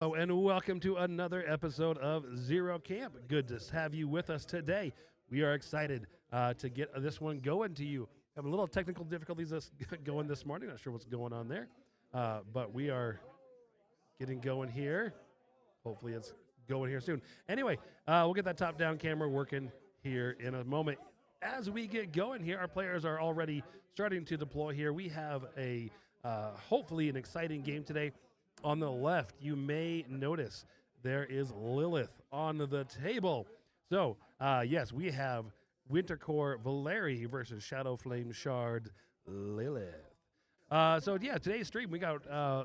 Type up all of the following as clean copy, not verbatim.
Oh, and welcome to another episode of Zero Camp. Good to have you with us today. We are excited to get this one going to you. Have a little technical difficulties going this morning. Not sure what's going on there, but we are getting going here. Hopefully, it's going here soon. Anyway, we'll get that top-down camera working here in a moment. As we get going here, our players are already starting to deploy here. We have a hopefully an exciting game today. On the left, you may notice there is Lylyth on the table. So, yes, we have Kommander Valerii versus Shadowflame Shard Lylyth. Today's stream, we got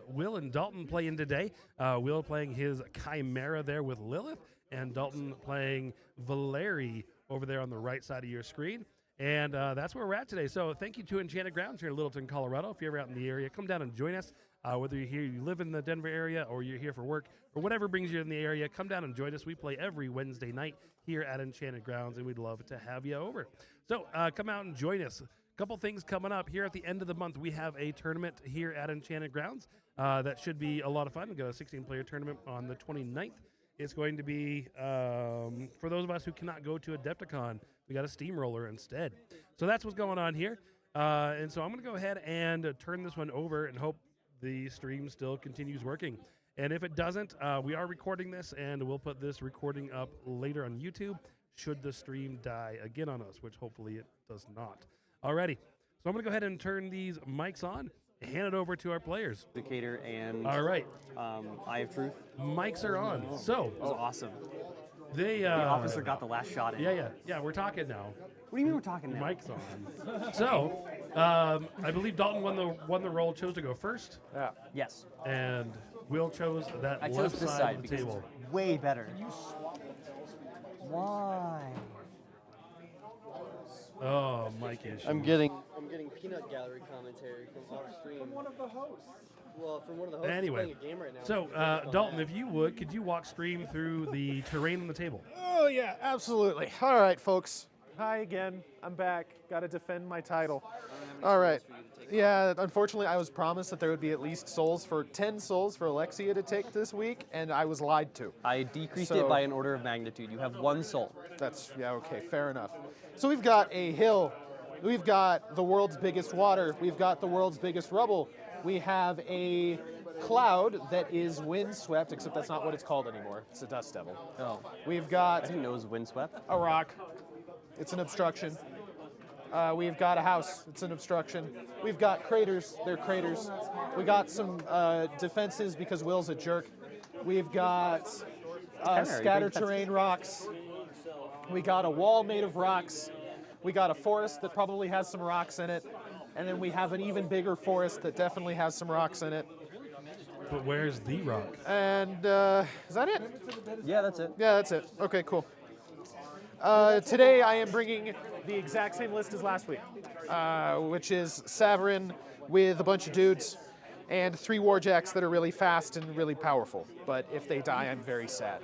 Will and Dalton playing today. Will playing his Khymaera there with Lylyth, and Dalton playing Valerii over there on the right side of your screen. And that's where we're at today. So thank you to Enchanted Grounds here in Littleton, Colorado. If you're ever out in the area, come down and join us. Whether you're here, you live in the Denver area, or you're here for work, or whatever brings you in the area, come down and join us. We play every Wednesday night here at Enchanted Grounds, and we'd love to have you over. So come out and join us. A couple things coming up here at the end of the month. We have a tournament here at Enchanted Grounds that should be a lot of fun. We've got a 16-player tournament on the 29th. It's going to be, for those of us who cannot go to Adepticon, we got a Steamroller instead. So that's what's going on here. And so I'm going to go ahead and turn this one over and hope the stream still continues working. And if it doesn't, we are recording this, and we'll put this recording up later on YouTube should the stream die again on us, which hopefully it does not. Alrighty, so I'm going to go ahead and turn these mics on, hand it over to our players. Indicator and All right, Eye of Truth. mics are on. So That was awesome. they The officer got the last shot in. yeah, we're talking now. What do you mean we're talking now? Mic's on. So I believe Dalton won the role, chose to go first, Yeah. Yes. and Will chose that I chose left this side side of the because table. it's way better. Why? Oh, mic issue. I'm getting peanut gallery commentary from off stream. From one of the hosts. Well, from one of the hosts Anyway, playing a game right now. So, Dalton, if you would, could you walk stream through the terrain on the table? Oh, yeah, absolutely. All right, folks. Hi again. I'm back. Got to defend my title. All right. Yeah, unfortunately, I was promised that there would be at least 10 souls for Alexia to take this week, and I was lied to. I decreased So- it by an order of magnitude. You have one soul. Yeah, okay, fair enough. So we've got a hill. We've got the world's biggest water. We've got the world's biggest rubble. We have a cloud that is windswept, except that's not what it's called anymore. It's a dust devil. Oh. We've I got didn't know it was windswept. a rock. It's an obstruction. We've got a house. It's an obstruction. We've got craters. They're craters. We got some defenses because Will's a jerk. We've got scatter terrain rocks. We got a wall made of rocks. We got a forest that probably has some rocks in it. And then we have an even bigger forest that definitely has some rocks in it. But where's the rock? And is that it? Yeah, that's it. Yeah, that's it. Okay, cool. Today I am bringing the exact same list as last week, which is Savaryn with a bunch of dudes and 3 warjacks that are really fast and really powerful. But if they die, I'm very sad.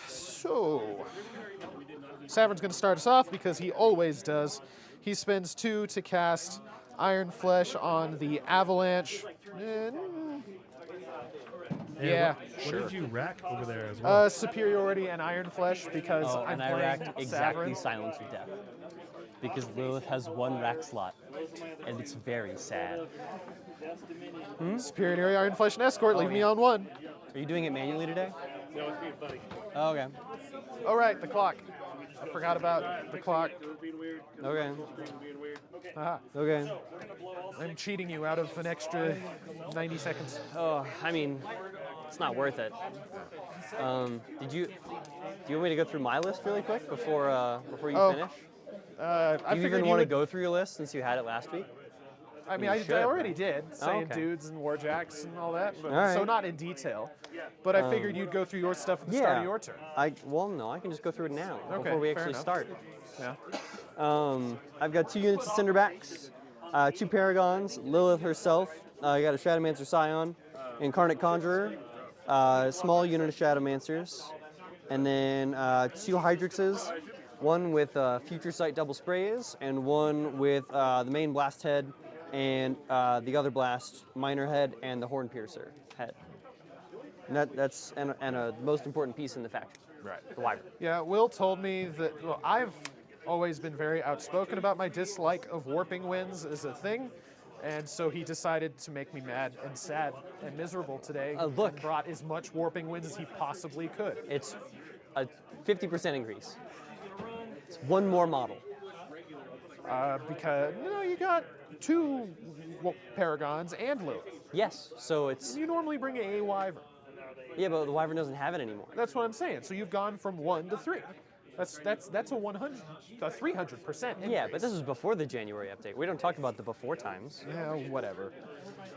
So, Savaryn's going to start us off because he always does. He spends 2 to cast Iron Flesh on the Avalanche. Yeah, What sure. did you rack over there as well? Superiority and Iron Flesh because Oh, I'm and I playing racked exactly Savaryn. Silence of Death. Because Lylyth has 1 rack slot. And it's very sad. Superiority, Iron Flesh, and Escort. Leave me on 1. Are you doing it manually today? No, it's being funny. Oh, okay. All right, the clock. I forgot about the clock. Okay. Aha. Okay. I'm cheating you out of an extra 90 seconds. Oh, I mean, it's not worth it. Do you want me to go through my list really quick before you finish? I Do you figured even want to would- go through your list since you had it last week? I mean, you I should, already right? did, saying okay. dudes and warjacks and all that, but, All right. so not in detail. But I figured you'd go through your stuff at the start of your turn. Well, no, I can just go through it now Okay, before we fair actually enough. start. Yeah. I've got 2 units of Cinderbacks, 2 Paragons, Lylyth herself. I got a Shadowmancer Scion, Incarnate Conjurer, small unit of Shadowmancers, and then 2 Hydrixes, one with Future Sight double sprays, and one with the main blast head and the other blast minor head and the Horn Piercer head. That's a most important piece in the faction. Right. The wyvern. Yeah, Will told me that, well, I've always been very outspoken about my dislike of warping winds as a thing, and so he decided to make me mad and sad and miserable today. Look. And brought as much warping winds as he possibly could. It's a 50% increase. It's one more model. Because, you got 2 Paragons and Lylyth. Yes, so it's... You normally bring a wyvern. Yeah, but the wyvern doesn't have it anymore. That's what I'm saying. So you've gone from 1 to 3. That's a 300%. Yeah, but this was before the January update. We don't talk about the before times. Yeah, whatever.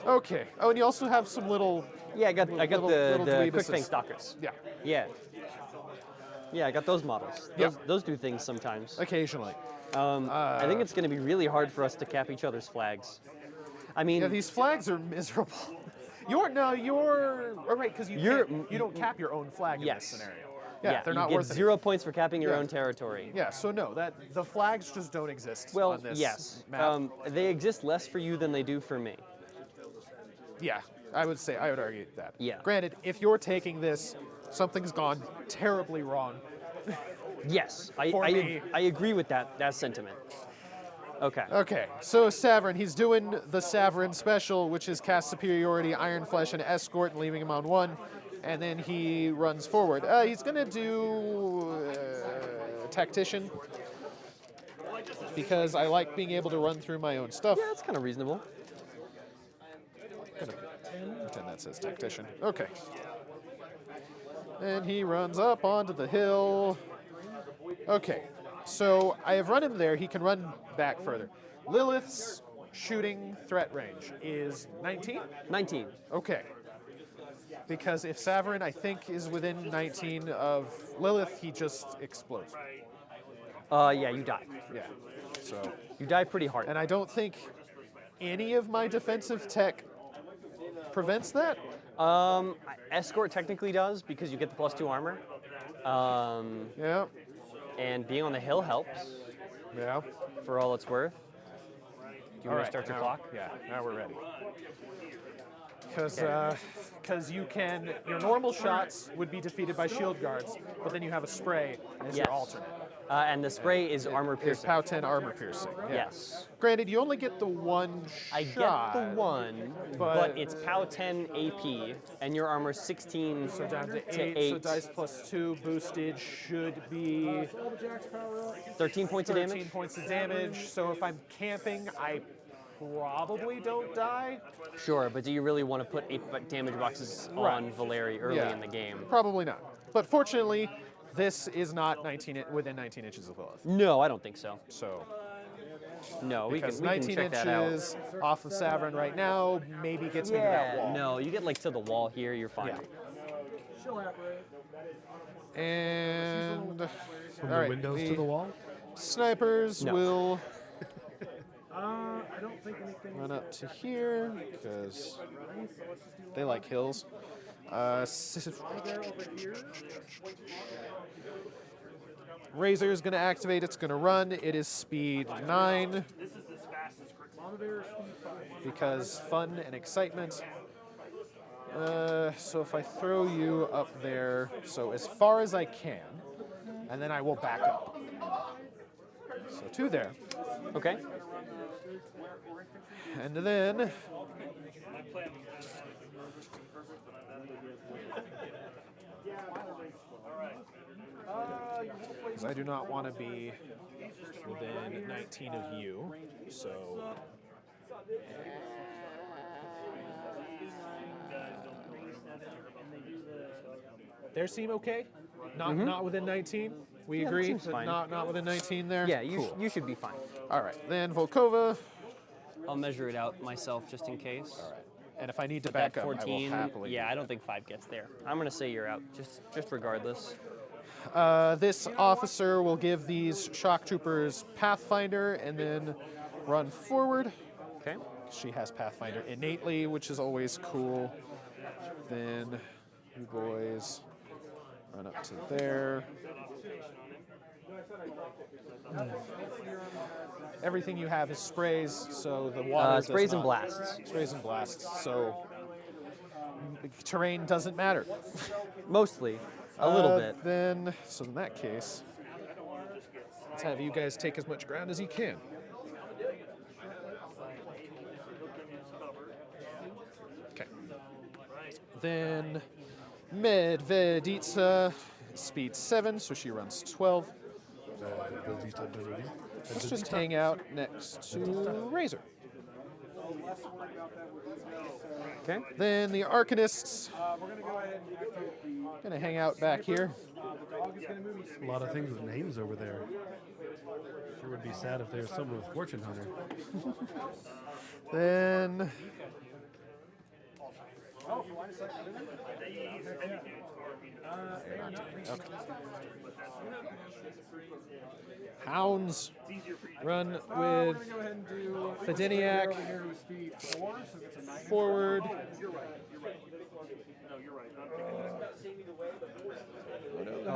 Okay. Oh, and you also have some little. Yeah, I got little the dweebuses. quick fang stalkers. Yeah. Yeah. Yeah, I got those models. Yeah. Those do things sometimes. Occasionally. I think it's going to be really hard for us to cap each other's flags. I mean, Yeah, these flags are miserable. You're all right because you don't cap your own flag in Yes. this scenario. Yeah, they're you not get worth 0 points for capping your Yeah. own territory. Yeah, so no, the flags just don't exist Well, on this yes. map. They exist less for you than they do for me. Yeah, I would argue that. Yeah. Granted, if you're taking this, something's gone terribly wrong. Yes, For me. I agree with that sentiment. Okay. Okay, so Savaryn, he's doing the Savaryn special, which is cast Superiority, Iron Flesh, and Escort, and leaving him on 1. And then he runs forward. He's going to do Tactician, because I like being able to run through my own stuff. Yeah, that's kind of reasonable. Pretend that says Tactician. Okay. And he runs up onto the hill. Okay, so I have run him there. He can run back further. Lylyth's shooting threat range is 19? 19. Okay. Because if Savaryn, I think, is within 19 of Lylyth, he just explodes. Yeah, you die. Yeah. So, You die pretty hard. and I don't think any of my defensive tech prevents that. Escort technically does because you get the +2 armor. Yeah. And being on the hill helps Yeah. for all it's worth. Do you want to start your clock? Yeah, now we're ready. Because your normal shots would be defeated by shield guards, but then you have a spray as Yes. your alternate. And the spray is armor It's piercing. POW 10 armor piercing. Yeah. Yes. Granted, you only get the one shot. I get the one, but but- it's POW 10 AP, and your armor's 16 So down to to 8, so dice +2 boosted should be 13 points of 13 damage. points of damage. So if I'm camping, I probably don't die. Sure, but do you really want to put 8 damage boxes on Right. Valerii early Yeah. in the game? Probably not. But fortunately, this is not within 19 inches of Lylyth. No, I don't think so. So, No, we because can 19 check that out. inches off of Savaryn right now maybe gets me to that wall. No, you get like to the wall here, you're fine. Yeah. And From all the right, windows to the wall. snipers No. will I don't think anything. run up to here because they like hills. Razor is going to activate. It's going to run. It is speed 9 because fun and excitement. So if I throw you up there, so as far as I can, and then I will back up. So 2 there. Okay. And then because I do not want to be within 19 of you, so there seem okay. Not within 19. We Yeah, that agree. seems That fine. not within 19 there. Yeah, Cool. you should be fine. All right. Then Volkova. I'll measure it out myself just in case. All right. And if I need to But back that up, I will 14, happily. yeah, I don't think 5 gets there. I'm gonna say you're out, just regardless. This officer will give these shock troopers Pathfinder and then run forward. Okay. She has Pathfinder innately, which is always cool. Then you boys run up to there. Everything you have is sprays, so the water does Sprays and not- blasts. Sprays and blasts. So terrain doesn't matter. Mostly, a little bit. Then, so in that case, let's have you guys take as much ground as you can. Okay. Then Medveditsa, speed 7, so she runs 12. Let's just hang out next to Razor. Okay. Then the Arcanists, gonna hang out back here. A lot of things with names over there. Sure would be sad if there's someone with Fortune Hunter. Then Hounds run with Fediniak forward.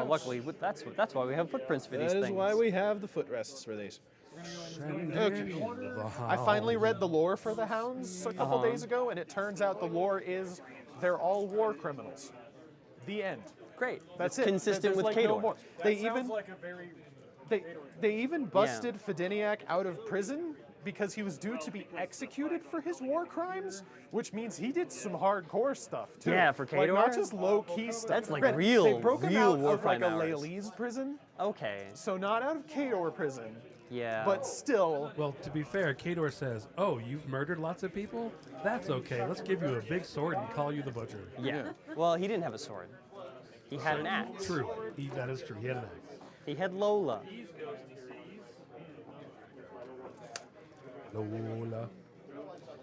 Luckily, that's why we have footprints for these That things. is why we have the footrests for these. Okay. I finally read the lore for the Hounds a couple days ago, and it turns out the lore is they're all war criminals. The end. Great. That's It's it. consistent There's with like Khador. no more. They even like a very they even busted Fediniak out of prison because he was due to be executed for his war crimes, which means he did some hardcore stuff too. Yeah, for Like not Khador? just low key stuff. That's like Granted, real- They broke him real out war of like a crime hours. Lylyth prison, Okay. so not out of Khador prison, Yeah. but still. Well, to be fair, Khador says, "Oh, you've murdered lots of people? That's okay. Let's give you a big sword and call you the butcher." yeah. Well, he didn't have a sword. He had an axe. True. That is true. He had an axe. He had Lola. Lola.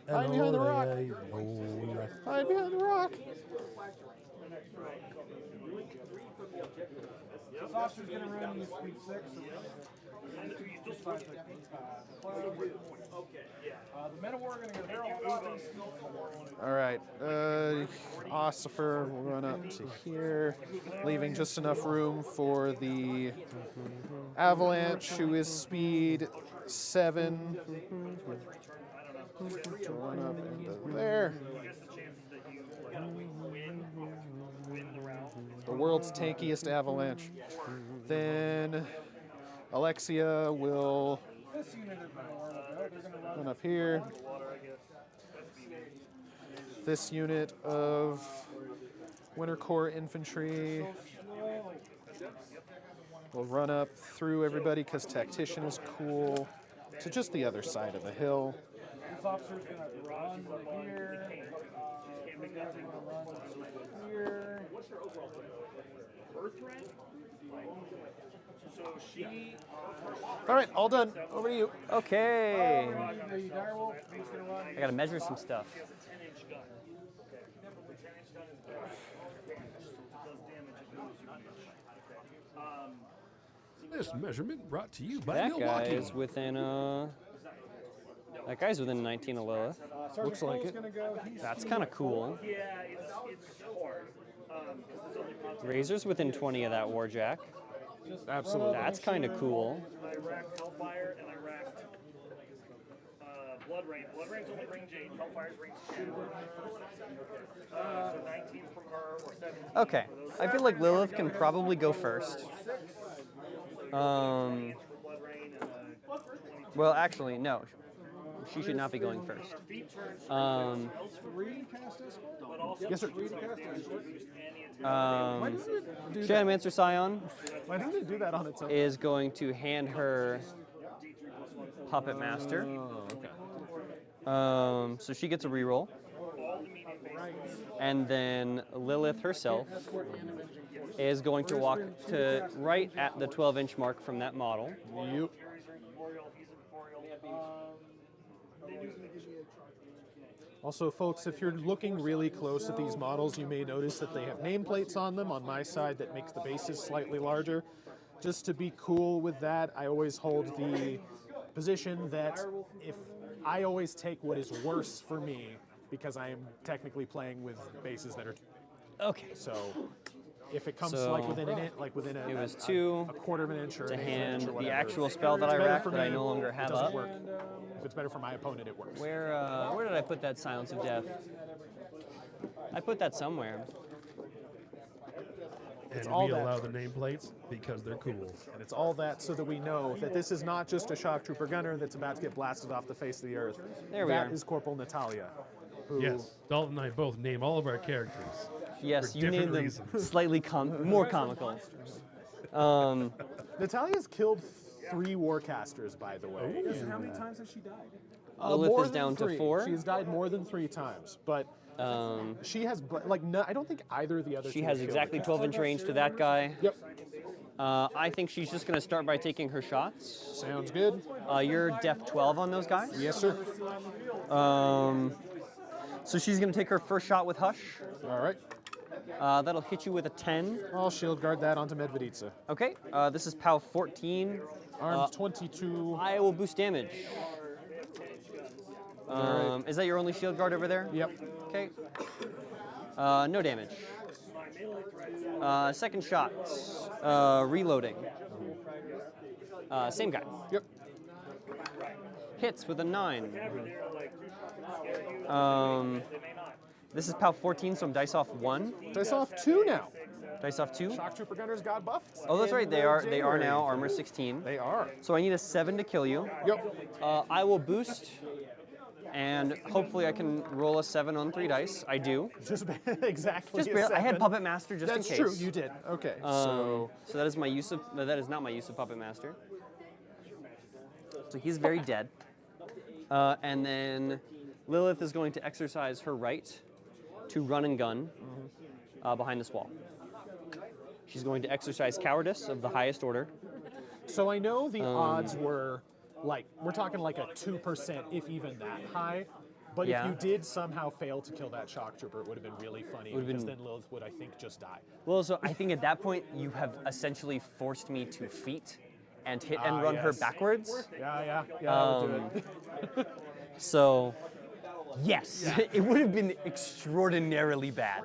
Hide behind the rock. Lola. Hide behind the rock. This officer's gonna run you speed 6. The men of war are gonna go. They're all 8 speed 4. All right, Ossifer will run up to here, leaving just enough room for the Avalanche, who is speed 7, to run up into there. The world's tankiest Avalanche. Then Alexia will This unit of men of war will go. They're gonna run. run up here. This unit of Winter Corps infantry will run up through everybody because Tactician is cool to just the other side of the hill. This officer's gonna run to here. These guys are gonna run to here. All right, all done. Over to you. Okay. The direwolf, he's gonna run. I gotta measure some stuff. This measurement brought to you by That guy Milwaukee. is within That guy's within 19 of Lilith. Looks like it. Gonna go. He's That's kind of cool. Razor's within 20 of that Warjack. Absolutely. That's kind of cool. I racked Hellfire and I racked Blood Rain. Blood Rain's only range 8, Hellfire's range 10. So 19 from her or 17. Okay, I feel like Lilith can probably go first. Blood Rain and Well, actually, no. She should not be going first. free cast escort. Yes, sir. Shadowmancer Scion Why didn't it do that on its own? is going to hand her Puppet Master. So she gets a reroll. And then Lylyth herself is going to walk to right at the 12-inch mark from that model. Yep. Also, folks, if you're looking really close at these models, you may notice that they have nameplates on them on my side that makes the bases slightly larger. Just to be cool with that, I always hold the position that if I always take what is worse for me, because I am technically playing with bases that are Okay. so. If it comes So, like within an inch, like within it was 2 a quarter of an inch or to an eighth of an hand inch or the whatever, actual spell that I it's better racked for that I me, no longer it have doesn't up. work. If it's better for my opponent, it works. Where did I put that Silence of Death? I put that somewhere. And all we that. allow the nameplates because they're cool. And it's all that so that we know that this is not just a shock trooper gunner that's about to get blasted off the face of the earth. There we That are. is Corporal Natalia. Who, Yes, Dalton and I both name all of our characters. Yes, For you different named them reasons. slightly more comical. Natalia's killed 3 warcasters, by the way. How many times has she died? Lilith More is than down to 3. 4. She's died more than 3 times, but she has like no, I don't think either of the other. She two has killed exactly her. 12-inch range to that guy. Yep, I think she's just going to start by taking her shots. sounds good. You're def 12 on those guys. Yes, sir. So she's going to take her first shot with Hush. All right, That'll hit you with a 10. I'll shield guard that onto Medveditsa. Okay, this is POW 14. Armed 22. I will boost damage. Is that your only shield guard over there? Yep. Okay. No damage. Second shot. Reloading. Same guy. Yep. Hits with a 9. This is POW 14, so I'm dice off 1. Dice off 2 now. Dice off 2. Shock trooper gunners got buffed. Oh, that's in right. They are January. now armor 16. They are. So I need a 7 to kill you. Yep. I will boost, and hopefully I can roll a 7 on 3 dice. I do. Just exactly. Just a barely. I had 7. Puppet Master just That's in true. case. You did. Okay. So that is my use of. No, that is not my use of Puppet Master. So he's very dead. And then Lylyth is going to exercise her right to run and gun behind this wall. She's going to exercise cowardice of the highest order. So I know the odds were like, we're talking like a 2%, if even that high. But Yeah. if you did somehow fail to kill that shock trooper, it would have been really funny Would've because been- then Lylyth would, I think, just die. Well, so I think at that point you have essentially forced me to feet and hit and run her yes. backwards. Yeah, we'll do it. So, yes, it would have been extraordinarily bad.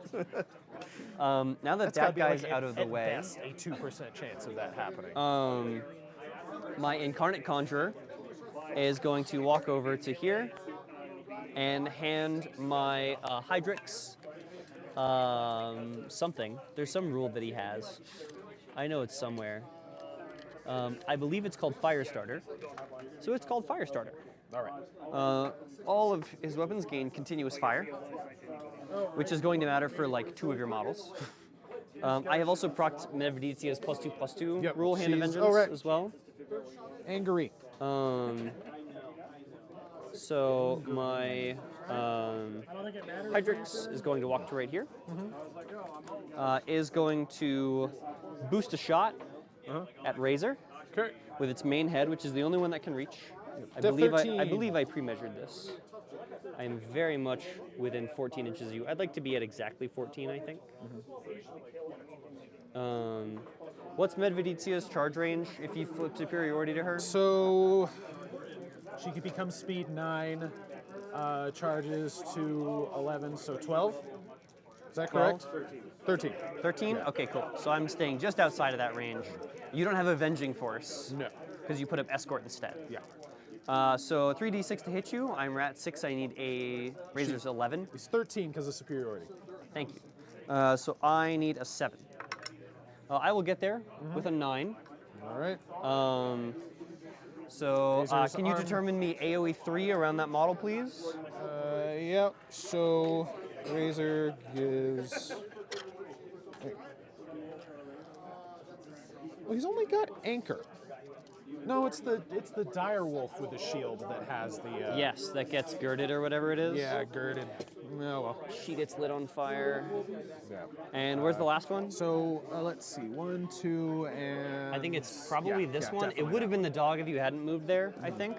Now that That's that gotta be guy's like out of the at way, best a 2% chance of that happening. my Incarnate Conjurer is going to walk over to here and hand my Hydrix something. There's some rule that he has. I know it's somewhere. I believe it's called Firestarter. So it's called Firestarter. All right. All of his weapons gain continuous fire, which is going to matter for like 2 of your models. I have also procced Medveditsa's +2/+2 Yep, rule hand of she's- vengeance oh, right. as well. Angry. So my Hydrix is going to walk to right here. Is going to boost a shot at Razor Okay. with its main head, which is the only one that can reach. I Def believe 13. I believe I pre-measured this. I am very much within 14 inches of you. I'd like to be at exactly 14, I think. What's Medveditsa's charge range if you flip superiority to her? So she could become speed 9, charges to 11, so 12. Is that correct? 13. 13? Okay, cool. So I'm staying just outside of that range. You don't have Avenging Force. No. Because you put up Escort instead. Yeah. So 3d6 to hit you. I'm at 6. I need a Razor's 11. It's 13 because of superiority. Thank you. So I need a 7. I will get there with a 9. All right. So Razor's can you arm. determine me AoE 3 around that model, please? Yep. So Razor gives. Well, he's only got anchor. No, it's the dire wolf with the shield that has the. Yes, that gets girded or whatever it is. Yeah, girded. Oh well. She gets lit on fire. Yeah. And where's the last one? So let's see, 1, 2, and. I think it's probably yeah, this yeah, one. It definitely would have been the dog if you hadn't moved there, I think.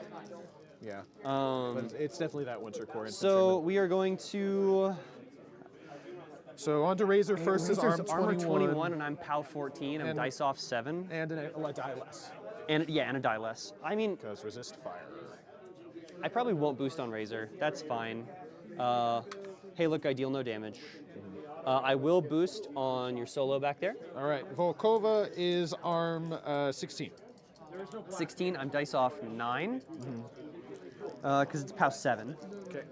Yeah. But it's definitely that Winter Corps infantry. So we are going to. So on to Razor first is Razor's armor 21, and I'm POW 14. I'm And- dice off 7. and a die less And yeah, and a die less. I mean, because resist fire. I probably won't boost on Razor. That's fine. Hey, look, I deal no damage. I will boost on your solo back there. All right, Volkova is arm 16. 16, I'm dice off 9. Because it's POW 7. Okay.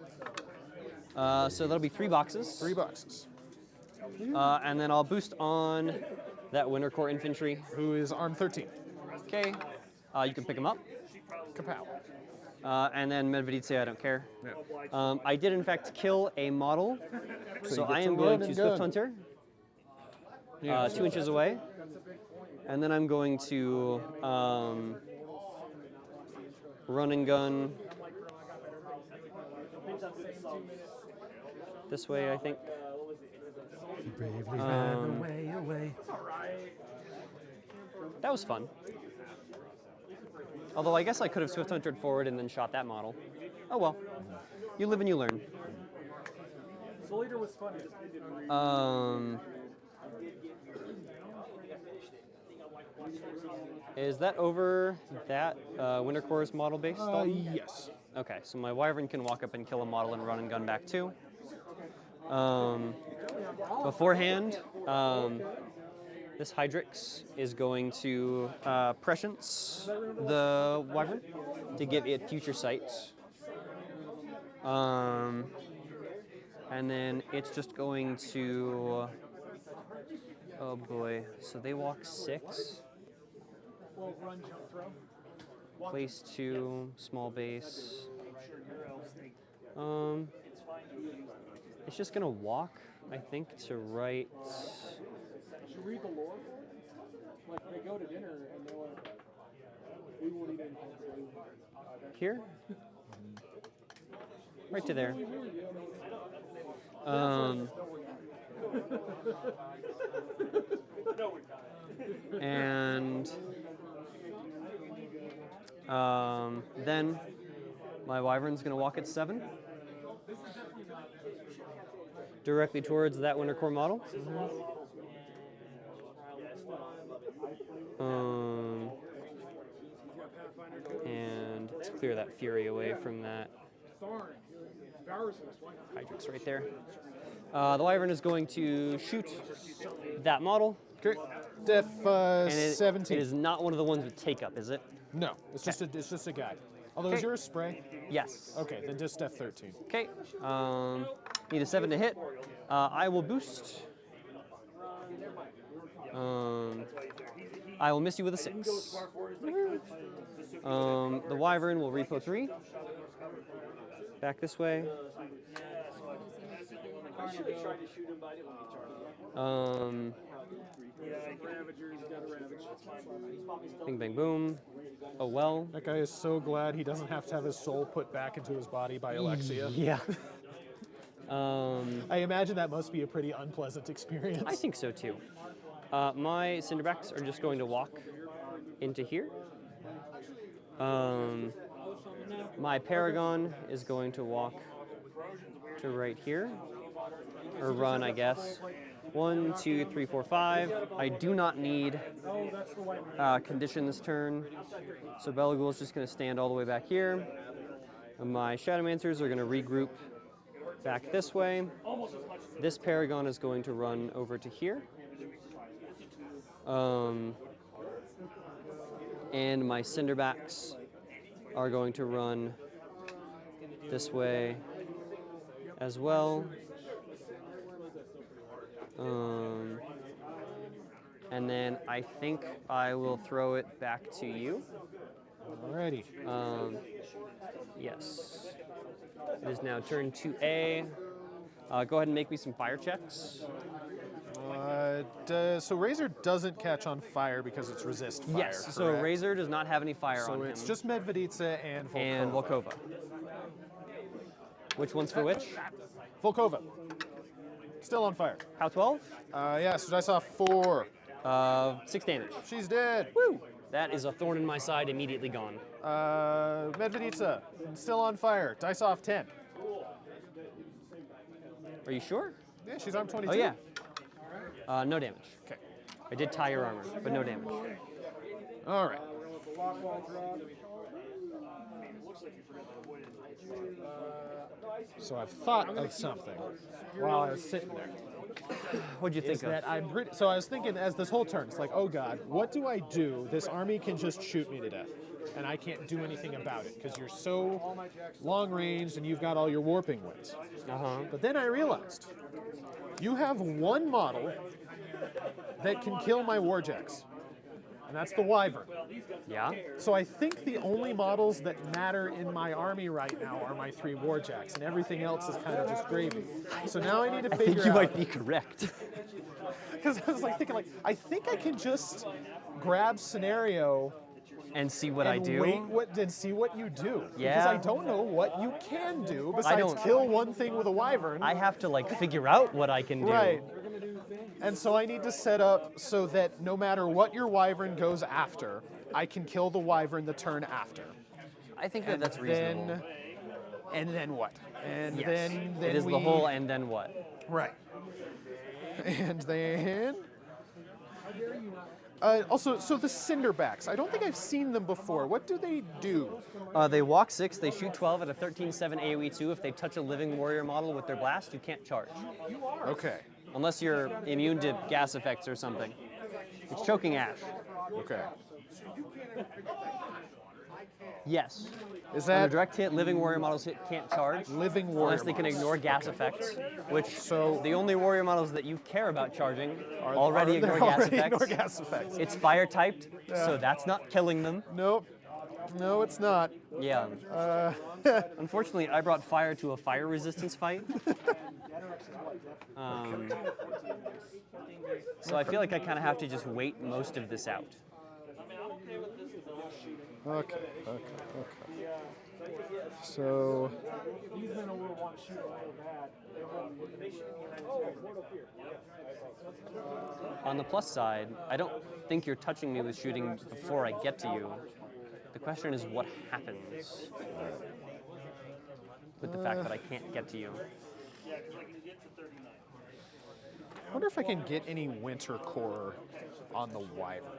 So that'll be 3 boxes. 3 boxes. And then I'll boost on that Winter Corps infantry. Who is arm 13? Okay. You can pick them up. Kapow. And then Medveditsa, I don't care. Yeah. I did in fact kill a model, so I am going to Swift Hunter, 2 inches away, and then I'm going to run and gun this way, I think. He bravely ran away. That was fun. Although I guess I could have Swift Huntered forward and then shot that model. Oh well. You live and you learn. Soul Eater was fun. Is that over that Winter Corps model base? Yes. Okay, so my Wyvern can walk up and kill a model and run and gun back too. Beforehand, this Hydrix is going to prescience the Wyvern to give it future sight. And then it's just going to, oh boy, so they walk 6. Place 2, small base. It's just gonna walk, I think, to right. Should you read the lore? Like they go to dinner and they're like, we won't eat anything. Here? Right to there. And then my Wyvern's gonna walk at 7. Directly towards that Winter Corps model. And let's clear that Fury away from that Hydrix right there. The Wyvern is going to shoot that model. Okay. Def And 17. it is not one of the ones with take up, is it? No, it's just a guy. Although is yours spray? Yes. Okay, then just Def 13. Okay. Need a 7 to hit. I will boost. I will miss you with a 6. The Wyvern will repo 3. Back this way. Bing, bang, boom. Oh well. That guy is so glad he doesn't have to have his soul put back into his body by Alexia. Yeah. I imagine that must be a pretty unpleasant experience. I think so too. My Cinderbacks are just going to walk into here. My Paragon is going to walk to right here. Or run, I guess. 1, 2, 3, 4, 5. I do not need condition this turn. So Belagul is just going to stand all the way back here. And my Shadowmancers are going to regroup back this way. This Paragon is going to run over to here. And my Cinderbacks are going to run this way as well. And then I think I will throw it back to you. Alrighty. Yes. It is now turn 2A. Go ahead and make me some fire checks. So Razor doesn't catch on fire because it's resist fire. Yes, so correct? Razor does not have any fire on So him. it's just Medveditsa and Volkova. And Volkova. Which one's for which? Volkova. Still on fire. How 12? Yeah, so I saw 4. 6 damage. She's dead. Woo! That is a thorn in my side, immediately gone. Medveditsa, still on fire. Dice off 10. Are you sure? Yeah, she's arm 22. Oh yeah. No damage. Okay. I did tie your armor, but no damage. All right. So I've thought of something while I was sitting there. What'd you think Is that so I was thinking as this whole turn, it's like, oh God, what do I do? This army can just shoot me to death, and I can't do anything about it because you're so long ranged and you've got all your warping winds. But then I realized you have one model that can kill my warjacks, and that's the Wyvern. Yeah? So I think the only models that matter in my army right now are my 3 warjacks, and everything else is kind of just gravy. So now I need to I figure think you out. might be correct. Because I was like thinking, I think I can just grab scenario And see what I and do. and see what you do. Because Yeah. I don't know what you can do besides don't- kill one thing with a wyvern. I have to like figure out what I can do. Right. And so I need to set up so that no matter what your wyvern goes after, I can kill the wyvern the turn after. I think that that's reasonable. And then what? And Yes. then it is we, the whole and then what? Right. And then. Also, so the Cinderbacks, I don't think I've seen them before. What do they do? They walk 6, they shoot 12 at a 13-7 AoE 2. If they touch a living warrior model with their blast, you can't charge. Okay. Unless you're immune to gas effects or something. It's choking ash. Okay. Yes. Is On a that direct hit, living warrior models can't charge. living warrior Unless they can models? ignore gas effects, which So- the only warrior models that you care about charging Are- already they ignore gas already effects. ignore gas effects. It's fire typed, so that's not killing them. Nope. No, it's not. Yeah. Unfortunately, I brought fire to a fire resistance fight. So I feel like I kind of have to just wait most of this out. Okay. So, These men will want to shoot real bad. On the plus side, I don't think you're touching me with shooting before I get to you. The question is what happens with the fact that I can't get to you. Yeah, because I can get to 39. I wonder if I can get any winter core on the wyvern.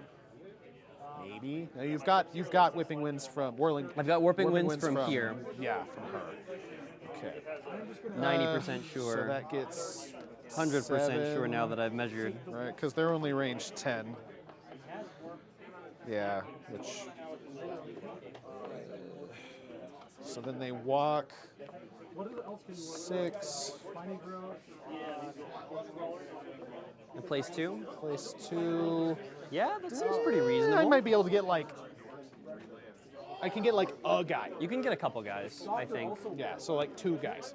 Maybe. Now you've got whipping winds from whirling. I've got warping winds from here. Yeah, from her. Okay. 90% sure. So that gets 100% sure now that I've measured. Right, because they're only range 10. Yeah, which. So then they walk 6, And place 2? place 2. Yeah, that seems pretty reasonable. I might be able to get I can get a guy. You can get a couple guys, I think. Yeah, so 2 guys.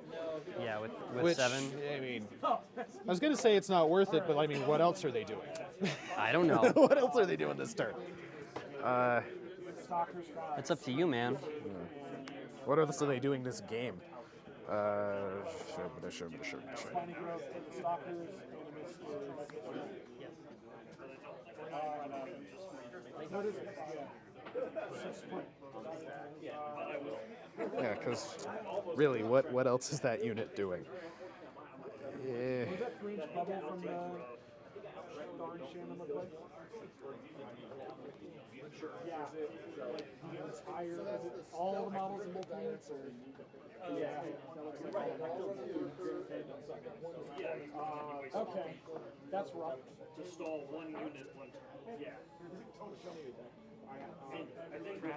Yeah, with Which, 7. I mean, I was going to say it's not worth it, but I mean, what else are they doing? I don't know. What else are they doing this turn? It's up to you, man. What else are they doing this game? Yeah, because really, what else is that unit doing? Was that range bubble from the darn Shannon look like? Yeah, is it the entire, is it all the models in both units, or? Yeah, that looks like that. Okay, that's rough. To stall one unit one turn. Yeah. And I think with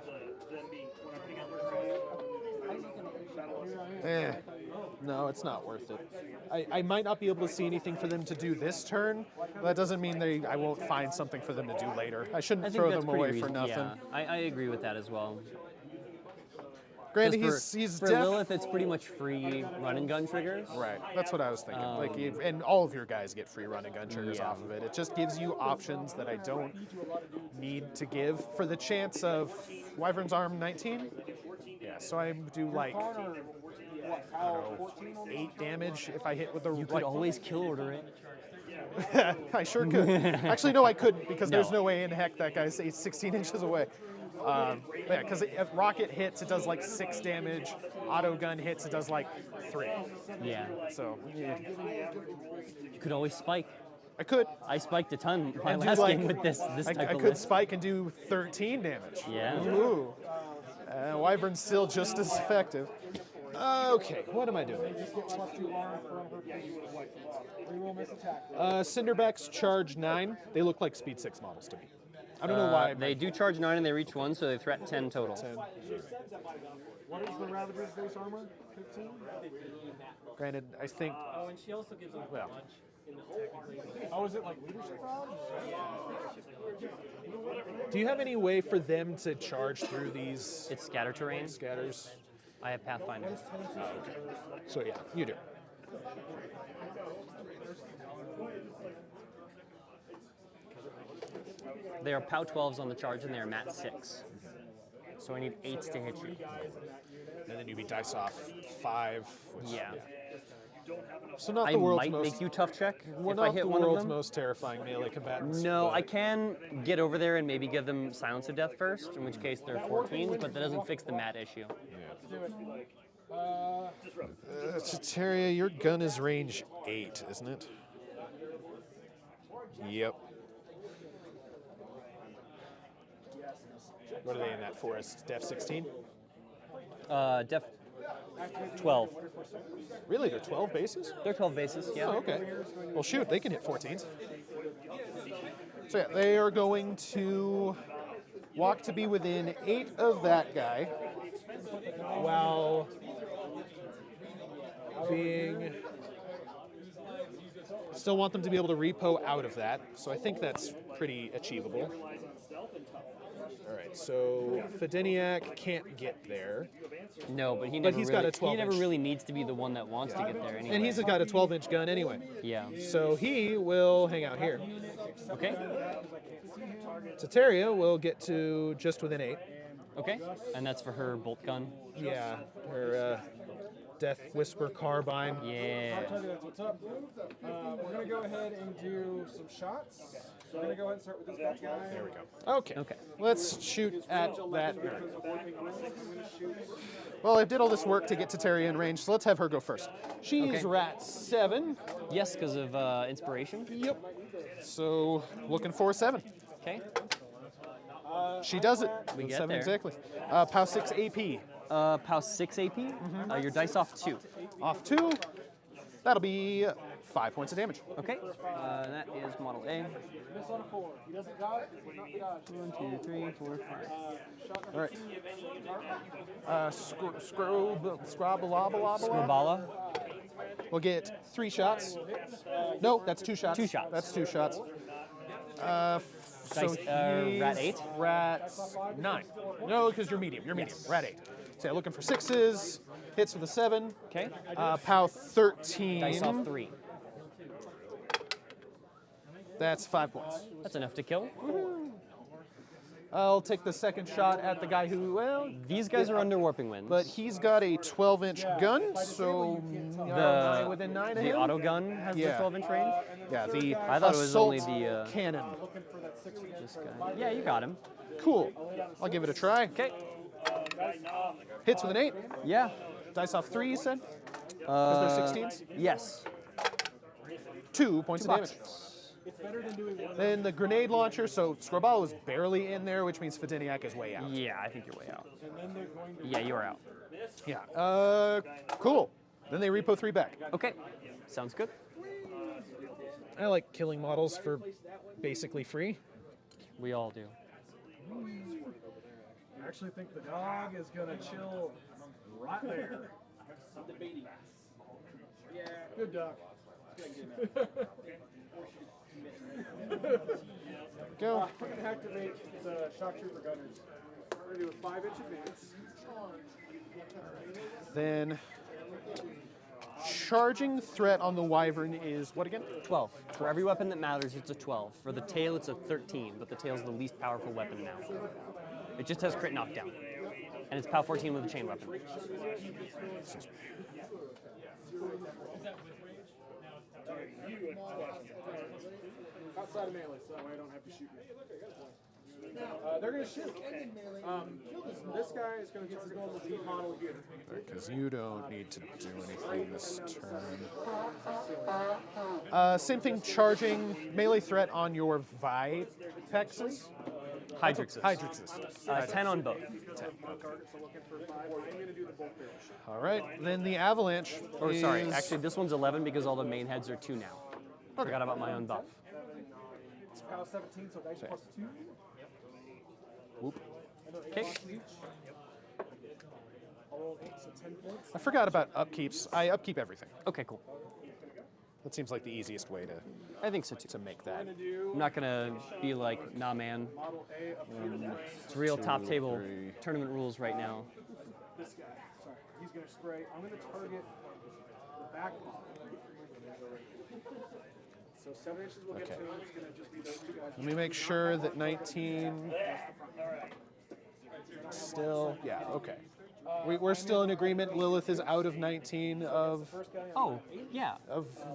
them being 20 No, it's not worth it. I might not be able to see anything for them to do this turn, but that doesn't mean I won't find something for them to do later. I shouldn't I think throw that's them pretty away for reasonable. nothing. Yeah, I agree with that as well. Granted, 'Cause he's for def- Lylyth, it's pretty much free run and gun triggers. Right, that's what I was thinking. And all of your guys get free run and gun triggers Yeah. off of it. It just gives you options that I don't need to give for the chance of Wyvern's Arm 19. Yeah, so I do I don't know, 8 damage if I hit with the. You could always kill order it. I sure could. Actually, no, I couldn't because there's No. no way in heck that guy's 16 inches away. But yeah, because if rocket hits, it does 6 damage. Auto gun hits, it does 3. Yeah. So yeah. You could always spike. I could. I spiked a ton my And do, last game with this I type of could list. spike and do 13 damage. Yeah. Ooh. Wyvern's still just as effective. Okay, what am I doing? Just get +2 arm from her face. Reroll miss attack. Cinderbacks charge 9. They look like speed 6 models to me. I don't know why. They do charge 9 and they reach 1, so they threat 10 total. 10. What is the Ravager's base armor? 15? Granted, I think. Oh, and she also gives them Well. punch. Technically. Oh, is it like leadership rod? Do you have any way for them to charge through these It's scatter terrain. scatters? I have Pathfinder. So yeah, you do. They are POW 12s on the charge and they are mat 6. So I need 8s to hit you. And then you'd be dice off 5. Which, Yeah. So not I the world's might most. make you tough check We're if not I hit the one of world's them. most terrifying melee combatants. No, but I can get over there and maybe give them Silence of Death first, in which case they're 14s, but that doesn't fix the mat issue. Teteria, your gun is range 8, isn't it? Yep. What are they in that forest? Def 16? Def 12. Really? They're 12 bases? They're 12 bases, yeah. Oh, okay. Well, shoot, they can hit 14s. So yeah, they are going to walk to be within 8 of that guy, while being. Still want them to be able to repo out of that, so I think that's pretty achievable. All right, so Fedeniak can't get there. No, but he But never, he's really, got a 12 he never inch. really needs to be the one that wants to get there anyway. And he's got a 12-inch gun anyway. Yeah. So he will hang out here. Okay. Teteria will get to just within 8. Okay. And that's for her bolt gun. Yeah, her Death Whisper carbine. Yeah. Tell you that's what's up. We're gonna go ahead and do some shots. We're gonna go ahead and start with this bad guy. There we go. Okay. Okay. Let's shoot at that. Well, I did all this work to get Teteria in range, so let's have her go first. She's Okay. rat 7. Yes, because of inspiration. Yep. So looking for 7. Okay. She does it. We With get 7 there. exactly. POW 6 AP. POW 6 AP. Your dice off 2. Off 2. That'll be 5 points of damage. Okay. That is model A. Miss on a 4. He doesn't dodge. Does not be dodged. 1, 2, 3, 4, 5. All right. Scrabble. Grabala. We'll get 3 shots. No, that's 2 shots. 2 shots. That's 2 shots. So Dice, rat he's 8? Rat 9. No, because you're medium. You're medium. Yes. Rat 8. So yeah, looking for 6s. Hits with a 7. Okay. POW 13. Dice off 3. That's 5 points. That's enough to kill. I'll take the second shot at the guy who, well, These guys are under warping winds. but he's got a 12-inch gun, so within 9 of the him. auto gun has Yeah. the 12-inch range. Yeah, the I thought it was only assault the cannon. this guy. Yeah, you got him. Cool. I'll give it a try. Okay. Hits with an 8. Yeah. Dice off 3, you said? Because they're 16s? Yes. 2 points of damage. It's better than doing one. Then the grenade launcher, so Scrabble is barely in there, which means Fedeniak is way out. Yeah, I think you're way out. And then they're going to. Yeah, you are out. Yeah. Cool. Then they repo 3 back. Okay. Sounds good. I like killing models for basically free. We all do. I actually think the dog is going to chill right there. Yeah. Good dog. Go. We're going to activate the shock trooper gunners. We're going to do a 5-inch advance. Then charging threat on the Wyvern is what again? 12. For every weapon that matters, it's a 12. For the tail, it's a 13, but the tail's the least powerful weapon now. It just has crit knockdown. And it's POW 14 with a chain weapon. Outside of melee, so that way I don't have to shoot you. They're going to shoot. This guy is going to get the lead model here. Because you don't need to do anything this turn. Same thing, charging melee threat on your Vipexes. Hydrixes. Hydrixes. 10 on both. 10. Target, so looking for 5. I'm going to do the bolt barrel shot. All right. Then the Avalanche. Or sorry, is- actually this one's 11 because all the main heads are 2 now. Forgot about my own buff. It's PAL 17, so dice plus 2. Whoop. Okay. I'll roll 8, so 10 points. I forgot about upkeeps. I upkeep everything. Okay, cool. That seems like the easiest way I think so too. to make that. I'm not gonna be like, nah man, Model A up here. it's real top 2, table 3. tournament rules right now. This guy. Sorry. He's going to spray. I'm going to target the back model. So 7 inches will get Okay. to him. It's going to just be those 2 guys. Let me make sure that 19 still, yeah, okay. We're still in agreement. Lylyth is out of 19 of Oh, yeah.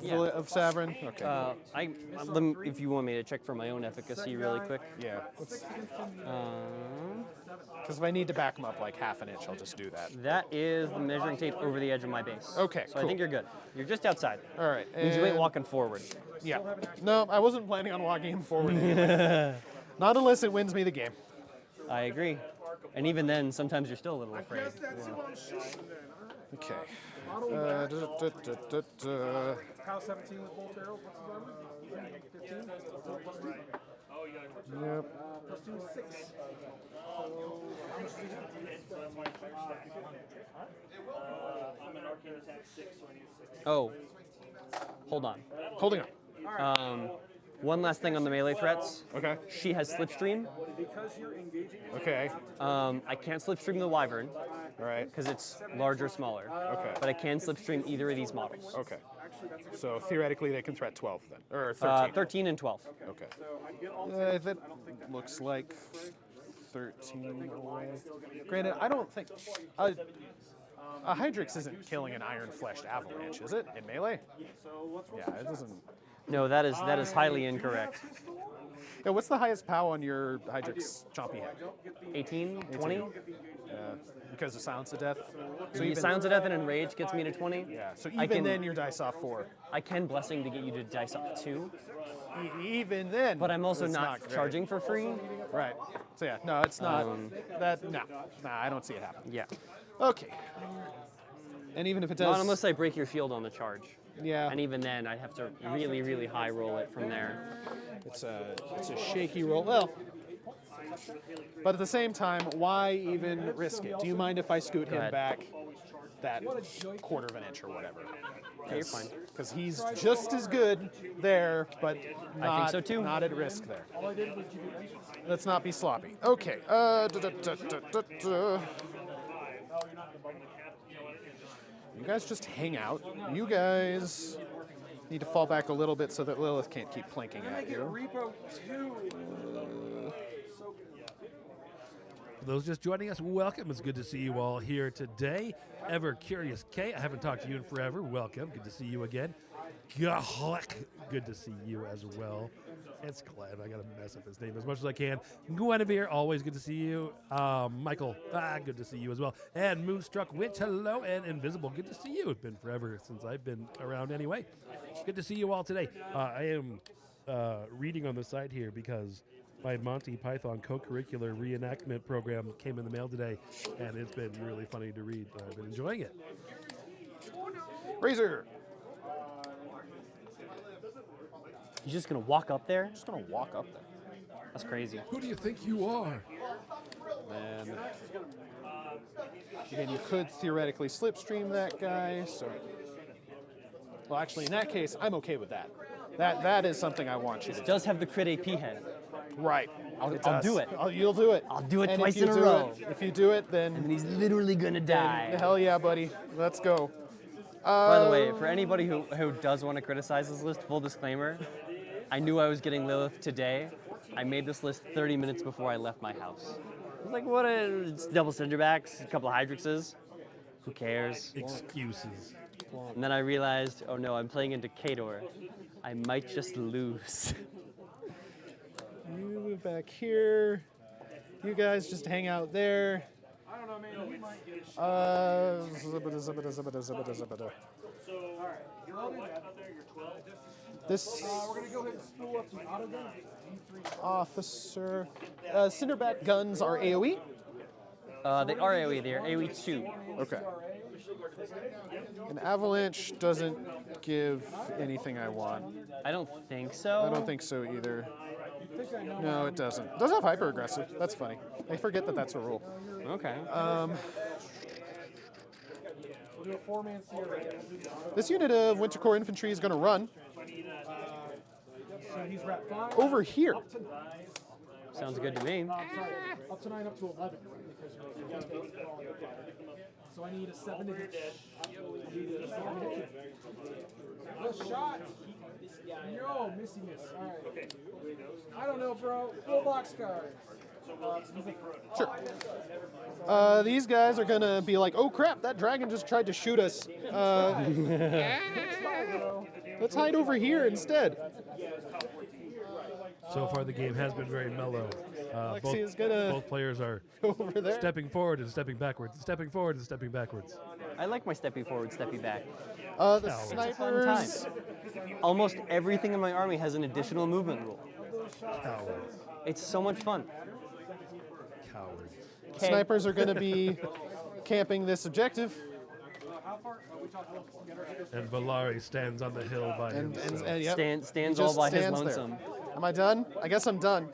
Yeah. Savaryn. Okay. If you want me to check for my own efficacy really quick. Yeah. Because if I need to back him up like half an inch, I'll just do that. That is the measuring tape over the edge of my base. Okay, So I cool. think you're good. You're just outside. All right. Means you ain't and- walking forward. Yeah. No, I wasn't planning on walking him forward. Anyway. Not unless it wins me the game. I agree. And even then, sometimes you're still a little afraid. That's who I'm shooting then. All right. Okay. Model Uh, back. duh, duh, duh, duh. PAL 17 with bolt barrels. What's his armor? 15. Plus 2. Yep. Plus 2 is 6. So how much is he have? I'm an arcane attack 6, so I need 6. Oh, hold on. Holding on. One last thing on the melee threats. Okay. She has Slipstream. Because you're engaging it, Okay. I can't Slipstream the Wyvern All right. because it's larger, smaller. Okay. But I can Slipstream either of these models. Okay. So theoretically, they can threat 12 then, or 13. 13 and 12. Okay. so I get all 10. That looks like 13 away. Granted, I don't think a Hydrix isn't killing an iron-fleshed Avalanche, is it? In melee? So let's roll Yeah, it doesn't. No, that is highly incorrect. Yeah, what's the highest POW on your Hydrix chompy head? 18, 20? Yeah, because of Silence of Death. So The Silence of Death and Enrage gets me to 20. Yeah, so I even can- then you're dice off 4. I can Blessing to get you to dice up 2, Even then. but I'm also it's not great. charging for free. Right. So yeah, no, it's not. Nah, I don't see it happen. Yeah. Okay. And even if it does, Not unless I break your shield on the charge. yeah, And even then, I'd have to really, really high roll it from there. it's a shaky roll. Well, but at the same time, why even risk it? Do you mind if I scoot him ahead. back that quarter of an inch or whatever? Okay, you're fine. Because he's just as good there, but not, so too. not at risk there. Let's not be sloppy. Okay. You guys just hang out. You guys need to fall back a little bit so that Lylyth can't keep planking at you. Repo 2. For those just joining us, welcome. It's good to see you all here today. Ever Curious K, I haven't talked to you in forever. Welcome. Good to see you again. Good to see you as well. It's Glenn. I got to mess up his name as much as I can. Guinevere, always good to see you. Michael, good to see you as well. And Moonstruck Witch, hello. And Invisible, good to see you. It's been forever since I've been around anyway. Good to see you all today. I am reading on the site here because my Monty Python co-curricular reenactment program came in the mail today, and it's been really funny to read. I've been enjoying it. Razor. He's just gonna walk up there? Just gonna walk up there. That's crazy. Who do you think you are? Then again, you could theoretically slipstream that guy. So, well, actually, in that case, I'm okay with that. That is something I want you to do. Does have the crit AP head. Right. I'll does. do it. You'll do it. I'll do it And twice if you in a do row. it- if you do it, And then he's literally gonna die. hell yeah, buddy. Let's go. By the way, for anybody who does want to criticize this list, full disclaimer, I knew I was getting Lylyth today. I made this list 30 minutes before I left my house. I was like, what? It's double Cinderbacks, a couple of Hydrixes. Who cares? Excuses. And then I realized, oh no, I'm playing into Khador. I might just lose. You move back here. You guys just hang out there. I don't know, man. We might get a Zabada, zabada, zabada, zabada, zabada. So, you're all out there, you're 12. This We're gonna go ahead and spool up the auto gun. officer. Cinderbat guns are AoE. They are AoE. They are AoE 2. Okay. An Avalanche doesn't give anything I want. I don't think so. I don't think so either. No, it doesn't. It doesn't have hyper aggressive. That's funny. I forget that that's a rule. Okay. We'll do a 4-man CRA. This unit of Winter Corps infantry is going to run So he's wrapped 5. over here. Sounds good to me. I'm sorry, up to 9, up to 11. Because you got base falling apart. So I need a 7 to hit. I need a 7 to hit. The shot. Yo, missy miss. All right. I don't know, bro. Full box card. Sure. These guys are going to be like, oh crap, that dragon just tried to shoot us. Let's hide over here instead. So far, the game has been very mellow. Alexia is gonna both players are over there. stepping forward and stepping backwards, stepping forward and stepping backwards. I like my stepping forward, stepping back. The Fun snipers. Almost everything in my army has an additional movement rule. Cowards. It's so much fun. Cowards. Okay. Snipers are going to be camping this objective. And Valerii stands on the hill by himself. Yep, Stands he all just by his stands there. lonesome. Am I done? I guess I'm done.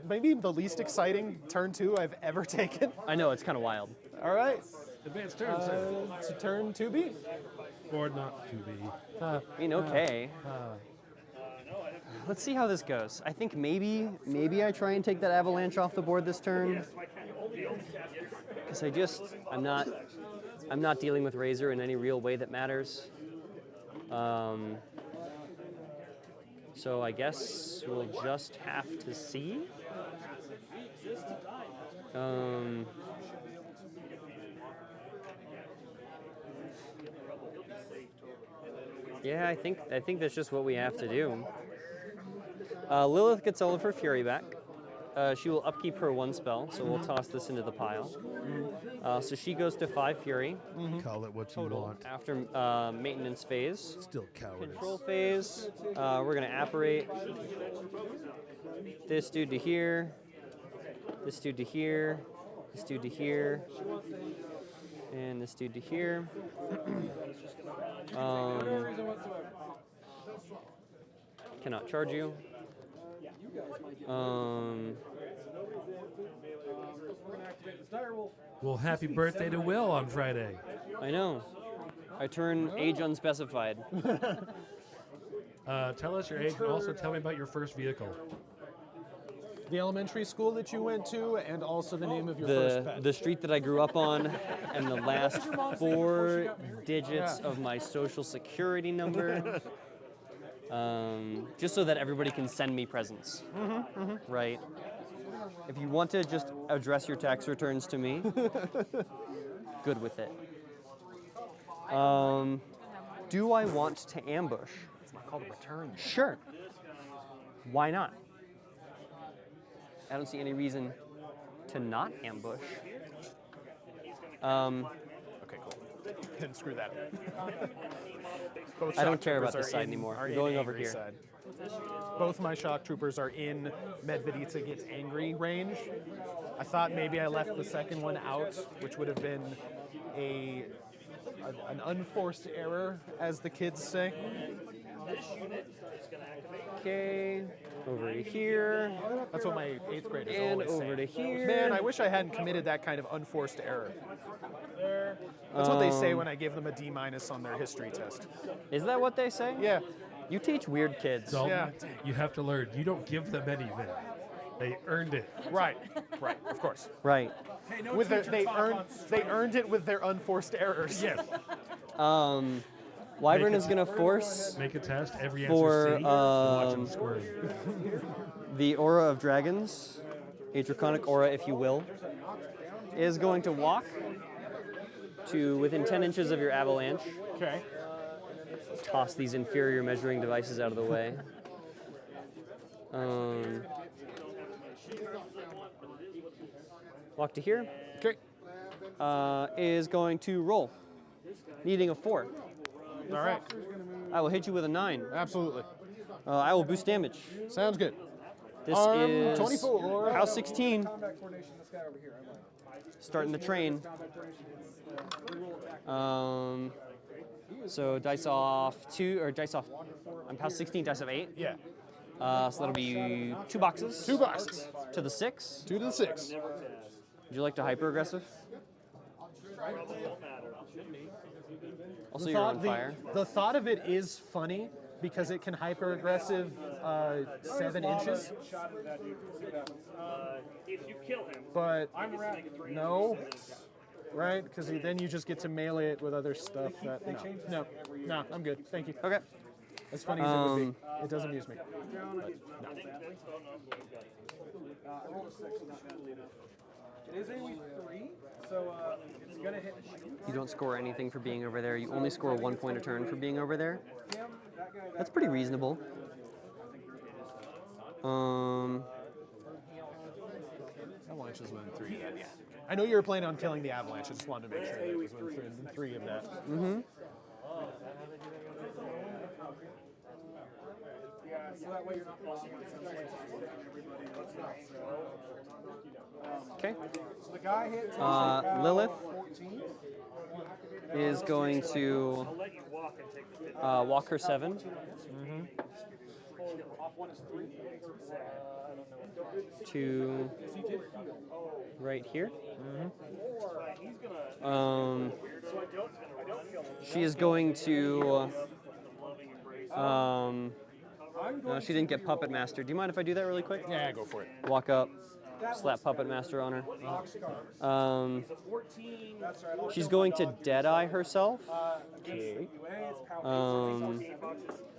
Maybe the least exciting turn 2 I've ever taken. I know, it's kind of wild. All right. Advanced turn, sir. To turn 2B. Or not to be. I mean, okay. Let's see how this goes. I think maybe I try and take that Avalanche off the board this turn. Because I'm not dealing with Razor in any real way that matters. So I guess we'll just have to see. Yeah, I think that's just what we have to do. Lylyth gets all of her Fury back. She will upkeep her 1 spell, so we'll toss this into the pile. So she goes to 5 Fury Call it what you want. after maintenance phase. Still cowardice. Control phase, we're going to apparate this dude to here, this dude to here, this dude to here, and this dude to here. Cannot charge you. Well, happy birthday to Will on Friday. I know. I turn age unspecified. Tell us your age, and also tell me about your first vehicle. The elementary school that you went to, and also the name of your first pet. The street that I grew up on, and the last 4 digits of my social security number. Just so that everybody can send me presents. Right? If you want to just address your tax returns to me, good with it. Do I want to ambush? It's not called a return. Sure. Why not? I don't see any reason to not ambush. Okay, cool. Then screw that. Both I don't shock care about troopers this are side in- anymore. are We're in going over angry here. side. Both my shock troopers are in Medveditsa gets angry range. I thought maybe I left the second one out, which would have been an unforced error, as the kids say. Okay, over to here, That's what my 8th graders and always say. over to here. Man, I wish I hadn't committed that kind of unforced error. That's what they say when I give them a D- on their history test. Is that what they say? Yeah. You teach weird kids. Dalton, Yeah. you have to learn. You don't give them anything. They earned it. Right, of course. Right. With they earned it with their unforced errors. Yes. Wyvern Make is going to force Make a test. Every answer For, C. And watch them squirm. the Aura of Dragons, a draconic aura, if you will, is going to walk to within 10 inches of your Avalanche. Okay. Toss these inferior measuring devices out of the way. Walk to here. Okay. Is going to roll, needing a 4. All right. I will hit you with a 9. Absolutely. I will boost damage. Sounds good. This Arm is 24. House 16. Combat coordination, this guy over here. I like. Starting the train. Combat coordination, it's reroll attack. So dice off 2, or dice off, I'm House 16, dice off 8. Yeah. So that'll be 2 boxes. 2 boxes. To the 6. 2 to the 6. Would you like to hyper aggressive? Also, you're on fire. The thought of it is funny because it can hyper aggressive 7 inches. If you kill him, But no, right? Because then you just get to melee it with other stuff. That no, I'm good. Thank you. Okay. As funny as it would be, it does amuse me. I rolled a 6, not badly enough. It is a week 3, so it's gonna hit. You don't score anything for being over there. You only score 1 point a turn for being over there. That's pretty reasonable. Avalanche is within 3 of that. Yeah. I know you were planning on killing the Avalanche. I just wanted to make sure that it was within 3 of that. Mm-hmm. Yeah, so that way you're not lost. Okay. So the guy hit Lylyth 14. is going to walk her 7 to right here. She is going to. No, she didn't get Puppet Master. Do you mind if I do that really quick? Yeah, go for it. Walk up, slap Puppet Master on her. She's going to Deadeye herself. Okay.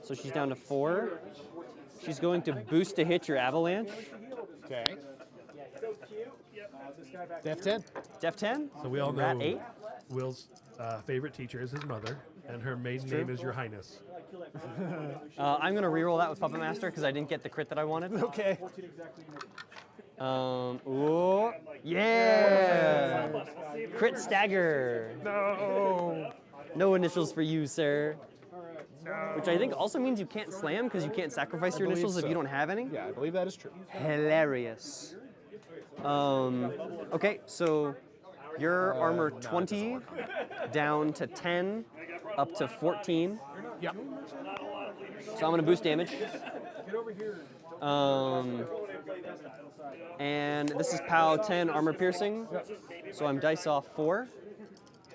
So she's down to 4. She's going to boost to hit your Avalanche. Okay. Def 10. Def 10. So we all Rat know 8. Will's favorite teacher is his mother, and her maiden name is Your Highness. I'm going to reroll that with Puppet Master because I didn't get the crit that I wanted. Okay. Ooh, yeah! Crit stagger. No. No initials for you, sir. Which I think also means you can't slam because you can't sacrifice your believe initials if so. you don't have any. Yeah, I believe that is true. Hilarious. Okay, so your armor 20 down to 10, up to 14. Yep. So I'm gonna boost damage. And this is POW 10 armor piercing. So I'm dice off 4.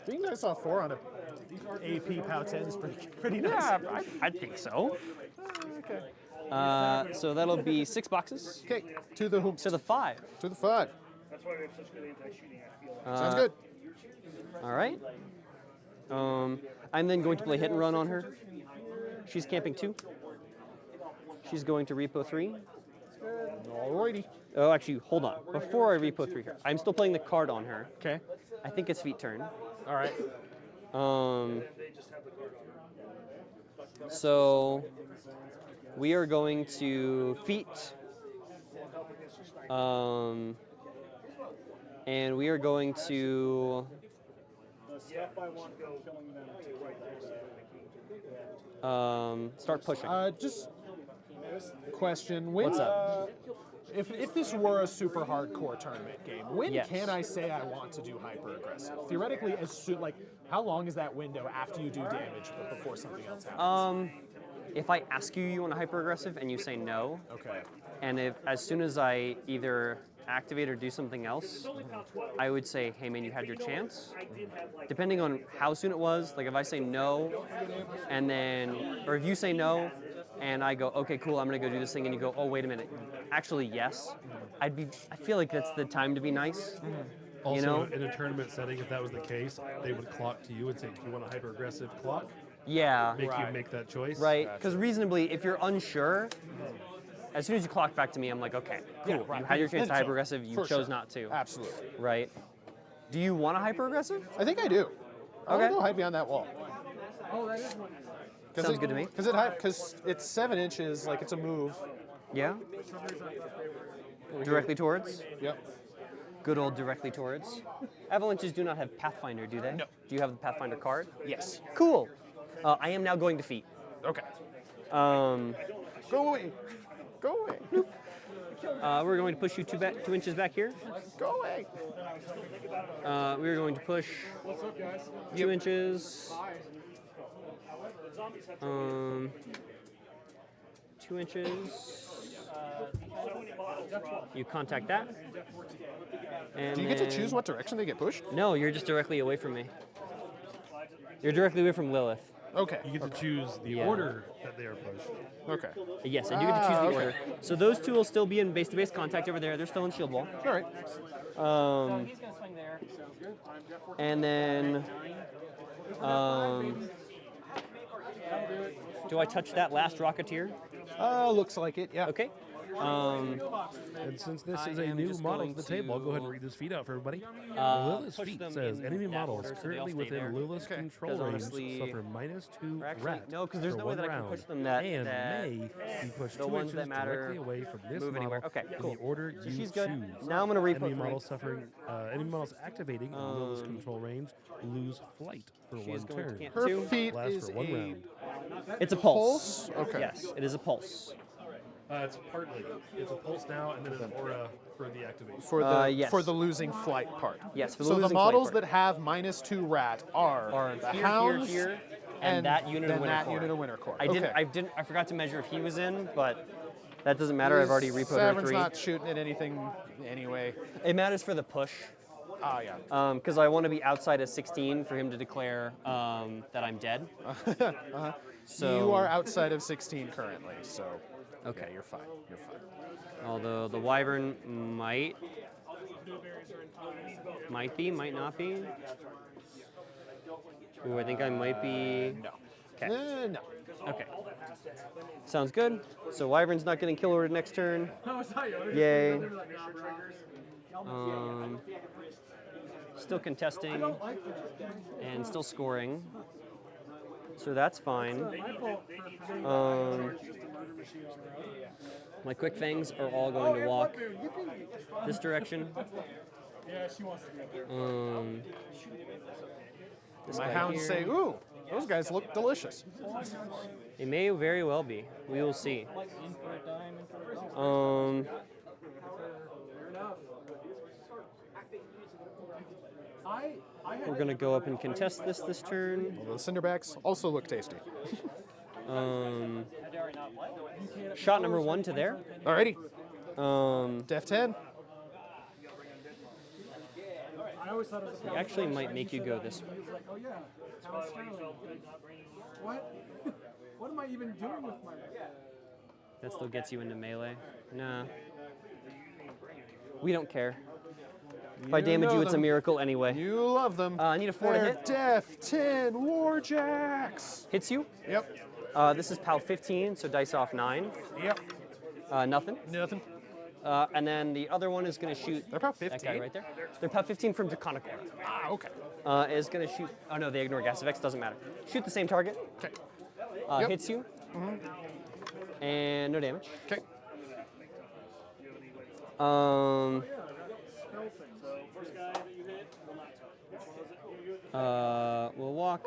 Being dice off 4 on a AP POW 10 is pretty nice. Yeah, I think so. Okay. So that'll be 6 boxes. Okay, to the hoops. To the 5. To the 5. that's why we have such good anti-shooting, I feel like. Sounds good. All right. I'm then going to play hit and run on her. She's camping 2. She's going to repo 3. Alrighty. Oh, actually, hold on. Before I repo 3 here, I'm still playing the card on her. Okay. I think it's feet turn. All right. So we are going to feet. And we are going to start pushing. Just question. When, What's up? If this were a super hardcore tournament game, when Yes. can I say I want to do hyper aggressive? Theoretically, as soon like how long is that window after you do damage but before something else happens? If I ask you want a hyper aggressive and you say no, Okay. and if as soon as I either activate or do something else, I would say, hey man, you had your chance. Depending on how soon it was, like if I say no, and then, or if you say no, and I go, okay, cool, I'm gonna go do this thing, and you go, oh, wait a minute, actually, yes, I feel like that's the time to be nice. Also, You know? in a tournament setting, if that was the case, they would clock to you and say, do you want a hyper-aggressive clock? Yeah, Make you Right. make that choice. right, because reasonably, if you're unsure, as soon as you clock back to me, I'm like, okay, cool, Yeah, right. you had your chance to Then hyper aggressive, you for chose sure. not to, Absolutely. right? Do you want a hyper aggressive? I think I do. I'll Okay. go hide behind that wall. Oh, that is one. Sounds good to me. Because it's 7 inches, like it's a move. Yeah? Directly towards? Yep. Good old directly towards. Avalanches do not have Pathfinder, do they? No. Do you have the Pathfinder card? Yes. Cool. I am now going to feet. Okay. Go away. Go away. We're going to push you 2 inches back here. Go away. We're going to push 2 inches. 2 inches. You contact that. And Do you get to then- choose what direction they get pushed? No, you're just directly away from me. You're directly away from Lylyth. Okay. You get to choose the Yeah. order that they are pushed. Okay. Yes, I do get to choose the okay. order. So those two will still be in base-to-base contact over there. They're still in shield wall. All right. He's gonna swing there. And then, do I touch that last Rocketeer? Looks like it. Yeah. Okay. And since this I is a am new just model going to the table, I'll go ahead and to, read this feed out for everybody. Lylyth's push feat them says in enemy that models order so they all currently stay within there. Lylyth's Okay. control 'Cause range honestly- suffer -2 or actually, rat no, 'cause there's for no way one that I can round, push them that- and that may be pushed the 2 ones inches that matter directly away from this move model anywhere. Okay, in cool. the order So you she's good. choose. Now I'm gonna repo Enemy three. models suffering, enemy models activating in Lylyth's control range lose flight for She's one going to turn. camp Her 2. feet Lasts is for one a round. It's a pulse. pulse. Okay. Yes, it is a pulse. It's partly. It's a pulse now, and then an aura for the activation. For the Yes. for the losing flight part. Yes, for the So the losing flight models part. that have -2 rat are Are the here, hounds here, and that unit of then Winter that Corps. unit of Winter Corps. I forgot to measure if he was in, but that doesn't matter. I've already repoed her Savern's 3. not shooting at anything anyway. It matters for the push. Ah, yeah. Because I want to be outside of 16 for him to declare that I'm dead. So You are outside of 16 currently, so Okay. yeah, you're fine. You're fine. Although the Wyvern might be, might not be. Ooh, I think I might be. No. Okay. No. Okay. Sounds good. So Wyvern's not getting kill ordered next turn. No, it's not you. Yay. Still contesting and still scoring. So that's fine. My quick fangs are all going to walk this direction. Yeah, she wants to be up there. This My guy hounds here. say, ooh, those guys look delicious. It may very well be. We will see. We're gonna go up and contest this turn. Although the Cinderbacks also look tasty. Shot number 1 to there. Alrighty. Def Def 10. I always thought it was He actually might make you go this way. He was like, oh yeah, Town Sterling. What? What am I even doing with my... That still gets you into melee. Nah. We don't care. If I damage know you, it's a them. miracle anyway. You love them. I need a 4 to They're hit. Def 10 Warjacks. Hits you. Yep. This is PAL 15, so dice off 9. Yep. Nothing. Nothing. And then the other one is going to shoot They're PAL that guy 15. right there. They're PAL 15 from Draconic Aura. Ah, okay. Is going to shoot. Oh no, they ignore gas effects. Doesn't matter. Shoot the same target. Okay. Yep. Hits you. And no damage. Okay. We'll walk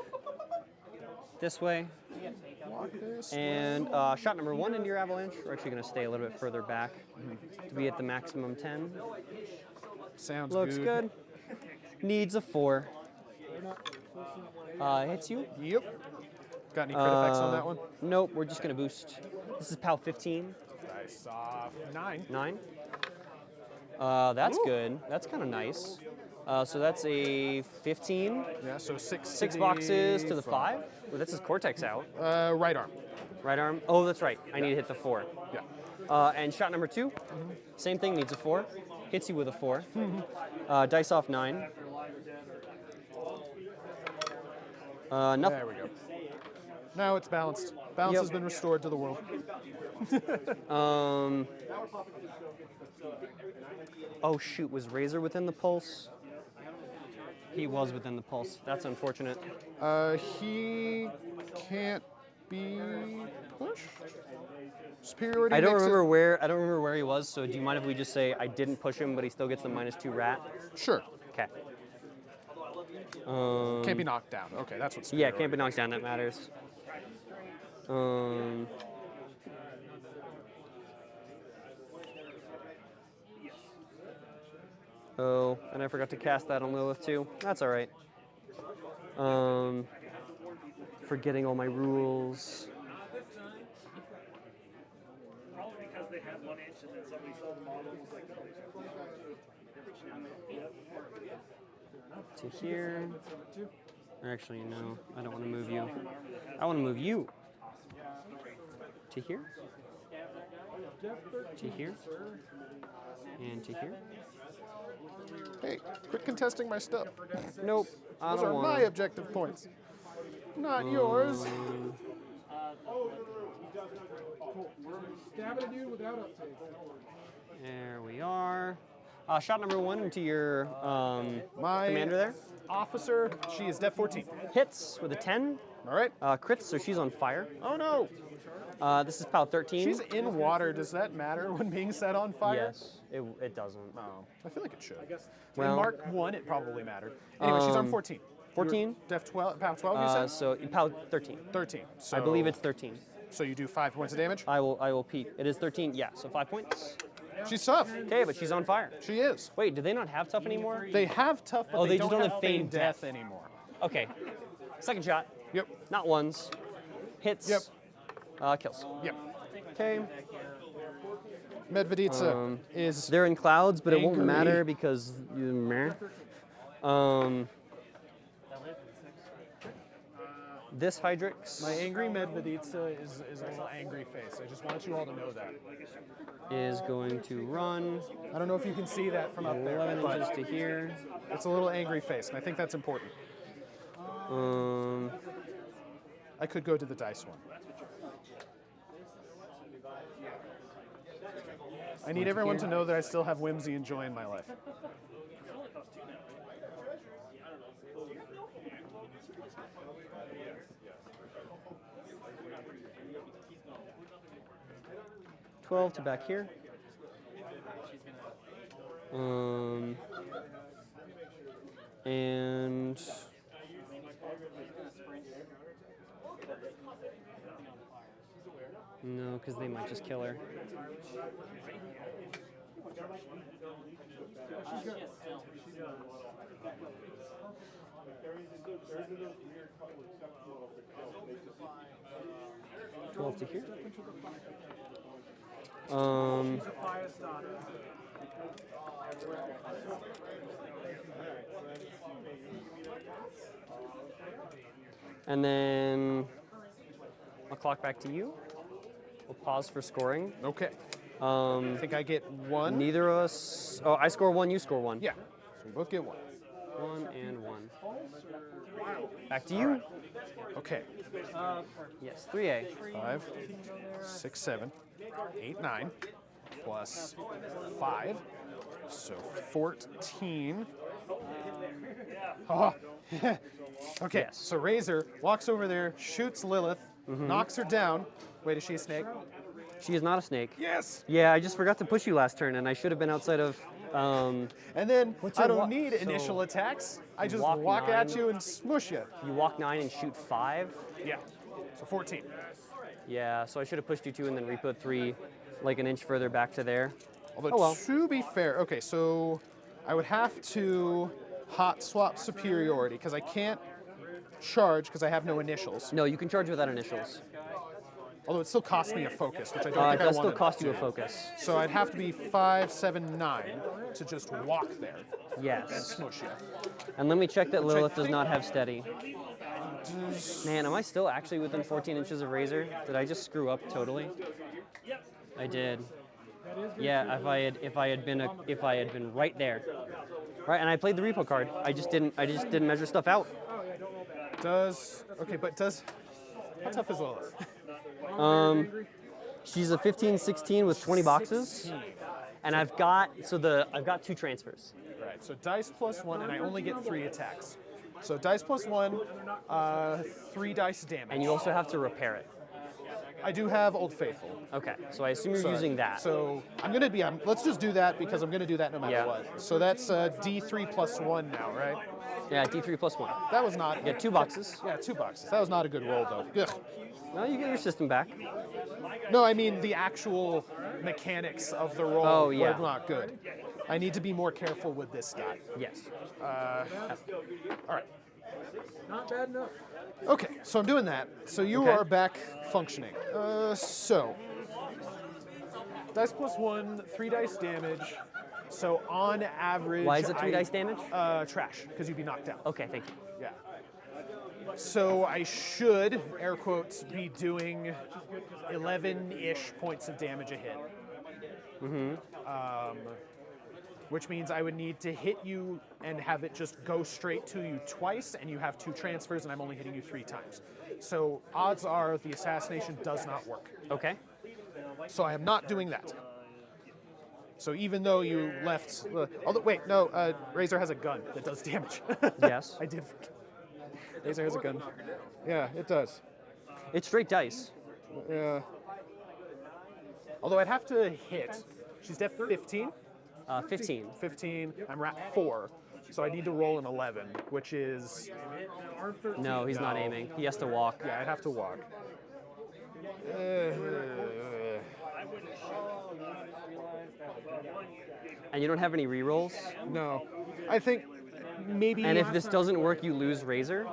this way. Walk this. And shot number 1 into your Avalanche. We're actually going to stay a little bit further back to be at the maximum 10. Sounds Looks good. Needs a 4. Hits you. Yep. Got any crit effects on that one? Nope, we're just going to boost. This is PAL 15. Dice off 9. 9. That's good. That's kind of nice. So that's a 15. Yeah, so 6. 6 boxes to the 5. Well, that's his Cortex out. Right arm. Right arm. Oh, that's right. I need to hit the 4. Yeah. And shot number 2. Same thing, needs a 4. Hits you with a 4. Dice off 9. Nothing. There we go. Now it's balanced. Balance Yep. has been restored to the world. Oh shoot, was Razor within the pulse? He was within the pulse. That's unfortunate. He can't be pushed. Superiority. I don't makes it- remember where he was. So do you mind if we just say I didn't push him, but he still gets the -2 rat? Sure. Okay. Can't be knocked down. Okay, that's what's. Yeah, can't be knocked down. That matters. Oh, and I forgot to cast that on Lylyth too. That's all right. Forgetting all my rules. Probably because they had 1 inch and then somebody sold the model and was like, no, these are To here. Or actually, no, I don't want to move you. I want to move you. To here. To here. And to here. Hey, quit contesting my stuff. Nope. I Those don't are want my objective points, not yours. Stab at a dude without uptake. There we are. Shot number 1 into your My commander there. officer, she is Def 14. Hits with a 10. All right. Crits, so she's on fire. Oh no, This is POW 13. she's in water. Does that matter when being set on fire? Yes, it doesn't. No, I feel like it should. Well- in Mark 1, it probably mattered. Anyway, she's on 14. 14. Def 12, POW 12, you said? So POW 13. 13. So, I believe it's 13. So you do 5 points of damage? I will peek. It is 13. Yeah, so 5 points. She's tough. Okay, but she's on fire. She is. Wait, do they not have tough anymore? They have tough, but Oh, they, they just don't don't have have feigned feigned death death. anymore. Okay. Second shot. Yep. Not ones. Hits. Yep. Kills. Yep. Okay. Medveditsa is. They're in clouds, but it won't Angry. matter because meh. This Hydrix My angry Medveditsa is a little angry face. I just want you all to know that. is going to run I don't know if you can see that from up there, 11 but inches to here. it's a little angry face, and I think that's important. I could go to the dice one. I need everyone to know that I still have whimsy and joy in my life. 12 to back here. And no, because they might just kill her. To here. And then I'll clock back to you. We'll pause for scoring. Okay. I think I get one. Neither of us. Oh, I score one. You score one. Yeah. So we both get one. 1 and 1. Back to you. Okay. Yes, 3A. 5, 6, 7, 8, 9, plus 5, so 14. Oh. Okay, Yes. so Razor walks over there, shoots Lylyth, knocks her down. Wait, is she a snake? She is not a snake. Yes. Yeah, I just forgot to push you last turn, and I should have been outside of. And then What's I your don't need initial so attacks. I just walk walk at 9. you and smush you. You walk 9 and shoot 5. Yeah. So 14. Yeah, so I should have pushed you 2 and then repoed 3, like an inch further back to there. Although Oh well. to be fair, okay, so I would have to hot swap superiority because I can't charge because I have no initials. No, you can charge without initials. Although it still costs me a focus, which I don't It think I does want still to cost you a do. focus. So I'd have to be 5, 7, 9 to just walk there and Yes. smush you. And let me check that Which I Lylyth does think- not have steady. Man, am I still actually within 14 inches of Razor? Did I just screw up totally? I did. Yeah, if I had been right there. Right, and I played the repo card. I just didn't measure stuff out. How tough is Lylyth? She's a 15-16 with 20 boxes. And I've got 2 transfers. Right, so dice plus 1, and I only get 3 attacks. So dice plus 1, 3 dice damage. And you also have to repair it. I do have Old Faithful. Okay, so I assume you're Sorry. using that. So let's just do that because I'm going to do that no matter Yeah. what. So that's D3 plus 1 now, right? Yeah, D3 plus 1. That was not. You get 2 boxes. Yeah, 2 boxes. That was not a good roll, though. Ugh. No, you get your system back. No, I mean the actual mechanics of the roll Oh, yeah. were not good. I need to be more careful with this guy. Yes. All right. Not bad enough. Okay, so I'm doing that. So you Okay. are back functioning. So dice +1, 3 dice damage. So on average, Why is it 3 dice damage? Trash, because you'd be knocked down. Okay, thank you. Yeah. So I should, air quotes, be doing 11-ish points of damage a hit. Which means I would need to hit you and have it just go straight to you twice, and you have 2 transfers, and I'm only hitting you 3 times. So odds are the assassination does not work. Okay. So I am not doing that. So even though you left, although wait, no, Razor has a gun that does damage. Yes. I did. Razor has a gun. Yeah, it does. It's straight dice. Yeah. Although I'd have to hit. She's def 15. 15. 15. I'm at 4. So I need to roll an 11, which is, No, he's not No. aiming. He has to walk. yeah, I'd have to walk. And you don't have any rerolls. No. I think maybe. And if this doesn't work, you lose Razor.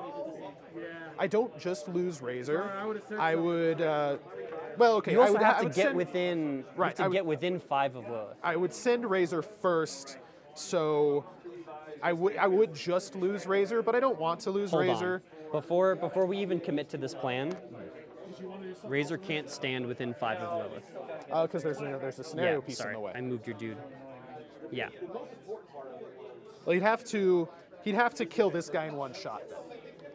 I don't just lose Razor. I would've said I so. would. Well, okay. You also I would, have I to would get send, within. You Right, have to I would- get within 5 of Lilith. I would send Razor first, so I would just lose Razor, but I don't want to lose Hold Razor. on. Before we even commit to this plan, Razor can't stand within 5 of Lilith. Because there's a scenario piece sorry, in the way. I moved your dude. Yeah. Well, he'd have to kill this guy in 1 shot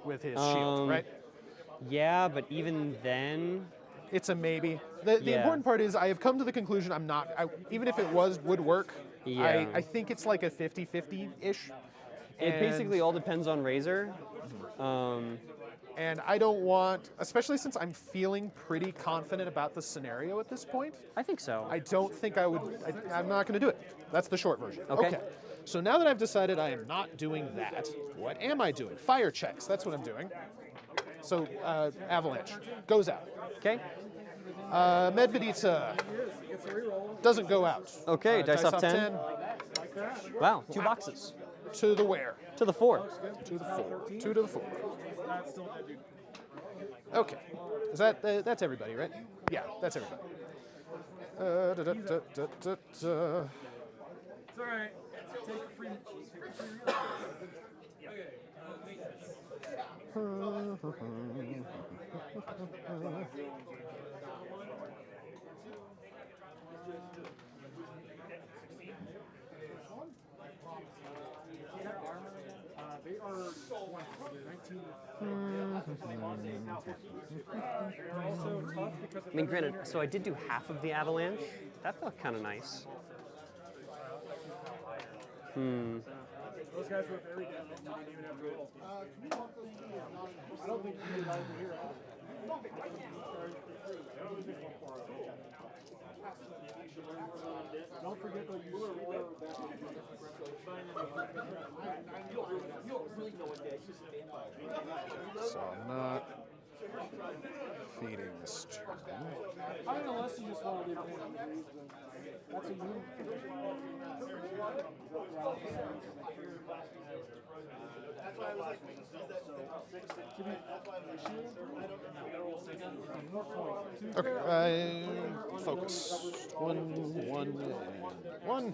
with his shield, right? Yeah, but even then, It's a maybe. The Yeah. important part is I have come to the conclusion I'm not. Even if it would work. Yeah. I think it's like a 50-50-ish. it basically all depends on Razor. And I don't want, especially since I'm feeling pretty confident about the scenario at this point. I think so. I don't think I would. I'm not going to do it. That's the short version. Okay. So now that I've decided I am not doing that, what am I doing? Fire checks. That's what I'm doing. So Avalanche goes out. Okay. Medveditsa doesn't go out. Okay, dice off 10. 10. Wow, 2 boxes. To the where? To the 4. To the 4. 2 to the 4. Okay. Is that's everybody, right? Yeah, that's everybody. It's all right. Take free. They are 19. They're also tough because I mean, granted, so I did do half of the Avalanche. That felt kind of nice. those guys were very damaged. You didn't even have to roll. I don't think you can over here. Don't forget that you So I'm not feeding this turn. I mean, unless you just want to leave it in. That's a you. Okay, focus. 1, 1, and 1.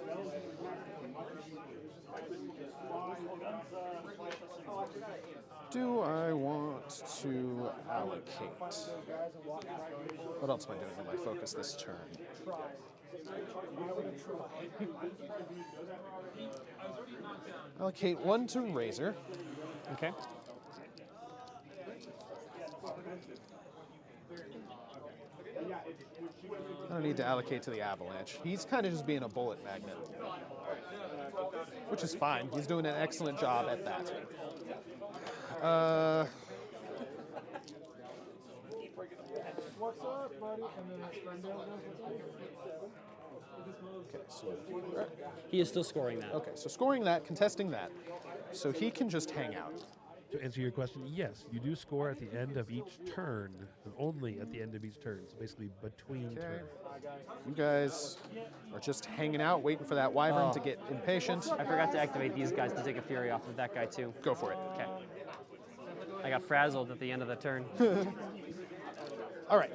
Do I want to allocate? What else am I doing with my focus this turn? Allocate 1 to Razor. Okay. I don't need to allocate to the Avalanche. He's kind of just being a bullet magnet. Which is fine. He's doing an excellent job at that. What's up, buddy? And then his friend down Okay, so He is still scoring that. okay, so scoring that, contesting that, so he can just hang out. To answer your question, yes, you do score at the end of each turn, and only at the end of each turn. So basically between turns. You guys are just hanging out, waiting for that wyvern to get impatient. I forgot to activate these guys to take a fury off of that guy too. Go for it. Okay. I got frazzled at the end of the turn. All right.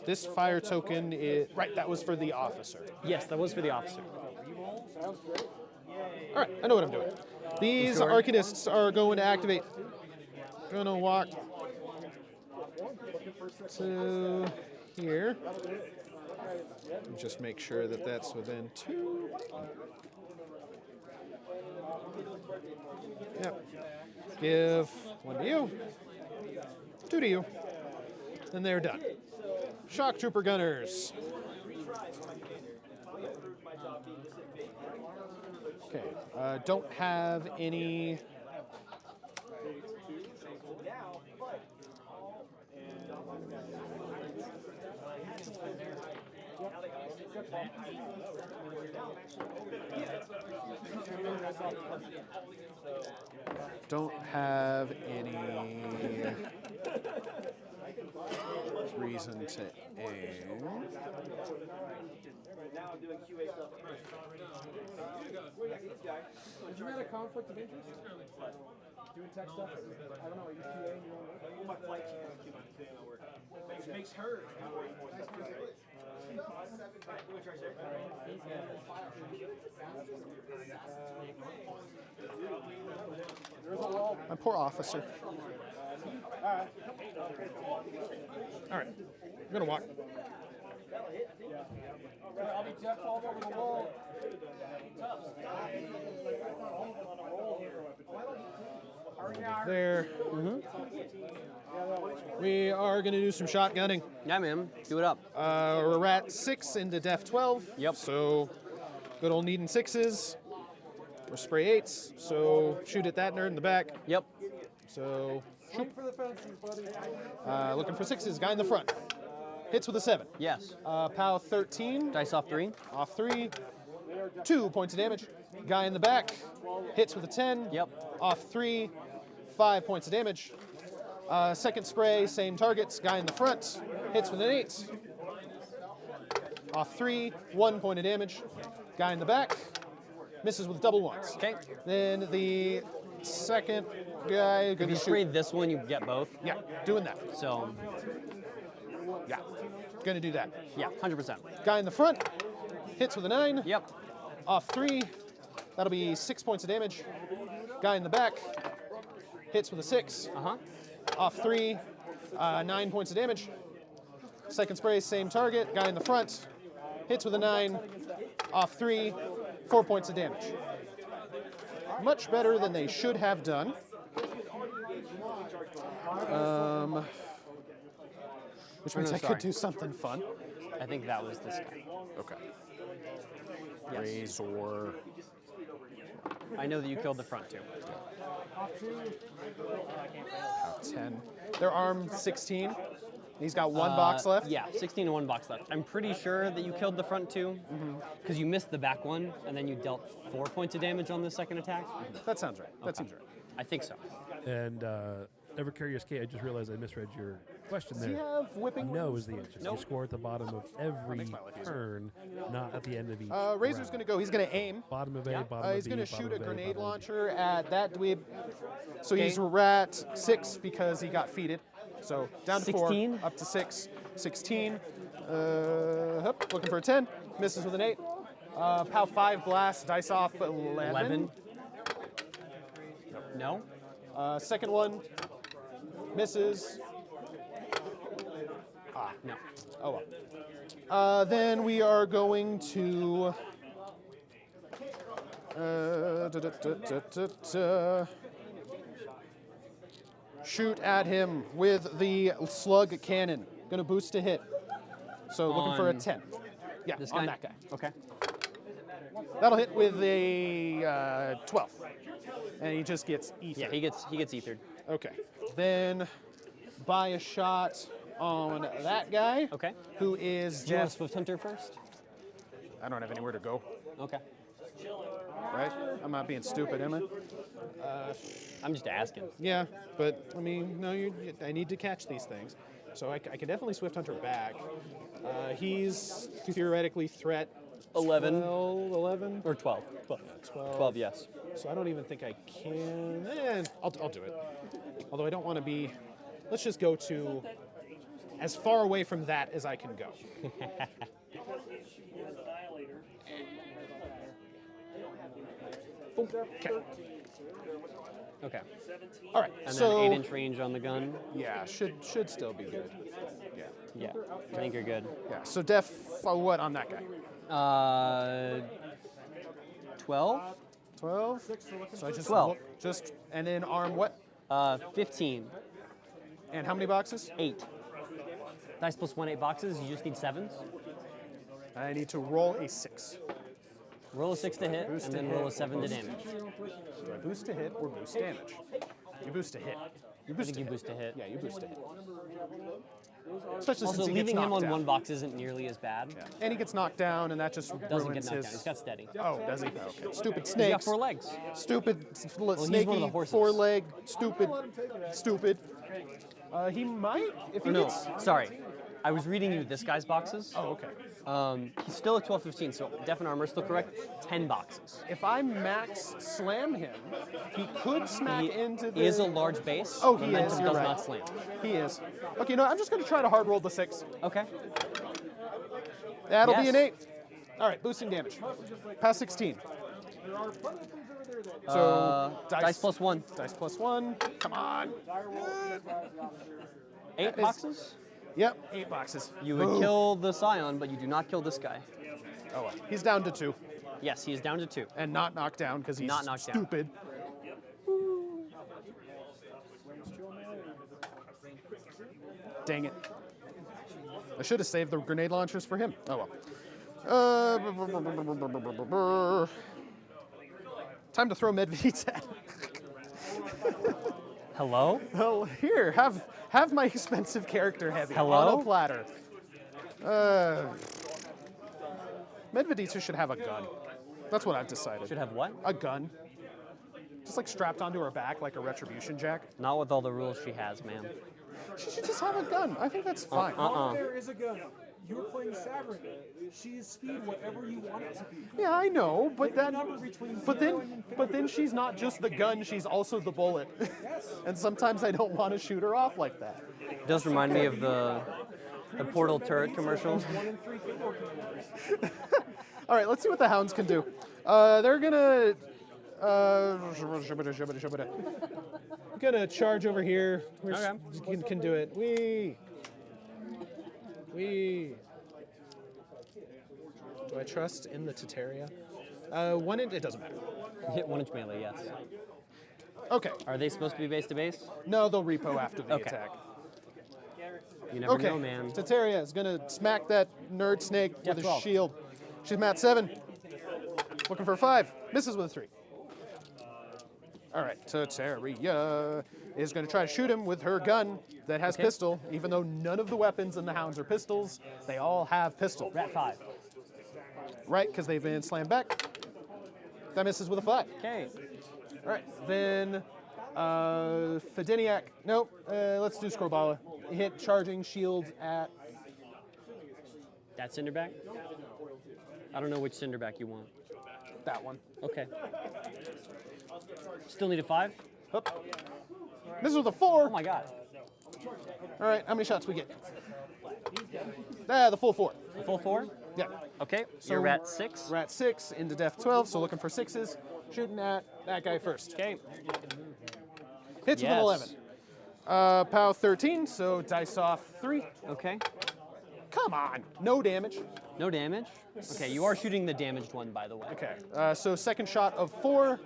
This fire token is right. That was for the officer. Yes, that was for the officer. All right, I know what I'm doing. These sure? Arcanists are going to activate. Gonna walk to here. Just make sure that that's within 2. Yep. Give 1 to you, 2 to you, and they're done. Shock Trooper Gunners. Okay, don't have any. Don't have any reason to aim. Did you have a conflict of interest? Doing tech stuff? I don't know, are you QA in your own work? My flight which makes her. My poor officer. All right, I'm gonna walk. I'll be Jeff all over the wall. There. We are gonna do some shotgunning. Yeah, man. Do it up. We're at 6 into Def 12. Yep. So good old needing 6s. We're spray 8s. So shoot at that nerd in the back. Yep. So Swing for the fences, buddy. looking for 6s. Guy in the front. Hits with a 7. Yes. POW 13. Dice off 3. Off 3. 2 points of damage. Guy in the back. Hits with a 10. Yep. Off 3. 5 points of damage. Second spray, same targets. Guy in the front. Hits with an 8. Off 3. 1 point of damage. Guy in the back. Misses with double ones. Okay. Then the second guy. If Gonna you shoot. spray this one, you get both. Yeah, doing that. So, Yeah, gonna do that. yeah, 100%. Guy in the front. Hits with a 9. Yep. Off 3. That'll be 6 points of damage. Guy in the back. Hits with a 6. Uh-huh. Off 3. 9 points of damage. Second spray, same target. Guy in the front. Hits with a 9. Off 3. 4 points of damage. Much better than they should have done. Which means I could do something fun. I think that was this guy. Okay. Yes. Razor. I know that you killed the front two. 10. They're armed 16. He's got 1 box left. Yeah, 16 and 1 box left. I'm pretty sure that you killed the front two because you missed the back one and then you dealt 4 points of damage on the second attack. That sounds right. That seems right. I think so. And Never Curious K, I just realized I misread your question Does he there. have whipping? No is the answer. Nope. You score at the bottom of every turn, not at the end of each. Razor's round. going to go. He's going to aim. Bottom of A, bottom of He's B, going to bottom shoot a of A, grenade bottom of B. launcher at that dweeb. So he's at 6 because he got feeded. So down to 16? 4, up to 6, 16. Looking for a 10. Misses with an 8. POW 5 blast. Dice off 11. No? Second one. Misses. No. Oh well. Then we are going to shoot at him with the slug cannon. Gonna boost to hit. So looking for a On 10. Yeah, This on guy? that guy. Okay. That'll hit with a 12. And he just gets ether. Yeah, he gets ethered. Okay. Then buy a shot on that guy. Okay. Who is Do you want Jeff. Swift Hunter first? I don't have anywhere to go. Okay. Right? I'm not being stupid, am I? I'm just asking. Yeah, but I mean, no, I need to catch these things. So I can definitely Swift Hunter back. He's theoretically threat 11. 11? Or 12. 12. 12, yes. So I don't even think I can. I'll do it. Although I don't want to be. Let's just go to as far away from that as I can go. Boom. Okay. Okay. All right. And so then 8-inch range on the gun. yeah, should still be good. Yeah. Yeah, I think you're good. Yeah. So def what on that guy? 12? 12. So I just 12. Just and then arm what? 15. And how many boxes? 8. Dice plus 1, 8 boxes. You just need 7s. I need to roll a 6. Roll a 6 to hit, Boost and to then hit. roll a 7 to damage. Do I boost to hit or boost damage? You boost to hit. You I boost think to you hit. boost to hit. Yeah, you boost to hit. Especially Also, since he gets leaving him knocked on down. one box isn't nearly as bad. Yeah. And he gets knocked down, and that just Doesn't get ruins knocked his. down. He's got steady. Oh, does he? Okay. Stupid He's snakes. got 4 legs. Stupid he's one of the snaky horses. 4-leg. Stupid. He might if he Or no, gets. sorry. I was reading you this guy's boxes. Oh, okay. He's still at 12, 15, so def and armor is still correct. 10 boxes. If I max slam him, he could smack He into the. is a large base. Oh, he Momentum is. You're does right. not slam. He is. Okay, no, I'm just going to try to hard roll the 6. Okay. That'll be Yes. an 8. All right, boosting damage. Past 16. So Dice plus 1. Dice plus 1. Come on. 8 boxes? Yep, 8 boxes. You would Ooh. kill the Scion, but you do not kill this guy. Oh, well. He's down to 2 Yes, he is down to 2. and not knocked down because he's Not knocked down. stupid. Dang it. I should have saved the grenade launchers for him. Oh well. Time to throw Medveditsa. Hello? Oh, here, have my expensive character heavy Hello? on a platter. Medveditsa should have a gun. That's what I've decided. Should have what? A gun. Just like strapped onto her back like a retribution jack. Not with all the rules she has, man. She should just have a gun. I think that's fine. There is a gun. You're playing Savaryn. She is speed whatever you want it to be. Yeah, I know, but Pick a that, number between but 0 then, and but then she's not just the gun. She's also the bullet. Yes. And sometimes I don't want to shoot her off like that. It does remind me of the Portal turret commercial. 1 in 3 Khador commanders. All right, let's see what the hounds can do. They're gonna gonna charge over here. Can do it. We. Do I trust in the Tataria? It doesn't matter. Hit 1-inch melee, yes. Okay. Are they supposed to be base to base? No, they'll repo after the Okay. attack. You never Okay. know, man. Tataria is gonna smack that nerd snake Yeah, with a 12. shield. She's mat 7. Looking for a 5. Misses with a 3. All right, Tataria is going to try to shoot him with her gun that has pistol, even though none of the weapons in the hounds are pistols. They all have pistol. Rat 5. Right, because they've been slammed back. That misses with a 5. Okay. All right, then Fediniak. Nope, let's do Scorbala. Hit charging shield at. That Cinderback? I don't know which Cinderback you want. That one. Okay. Still need a 5? Up. Misses with a 4. Oh my god. All right, how many shots we get? The full 4. A full 4? Yeah. Okay. So You're at 6. We're at 6 into def 12, so looking for 6s. Shooting at that guy first. Okay. Hits with an 11. POW 13, so dice off 3. Okay. Come on, no damage. No damage. Okay, you are shooting the damaged one, by the way. Okay, so second shot of 4.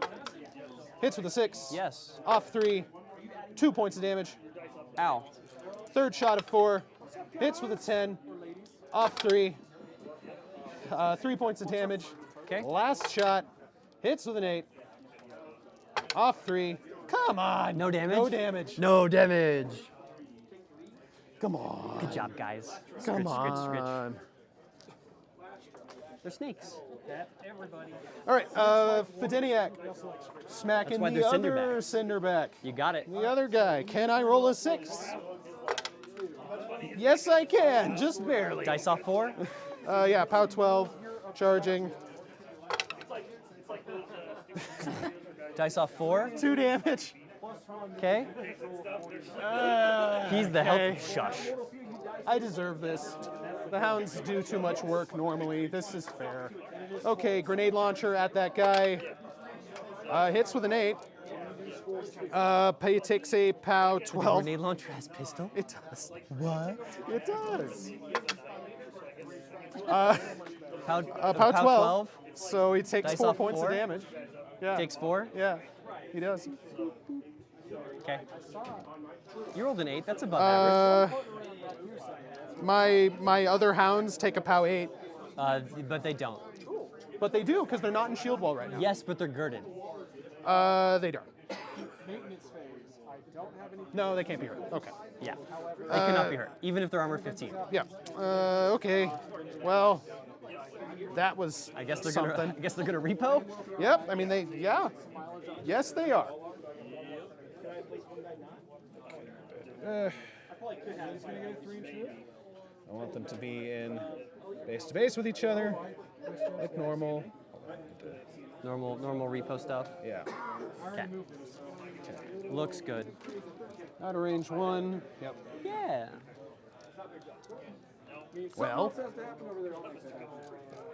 Hits with a 6. Yes. Off 3. 2 points of damage. Ow. Third shot of 4. Hits with a 10. Off 3. 3 points of damage. Okay. Last shot. Hits with an 8. Off 3. Come on. No damage? No damage. No damage. Come on. Good job, guys. Come Scritch, scritch, scritch. on. They're snakes. All right, Fideniak. Smacking why the they're other Cinderback. You got it. The other guy. Can I roll a 6? Yes, I can. Just barely. Dice off 4. Yeah, POW 12. Charging. Dice off 4. 2 damage. Okay. He's the help. Shush. I deserve this. The hounds do too much work normally. This is fair. Okay, grenade launcher at that guy. Hits with an 8. Pay takes a POW 12. Grenade launcher has pistol. It does. What? It does. POW POW 12. So he takes Dice 4 off points 4? of damage. Yeah. Takes 4. Yeah, he does. Okay. You rolled an 8. That's above average. My other hounds take a POW 8, But they don't. but they do because they're not in shield wall right now. Yes, but they're girded. They don't. Maintenance phase. I don't have any. No, they can't be hurt. Okay. Yeah. They cannot be hurt, even if they're armor 15. Yeah. Okay. Well, that was I guess they're something. gonna. I guess they're gonna repo. Yep. I mean, they. Yeah. Yes, they are. I want them to be in base to base with each other, like normal. Normal repo stuff. Yeah. Okay. Looks good. Out of range 1. Yep. Yeah. Well,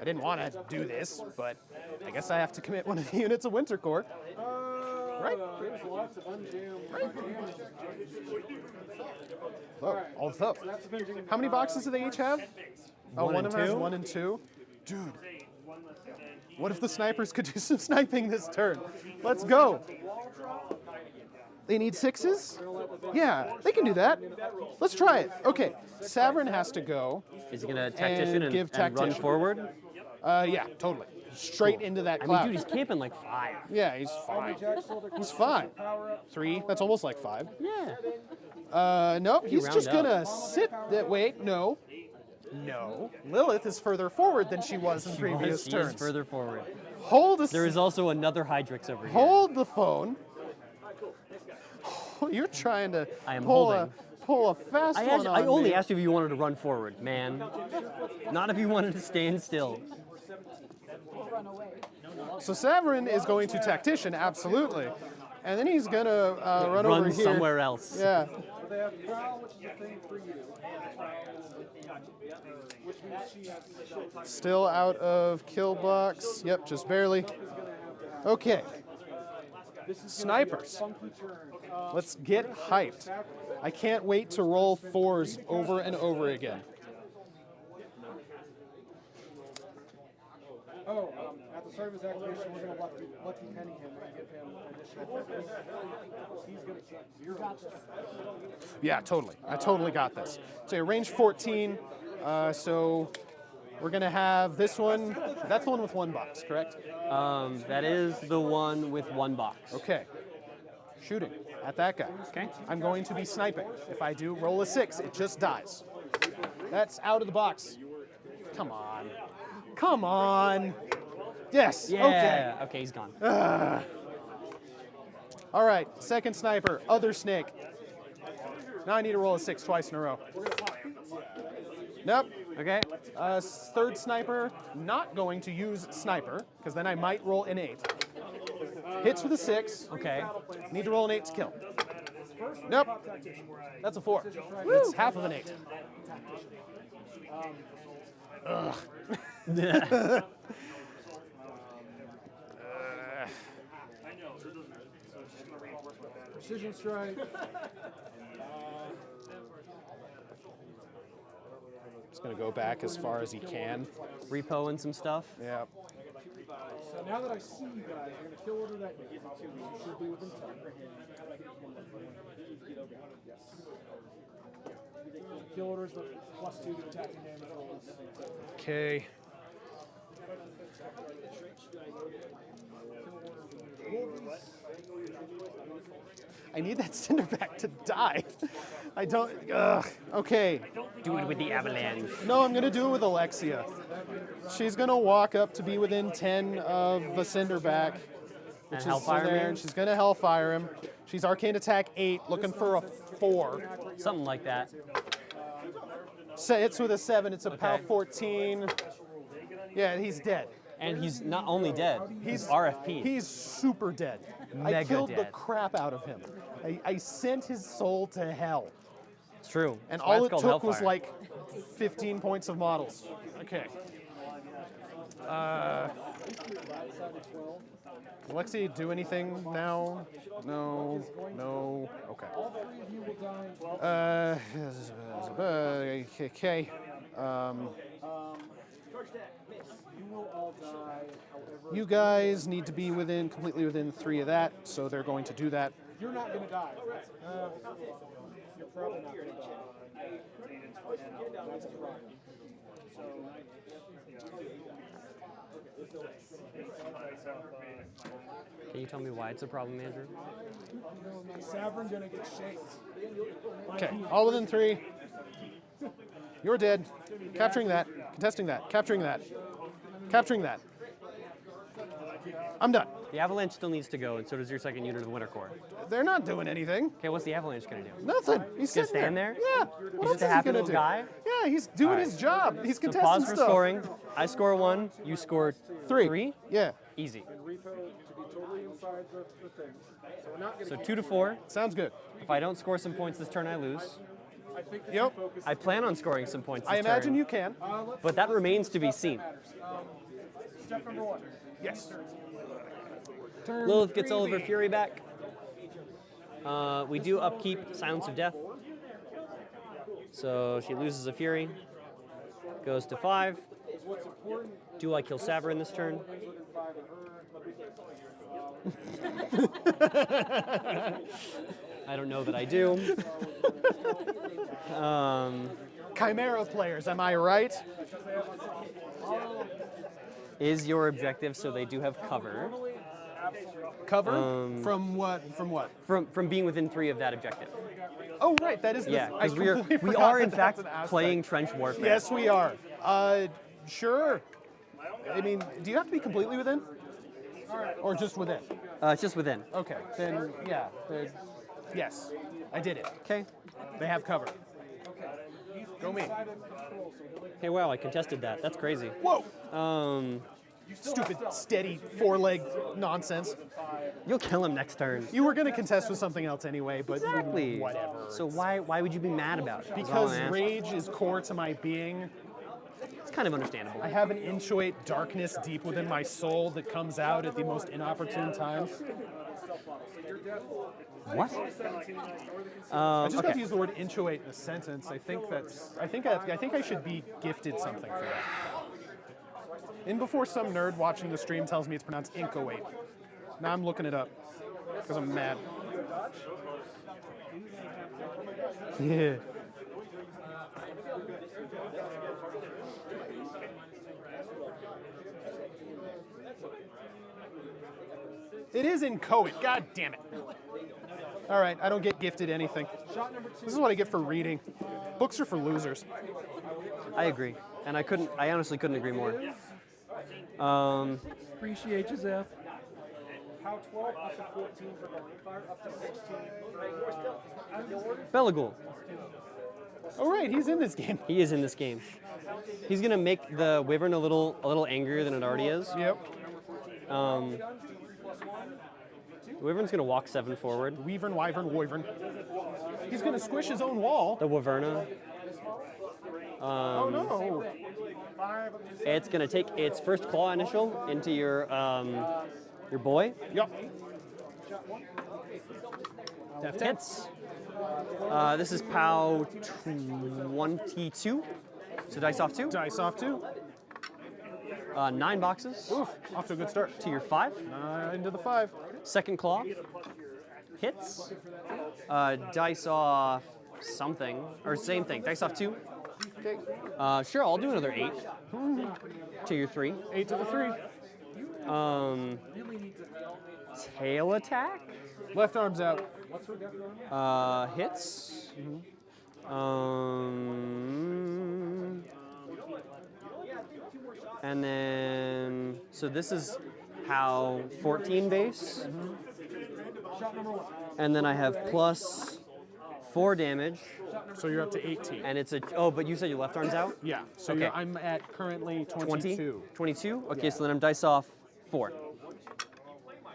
I didn't want to do this, but I guess I have to commit one of the units of Winter Corps. Right? There's lots of unjammed. Oh, although. How many boxes do they each have? Oh, One one and of them has two? 1 and 2. Dude. What if the snipers could do some sniping this turn? Let's go. They need 6s? Yeah, they can do that. Let's try it. Okay, Savaryn has to go. Is he gonna tactician and, give and run tactician. forward? Yeah, totally. Straight into that I cloud. mean, dude, he's camping like 5. Yeah, he's fine. He's fine. 3, that's almost like 5. Yeah. Nope, he's round just up. gonna sit that. Wait, no. No. Lylyth is further forward than she was in previous He turns. is further forward. Hold a There is also another Hydrix over here. Hold the phone. You're trying to I am pull holding. a fast I one on only me. asked you if you wanted to run forward, man. Not if you wanted to stand still. So Savaryn is going to tactician, absolutely. And then he's gonna run over Run here. somewhere else. Yeah. They have prowl, which is a thing for you. Which means she has Still out of kill box. Yep, just barely. Okay. Snipers. funky turn. Let's get hyped. I can't wait to roll 4s over and over again. At the start of his activation, we're going to lucky penny him and give him additional 50. He's going to suck 0. Yeah, totally. I totally got this. So range 14. So we're gonna have this one. That's the one with 1 box, correct? That is the one with 1 box. Okay. Shooting at that guy. Okay. I'm going to be sniping. If I do roll a 6, it just dies. That's out of the box. Come on. Come on. Yes. Yeah. Okay. Okay, he's gone. All right. Second sniper. Other snake. Now I need to roll a 6 twice in a row. Nope. Okay. Third sniper. Not going to use sniper because then I might roll an 8. Hits with a 6. Okay. Need to roll an 8 to kill. Nope. That's a 4. It's half of an 8. Ugh. Precision strike. Just gonna go back as far as he can. Repo and some stuff. Yeah. So now that I see you guys, you're going to kill order that you should be within 10. Kill order is the +2 to attacking damage rolls. Okay. I need that Cinderback to die. I don't. Ugh. Okay. Do it with the Avalanche. No, I'm gonna do it with Alexia. She's gonna walk up to be within 10 of the Cinderback. And Which Hellfire is there, me? and she's gonna Hellfire him. She's Arcane Attack 8, looking for a 4. Something like that. It's with a 7, it's a POW Okay. 14. Yeah, he's dead. And he's not only dead, he's RFP. He's super dead. I Mega killed the dead. crap out of him. I sent his soul to hell. It's true. And That's why all it's it took called was Hellfire. like 15 points of models. Okay. Alexia, do anything now? No. No. Okay. Okay. You guys need to be completely within 3 of that, so they're going to do that. You're not going to die. You're probably not going to die. That's a problem. Can you tell me why it's a problem, Andrew? Savaryn going to get shaked. Okay, all within 3. You're dead. Capturing that. Contesting that. Capturing that. Capturing that. I'm done. The Avalanche still needs to go, and so does your second unit of the Winter Corps. They're not doing anything. Okay, what's the Avalanche gonna do? Nothing. He's gonna sitting stand there? Yeah. He's What just else a is he happy gonna little do? guy? Yeah, he's doing All right. his job. He's So contesting pause for stuff. scoring. I score 1, you score 3. Yeah. Easy. Repo to be totally inside the thing. So we're not going So 2 to 4. Sounds good. If I don't score some points this turn, I lose. I think Yep. I plan on scoring some points this I imagine turn, you can. but that remains to be seen. step number 1. Yes. Lylyth gets all of her fury back. We do upkeep Silence of Death. So she loses a fury. Goes to 5. Do I kill Savaryn this turn? I don't know that I do. Khymaera players, am I right? Is your objective so they do have cover Cover? From what? From what? from being within 3 of that objective? Oh, right. That is the Yeah, I because completely we forgot are in that that's fact an aspect. playing trench warfare. Yes, we are. Sure. I mean, do you have to be completely within? Or just within? It's just within. Okay, then, yeah. Yes, I did it. Okay. They have cover. Go me. Hey, wow, I contested that. That's crazy. Whoa! Stupid, steady, 4-leg nonsense. You'll kill him next turn. You were going to contest with something else anyway, but Exactly. whatever. So why would you be mad about it? Is all Because I'm asking. rage is core to my being. It's kind of understandable. I have an intuit darkness deep within my soul that comes out at the most inopportune times. What? I just got okay. to use the word intuit in a sentence. I think I should be gifted something for that. In before some nerd watching the stream tells me it's pronounced inchoate. Now I'm looking it up because I'm mad. Yeah. It is inchoate. God damn it. All right, I don't get gifted anything. This is what I get for reading. Books are for losers. I agree, and I honestly couldn't agree more. Appreciate you, Zeph. How 12 up to 14 for burning fire, up to 16. Belagul. Oh right, he's in this game. He is in this game. He's gonna make the Wyvern a little angrier than it already is. Yep. The Wyvern's gonna walk 7 forward. Wyvern. He's gonna squish his own wall. The Wyverna. Oh no. It's gonna take its first claw initial into your boy. Yep. Hits. This is POW 22. So dice off 2. Dice off 2. 9 boxes Oof. Off to a good start. to your 5. Into the 5. Second claw. Hits. Dice off something. Or same thing. Dice off 2. Okay. Sure, I'll do another 8 to your 3. 8 to the 3. tail attack. Left arm's out. Hits. And then, so this is how 14 base. And then I have plus 4 damage. So you're up to 18. And it's a, oh, but you said your left arm's out? Yeah. So Okay. I'm at currently 20? 22. 22? Okay, so then I'm dice off 4.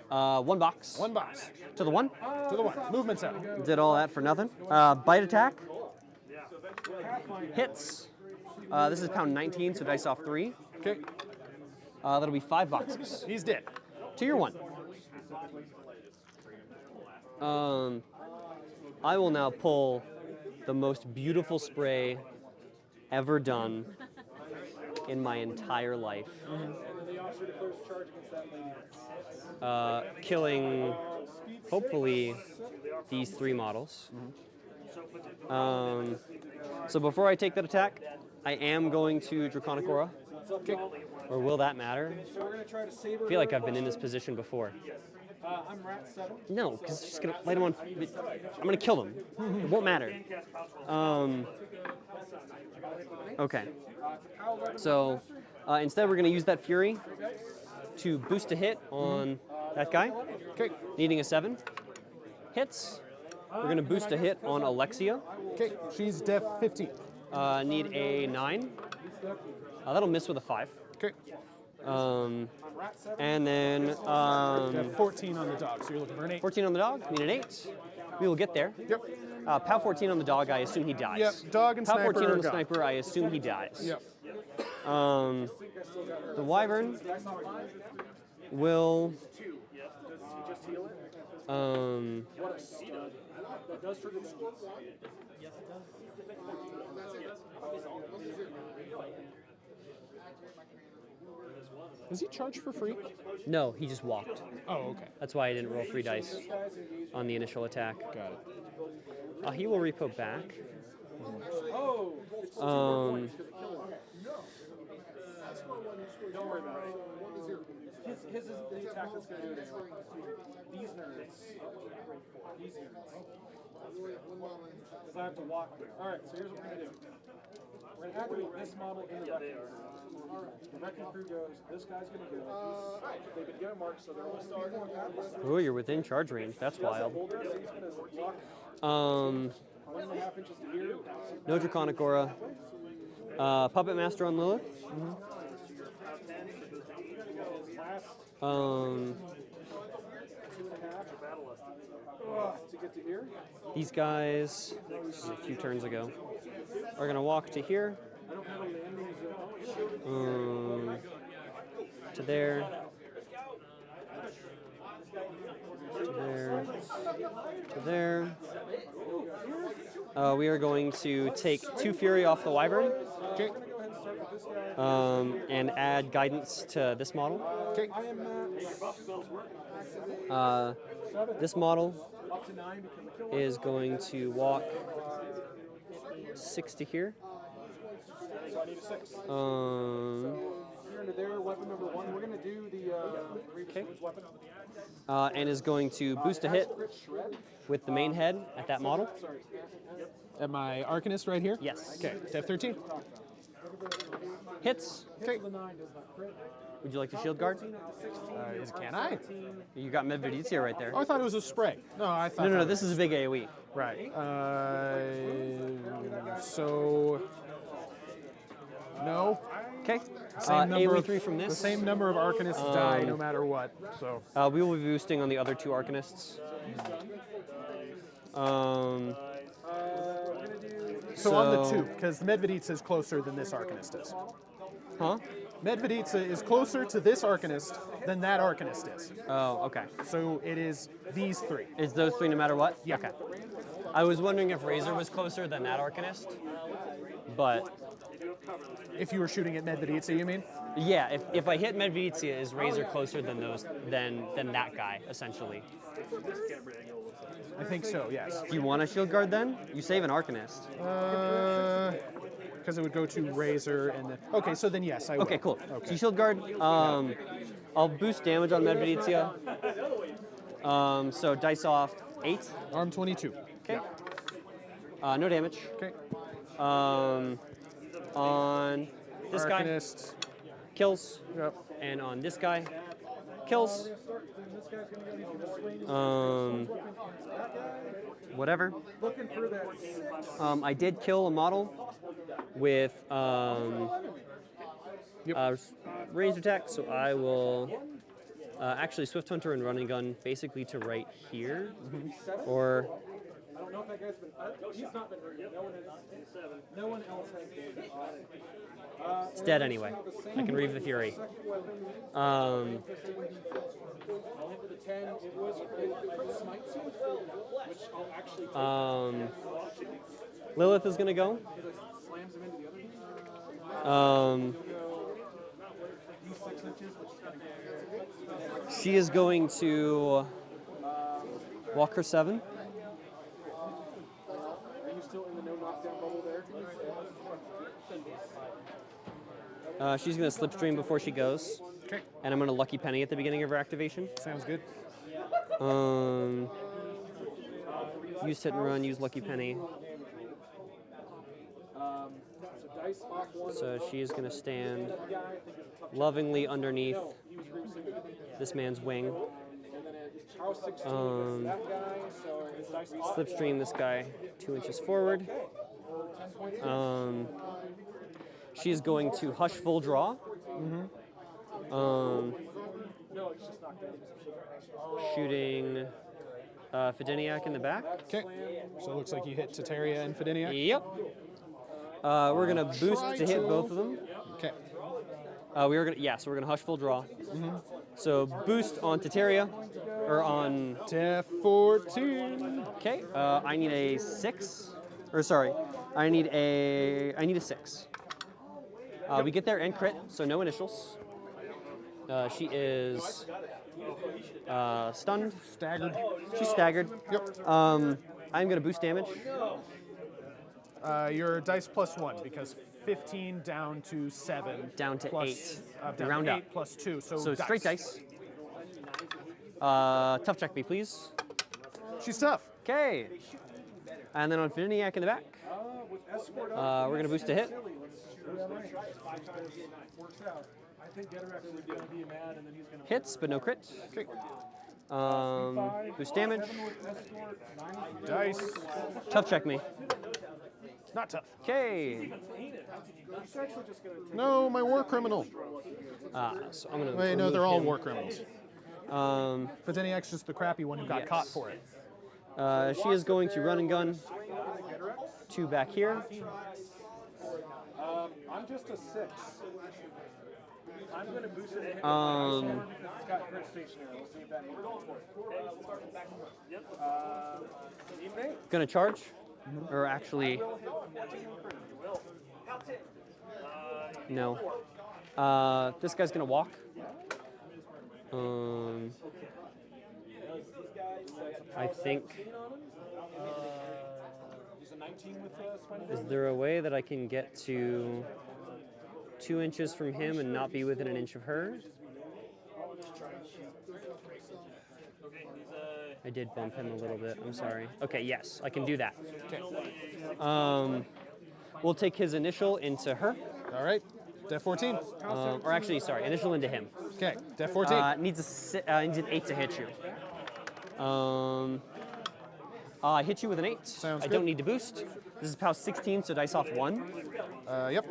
1 box. 1 box. To the 1. To the 1. Movement's out. Did all that for nothing. Bite attack. Hits. This is pound 19, so dice off 3. Okay. That'll be 5 boxes. He's dead. To your 1. I will now pull the most beautiful spray ever done in my entire life. Killing, hopefully, these 3 models. So before I take that attack, I am going to Draconic Aura. Or will that matter? I feel like I've been in this position before. I'm Rat 7. No, because it's just gonna light them on. I'm gonna kill them. It won't matter. Okay. So instead, we're gonna use that Fury to boost a hit on that guy. Okay. Needing a 7. Hits. We're gonna boost a hit on Alexia. Okay. She's def 15. Need a 9. That'll miss with a 5. Okay. And then You have 14 on the dog, so you're looking for an 8. 14 on the dog. Need an 8. We will get there. Yep. POW 14 on the dog. I assume he dies. Yep. Dog and POW sniper 14 on are the gone. sniper. I assume he dies. Yep. The wyvern will. Does he charge for free? No, he just walked. Oh, okay. That's why I didn't roll 3 dice on the initial attack. Got it. He will repo back. Don't worry about it. His isn't the attack that's going to do it anyway. These nerds. These nerds. Because I have to walk there. Alright, so here's what we're going to do. We're going to activate this model in the wrecking crew. The wrecking crew goes, this guy's going to go. They've been given marks, so they're all starting. Oh, you're within charge range. That's wild. He's going to walk 1.5 inches to here. No Draconic Aura. Puppet Master on Lylyth. To get to here. These guys, a few turns ago, are going to walk to here. To there. To there. To there. We are going to take 2 Fury off the Wyvern. Okay. And add guidance to this model. Okay. This model is going to walk 6 to here. So I need a 6. Here into there, weapon number 1. We're going to do the weapon. And is going to boost a hit with the main head at that model. At my Arcanist right here? Yes. Okay. Def 13. Hits. Okay. Would you like to shield guard? Can I? You got Medveditsa right there. Oh, I thought it was a spray. No, I thought. No, this is a big AoE. Right. So. No. Okay. Same number AoE of 3 from this. The same number of Arcanists die no matter what. So. We will be boosting on the other 2 Arcanists. So on the 2, because Medveditsa is closer than this Arcanist is. Huh? Medveditsa is closer to this Arcanist than that Arcanist is. Oh, okay. So it is these 3. It's those 3 no matter what? Yeah. Okay. I was wondering if Razor was closer than that Arcanist, but If you were shooting at Medveditsa, you mean? yeah, if I hit Medveditsa, is Razor closer than than that guy essentially? I think so, yes. Do you want a shield guard then? You save an Arcanist. Because it would go to Razor and then. Okay, so then yes, I will. Okay, cool. Okay. So you shield guard. I'll boost damage on Medveditsa. So dice off 8. Arm 22. Okay. No damage. Okay. On this guy, Arcanist. kills. Yep. And on this guy, kills. Whatever. I did kill a model with ranged attack, so I will actually Swift Hunter and Running Gun basically to right here, or. I don't know if that guy's been. He's not been hurt yet. No one else has been hit. It's dead anyway. I can Reave the Fury. I'll hit with a 10. It was smites you, which I'll actually take. Lylyth is gonna go. Slams him into the other one. Use 6 inches, which is gonna She is going to walk her 7. Are you still in the no knockdown bubble there? She's going to Slipstream before she goes. Okay. And I'm going to Lucky Penny at the beginning of her activation. Sounds good. Use Hit and Run, use Lucky Penny. So dice off 1. So she is going to stand lovingly underneath this man's wing. And then it's Charles 16 that guy, so his dice off. Slipstream this guy 2 inches forward. She is going to Hush Full Draw. Shooting Fideniak in the back. Okay. So it looks like you hit Tateria and Fideniak. Yep. We're gonna boost to hit both of them. Okay. We are gonna so we're gonna Hush Full Draw. So boost on Tateria, or on. Def 14. Okay. I need a 6. Or sorry, I need a 6. We get there and crit, so no initials. She is stunned. Staggered. She's staggered. Yep. I'm gonna boost damage. Your dice plus 1 because 15 down to 7. Down to plus, 8. Down Round to up. 8 plus 2. So Straight dice. Tough check me, please. She's tough. Okay. And then on Fideniak in the back, we're gonna boost to hit. Works out. I think Gederax is going to be mad, and then he's going to. Hits, but no crit. Okay. Boost damage. Dice. Tough check me. Not tough. Okay. No, my war criminal. So I'm gonna. Wait, no, they're all war criminals. Um, Fideniak's just the crappy one who got Yes. caught for it. she is going to Run and Gun 2 back here. I'm just a 6. I'm going to boost it. It's got crit stationary. We'll see if that means. Gonna charge, or actually, no. This guy's gonna walk. I think. Is there a way that I can get to 2 inches from him and not be within an inch of her? I did bump him a little bit. I'm sorry. Okay, yes, I can do that. Okay. We'll take his initial into her. All right. Def 14. Or actually, sorry, initial into him. Okay. Def 14. Needs an 8 to hit you. I hit you with an 8. Sounds I good. don't need to boost. This is POW 16, so dice off 1. Yep.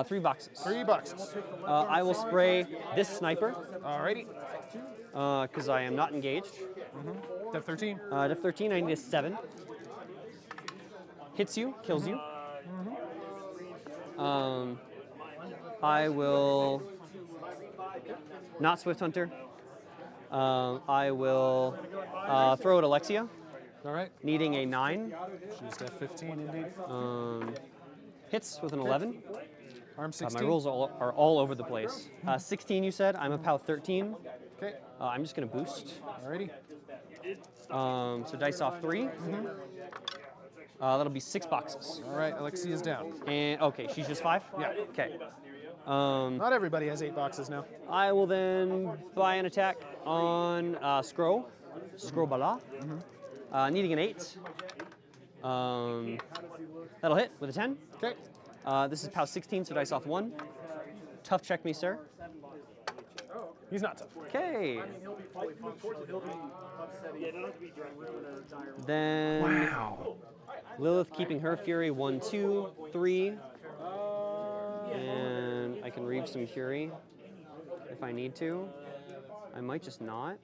3 boxes. 3 boxes. I will spray this sniper, Alrighty. because I am not engaged. Def 13. Def 13, I need a 7. Hits you, kills you. I will not Swift Hunter. I will throw at Alexia, All right. needing a 9. She's Def 15 indeed. Hits with an 11. Arm My 16. rolls are all over the place. 16, you said. I'm a POW 13. Okay. I'm just going to boost. Alrighty. So dice off 3. That'll be 6 boxes. All right. Alexia's down. And okay, she's just 5? Yeah. Okay. Not everybody has 8 boxes now. I will then buy an attack on Scrobala, needing an 8. That'll hit with a 10. Okay. This is POW 16, so dice off 1. Tough check me, sir. He's not tough. Okay. He'll be fully functional. He'll be upsetting. Yeah, don't have to be direct ruin or dire. Then Lylyth keeping her fury 1, 2, 3. And I can reave some fury if I need to. I might just not.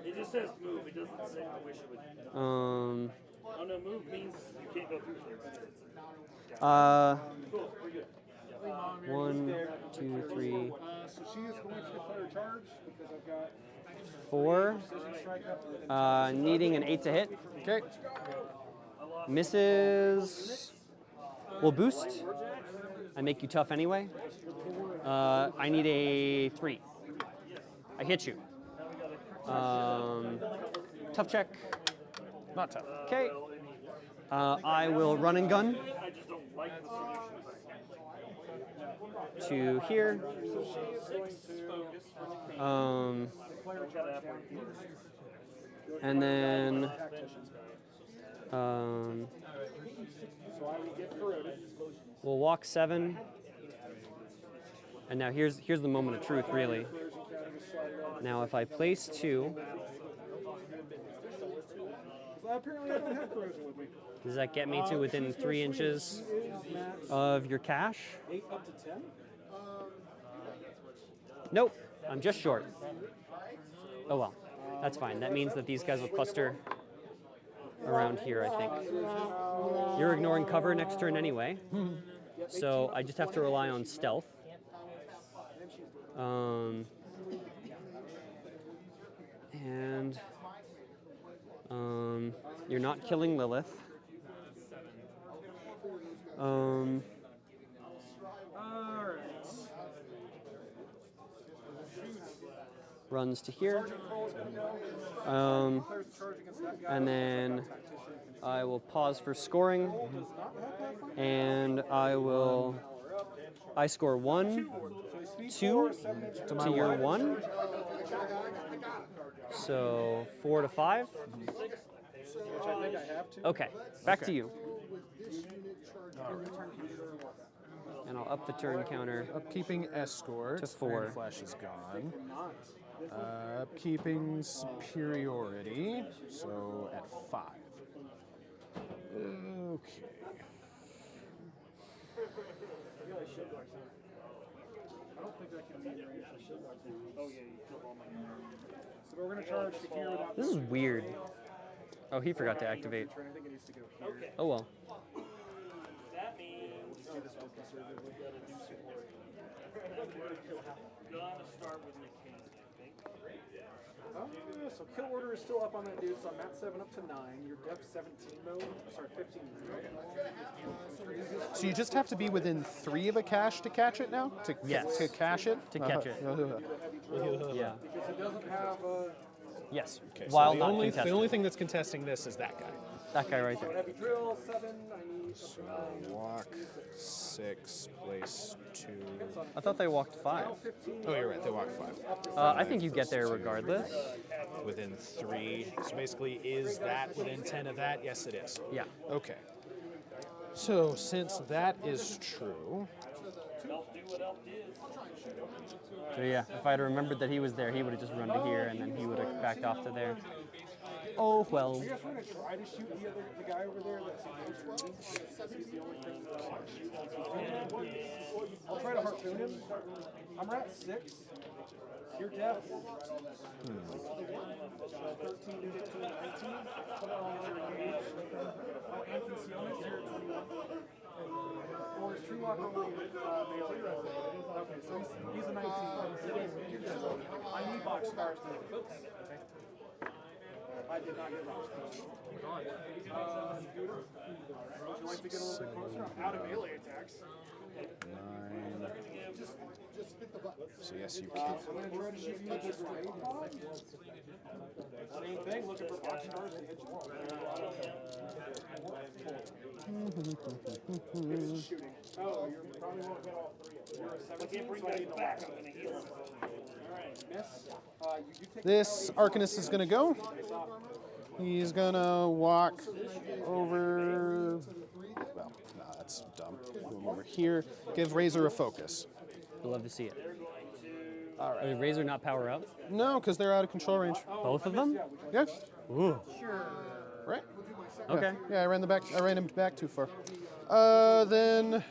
It just says move. It doesn't say I wish it would. Um, Oh no, move means you can't go through there. 1, 2, 3, So she is going to declare a charge because I've got 4. precision strike up. Needing an 8 to hit. Okay. Misses. Will boost. I make you tough anyway. I need a 3. I hit you. Tough check. Not tough. Okay. I will run and gun I just don't like the solution. to here. And then we'll walk 7. And now here's the moment of truth, really. Now if I place 2, Apparently I don't have corrosion with me. does that get me to within 3 inches of your cache? 8 up to 10. Nope, I'm just short. Oh well, that's fine. That means that these guys will cluster around here, I think. You're ignoring cover next turn anyway, so I just have to rely on stealth. You're not killing Lylyth. Runs to here. And then I will pause for scoring. And I score 1, 2 to your 1. So 4 to 5. Okay, back to you. And I'll up the turn counter. Upkeeping escort. To 4. Iron Flash is gone. Upkeeping superiority. So at 5. Okay. So we're going to charge to here without This is weird. Oh, he forgot to activate. I think it needs to go here. Oh well. That means Do this one conservatively. gonna start with McCain, I think. So kill order is still up on that dude, so I'm at 7 up to 9. Your def 17 though. Sorry, 15. So you just have to be within 3 of a cache to catch it now? Yes. To cache it? To catch it. Yeah. Because it doesn't have a Yes. Okay, so While the not only contested. thing that's contesting this is that guy. That guy right there. heavy drill, 7. I need So walk 6, place 2. I thought they walked 5. Oh, you're right. They walk 5. I think you get there regardless. Within 3. So basically, is that within 10 of that? Yes, it is. Yeah. Okay. So since that is true, So yeah, if I had remembered that he was there, he would have just run to here and then he would have backed off to there. Oh well. I guess we're going to try to shoot the guy over there that's he's the only thing that I'll try to harpoon him. I'm at 6. You're deaf. 13, 15, 19. Oh, and concealment, 0, 21. Or is Tree Walk only melee? Okay, so he's a 19. I need box scars to I did not get box scars. Would you like to get a little bit closer? I'm out of melee attacks. 9. So yes, you can. Same thing, looking for box cars to hit shooting. Oh, you probably won't get all 3 of them. You're a 17, Bring so I that need to back. watch I'm gonna heal him. Alright, miss. You do take This Arcanist is going to go. He's going to walk over. Well, no, that's dumb. Move over here. Give Razor a focus. I'd love to see it. All right. Did Razor not power up? No, because they're out of control range. Both of them? Yeah. Ooh. Right. Okay. Yeah, I ran him back too far. Then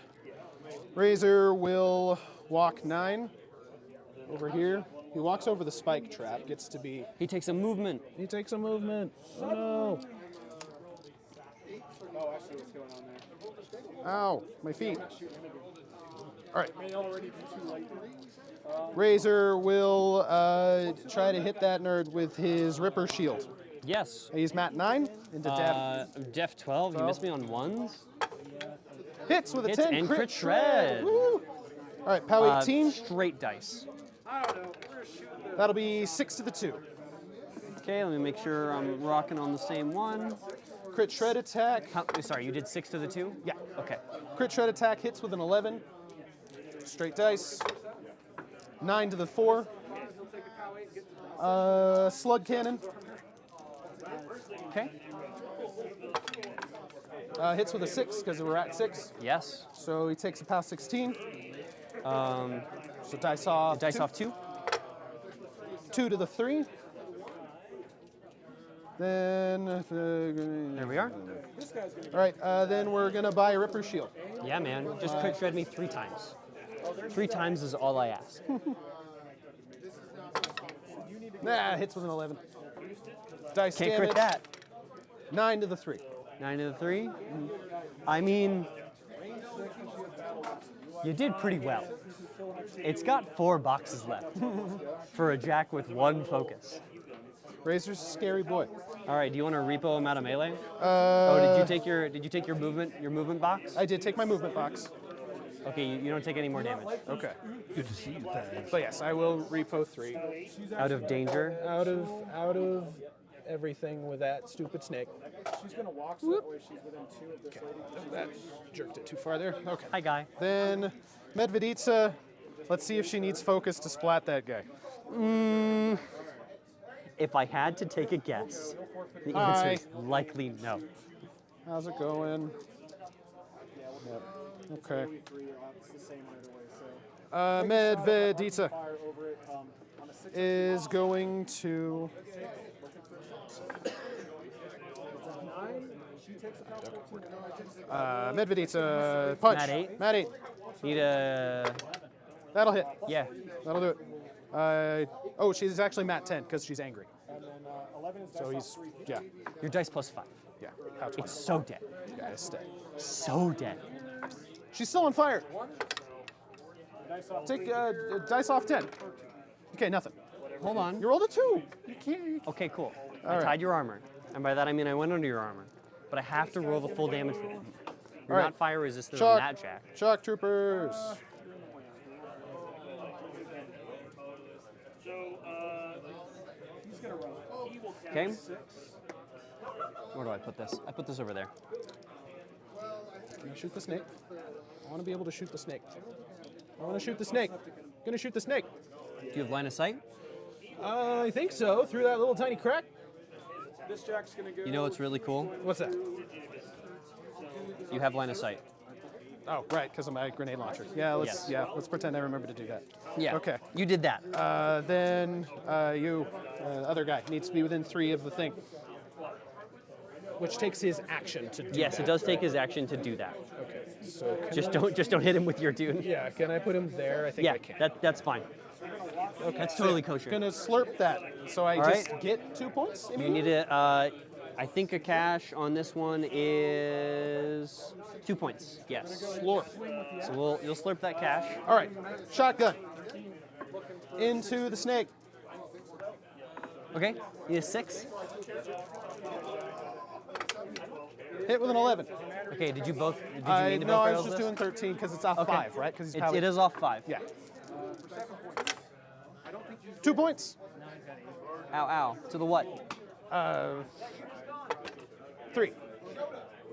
Razor will walk 9 over here. He walks over the spike trap. Gets to be. He takes a movement. He takes a movement. Oh no. Oh, I see what's going on there. Ow, my feet. All right. May already be too late. Razor will try to hit that nerd with his Ripper Shield. Yes. He's Mat 9 into Def. Def 12. You missed me on ones. Hits with a Hits 10. and crit shred. Woo. All right, POW 18. Straight dice. I don't know. We're shooting the That'll be 6 to the 2. Okay, let me make sure I'm rocking on the same one. Crit shred attack. Sorry, you did 6 to the 2? Yeah. Okay. Crit shred attack hits with an 11. Straight dice. 9 to the 4. Slug cannon. Okay. Hits with a 6 because we're at 6. Yes. So he takes a POW 16. Um, So dice off. dice 2. off 2. 2 to the 3. Then. There we are. All right. Then we're gonna buy a Ripper Shield. Yeah, man. Just crit shred me 3 times. 3 times is all I ask. Nah, hits with an 11. Dice Can't damage. crit that. 9 to the 3. 9 to the 3. I mean, you did pretty well. It's got 4 boxes left for a jack with 1 focus. Razor's a scary boy. All right, do you want to repo him out of melee? Did you take your movement box? I did take my movement box. Okay, you don't take any more damage. Okay. Good to see you, Thad. But yes, I will repo 3. Out of danger. Out of everything with that stupid snake. She's going to walk so that way she's within 2 of this lady. That jerked it too far there. Okay. Hi, guy. Then Medveditsa. Let's see if she needs focus to splat that guy. If I had to take a guess, the Hi. answer is likely no. How's it going? Yep. Okay. It's the same either way. So Medveditsa fire over it on a 6. is going to. 9. She takes a power 14. Medveditsa punch. Mat 8? Mat 8. Need a That'll hit. yeah. That'll do it. Oh, she's actually Mat 10 because she's angry. And then 11 is So he's yeah, Your dice plus 5. yeah. How 20. It's so dead. Yeah, it's dead. So dead. She's still on fire. Take dice off 10. Okay, nothing. Hold on. You rolled a 2. You can't. Okay, cool. All I right. tied your armor, and by that I mean I went under your armor. But I have to roll the full damage roll. You're All not right. fire resistant Shock. on that, Jack. Shock troopers. So, he's gonna run. He will count Okay. 6. Where do I put this? I put this over there. Can I shoot the snake? I want to be able to shoot the snake. I want to shoot the snake. Gonna shoot the snake. Do you have line of sight? I think so. Through that little tiny crack. This jack's going to go. You know what's really cool? What's that? You have line of sight. Oh, right, because of my grenade launcher. Yeah, let's pretend I remember to do that. Yeah. Okay. You did that. Then other guy, needs to be within 3 of the thing. Which takes his action to do Yes, that. it does take his action to do that. Okay, so Just don't hit him with your dune. yeah, can I put him there? I think Yeah, I can. that's fine. Okay. That's totally kosher. Gonna slurp that, so I All just right. get 2 points? You need to. I think a cash on this one is 2 points. Yes. Slurp. So you'll slurp that cash. All right, shotgun. Into the snake. Okay. You need a 6. Hit with an 11. Okay, did you mean to No, both I barrels was just this? doing 13 because it's off Okay. 5, right? Because It is off 5. Yeah. 2 points. Ow, ow. To the what? 3.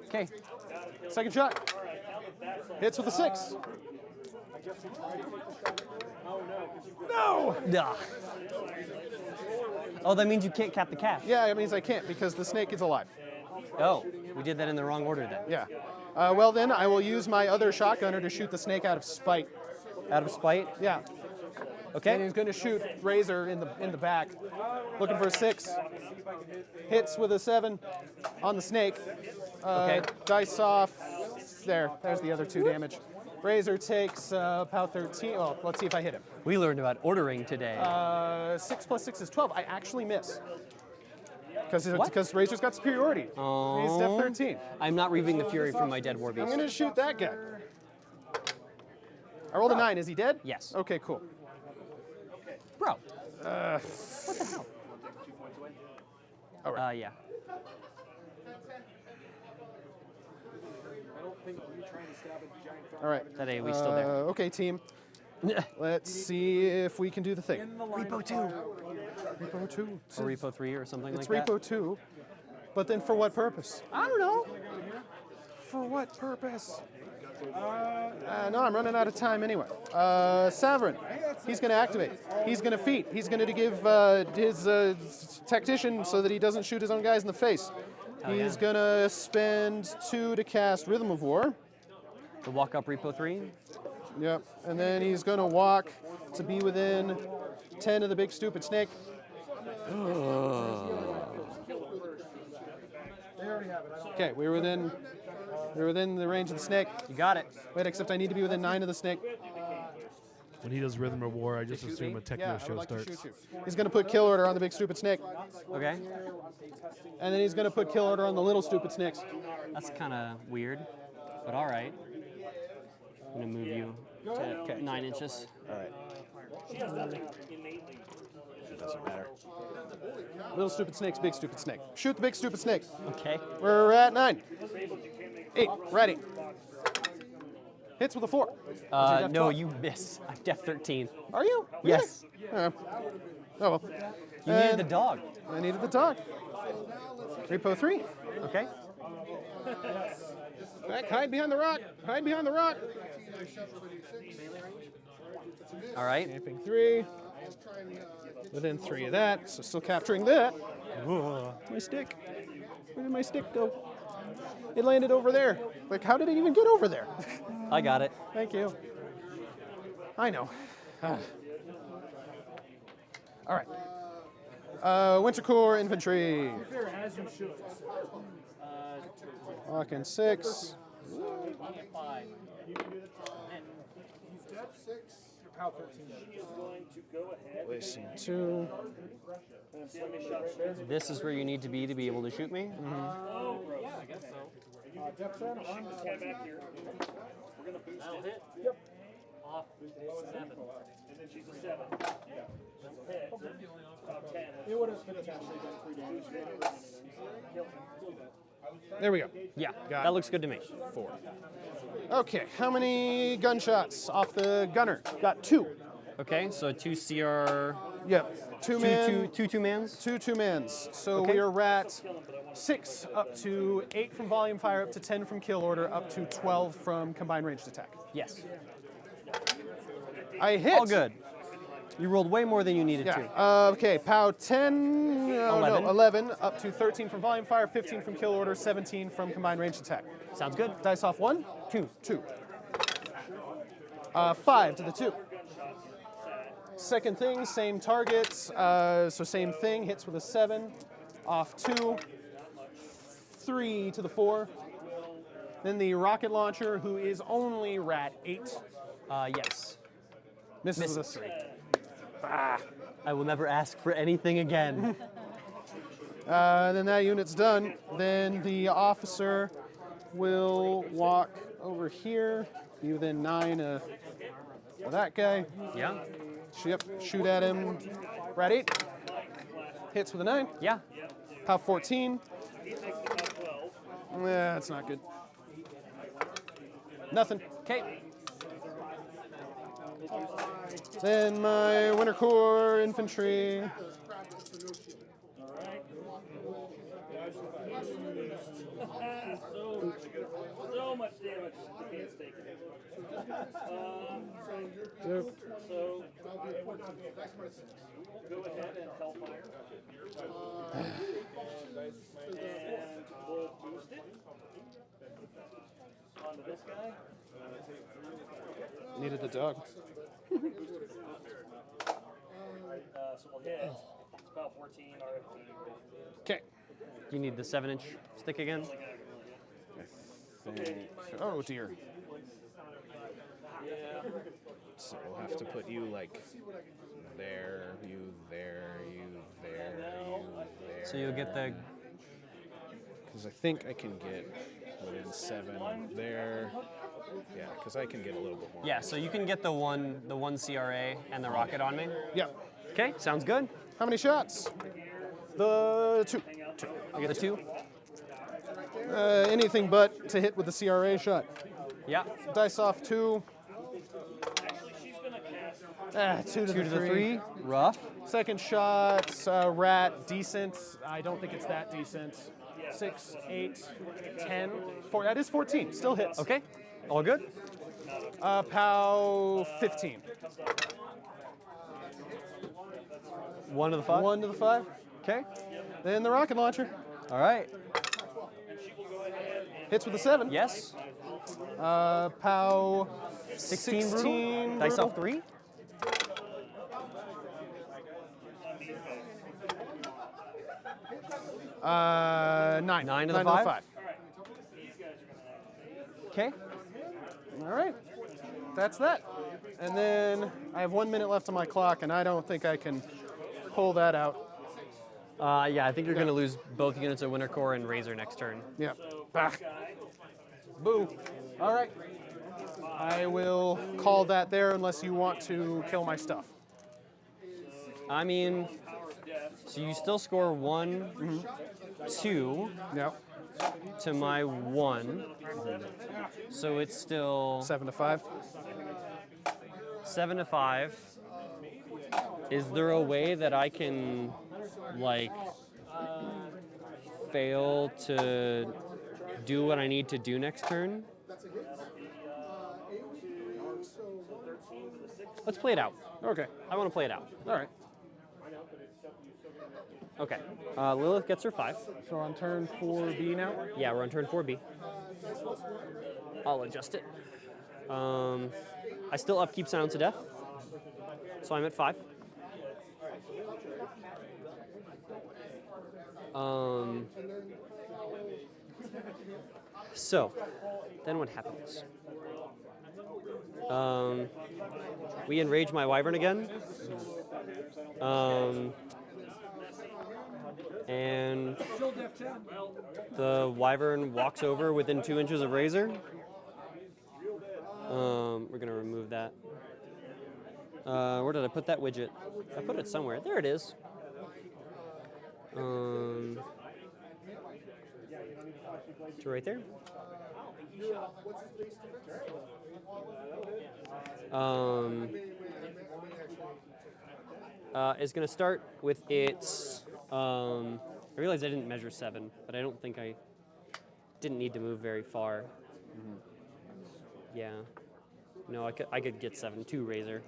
Okay. Second shot. Hits with a 6. No! Duh. Oh, that means you can't cap the cash. Yeah, it means I can't because the snake is alive. Oh, we did that in the wrong order then. Yeah. Well, then I will use my other shotgunner to shoot the snake out of spite. Out of spite? Yeah. Okay. And he's going to shoot Razor in the back. Looking for a 6. Hits with a 7 on the snake. Okay. Dice off. There's the other 2 damage. Razor takes POW 13. Well, let's see if I hit him. We learned about ordering today. 6 plus 6 is 12. I actually miss. What? Because Razor's got superiority. Oh. He's def 13. I'm not reaving the fury from my dead war I'm beast. going to shoot that guy. I rolled a 9. Is he dead? Yes. Okay, cool. Bro. What the hell? All right. Yeah. All right. That A, we still there. Okay, team. Let's see if we can do the thing. Repo 2. Repo 2. Or Repo 3 or something It's like that. Repo 2. But then for what purpose? I don't know. For what purpose? No, I'm running out of time anyway. Savaryn, he's going to activate. He's going to feat. He's going to give his tactician so that he doesn't shoot his own guys in the face. He's going to spend 2 to cast Rhythm of War. The walk up Repo 3. Yep. And then he's going to walk to be within 10 of the big stupid snake. Okay, we're within the range of the snake. You got it. Wait, except I need to be within 9 of the snake. When he does Rhythm of War, I just assume a techno Yeah, I show would like to starts. shoot you. He's going to put kill order on the big stupid snake. Okay. And then he's going to put kill order on the little stupid snakes. That's kind of weird, but all right. I'm going to move you to 9 inches. All right. Innately. Doesn't matter. Little stupid snake's big stupid snake. Shoot the big stupid snake. Okay. We're at 9. 8. Ready. Hits with a 4. No, you miss. I'm def 13. Are you? Yes. Really? Oh well. You needed the dog. I needed the dog. Repo 3. Okay. Back, hide behind the rock. Hide behind the rock. All right. Camping 3. Within 3 of that, so still capturing that. My stick. Where did my stick go? It landed over there. Like, how did it even get over there? I got it. Thank you. I know. All right. Winter Corps infantry. As you should. Walking 6. POW 13. Placing 2. This is where you need to be able to shoot me. Yeah, I guess so. Depth 10, armed to 7. Back here. We're going to boost it. Yep. Off 7. And then she's a 7. Yeah. Hit. Top 10. It would have been potentially done 3 damage. There we go. Yeah, Got that it. looks good to me. 4. Okay, how many gunshots off the gunner? Got 2. Okay, so 2 CR, Yep. 2 men. two 2-mans. 2 2-mans. So Okay. we are at 6 up to 8 from volume fire, up to 10 from kill order, up to 12 from combined ranged attack. Yes. I hit. All good. You rolled way more than you needed Yeah. to. Okay, POW 10, 11. 11, up to 13 from volume fire, 15 from kill order, 17 from combined ranged attack. Sounds good. Dice off 1, 2. 2. 5 to the 2. Second thing, same targets, so same thing, hits with a 7, off 2, 3 to the 4. Then the rocket launcher, who is only rat 8, Yes. misses with a Misses. 3. I will never ask for anything again. Then that unit's done. Then the officer will walk over here, be within 9 of that guy. Yeah. Yep, shoot at him. Rat 8. Hits with a 9. Yeah. POW 14. Yeah, that's not good. Nothing. Okay. Then my Winter Corps infantry. So much damage the game's taken. So go ahead and Hellfire. And we'll boost it onto this guy. Needed the dog. So we'll hit. It's about 14 RFP. Okay. You need the 7-inch stick again? Oh dear. Yeah. So we'll have to put you like there, you there, you there, you there. So you'll get the. Because I think I can get within 7 there. Yeah, because I can get a little bit more. Yeah, so you can get the one CRA and the rocket on me. Yep. Okay, sounds good. How many shots? The 2. I get the 2. Anything but to hit with the CRA shot. Yeah. Dice off 2. Ah, 2 to the 3. Rough. Second shot, rat, decent. I don't think it's that decent. 6, 8, 10. 4. That is 14. Still hits. Okay. All good. POW 15. 1 to the 5. 1 to the 5. Okay. Then the rocket launcher. All right. Hits with a 7. Yes. POW 16 16 Dice brutal. off 3. Nine. 9 to the 9 5. Okay. All right. That's that. And then I have 1 minute left on my clock, and I don't think I can pull that out. Yeah, I think you're going to lose both units of Winter Corps and Razor next turn. Yeah. Bah. Boo. All right. I will call that there unless you want to kill my stuff. I mean, so you still score 1, 2 Yep. to my 1. So it's still 7 to 5. 7 to 5. Is there a way that I can, like, fail to do what I need to do next turn? Let's play it out. Okay. I want to play it out. All right. Okay. Lylyth gets her 5. So on turn 4B now. Yeah, we're on turn 4B. I'll adjust it. I still upkeep Silence to Death, so I'm at 5. So, then what happens? We enrage my Wyvern again. And the Wyvern walks over within 2 inches of Razor. We're going to remove that. Where did I put that widget? I put it somewhere. There it is. It's right there. It's going to start with its... I realized I didn't measure 7, but I don't think I didn't need to move very far. Mm-hmm. Yeah. No, I could get 7, 2 Razor.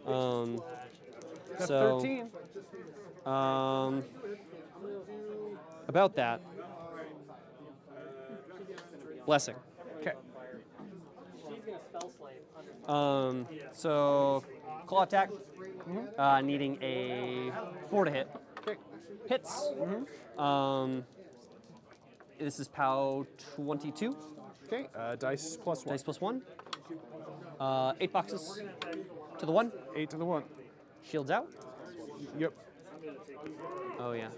Mm-hmm. So 13. About that. Blessing. Okay. So claw attack, needing a 4 to hit. Okay. Hits. This is POW 22. Okay. Dice plus 1. Dice plus 1. 8 boxes to the 1. 8 to the 1. Shields out. Yep. Oh yeah.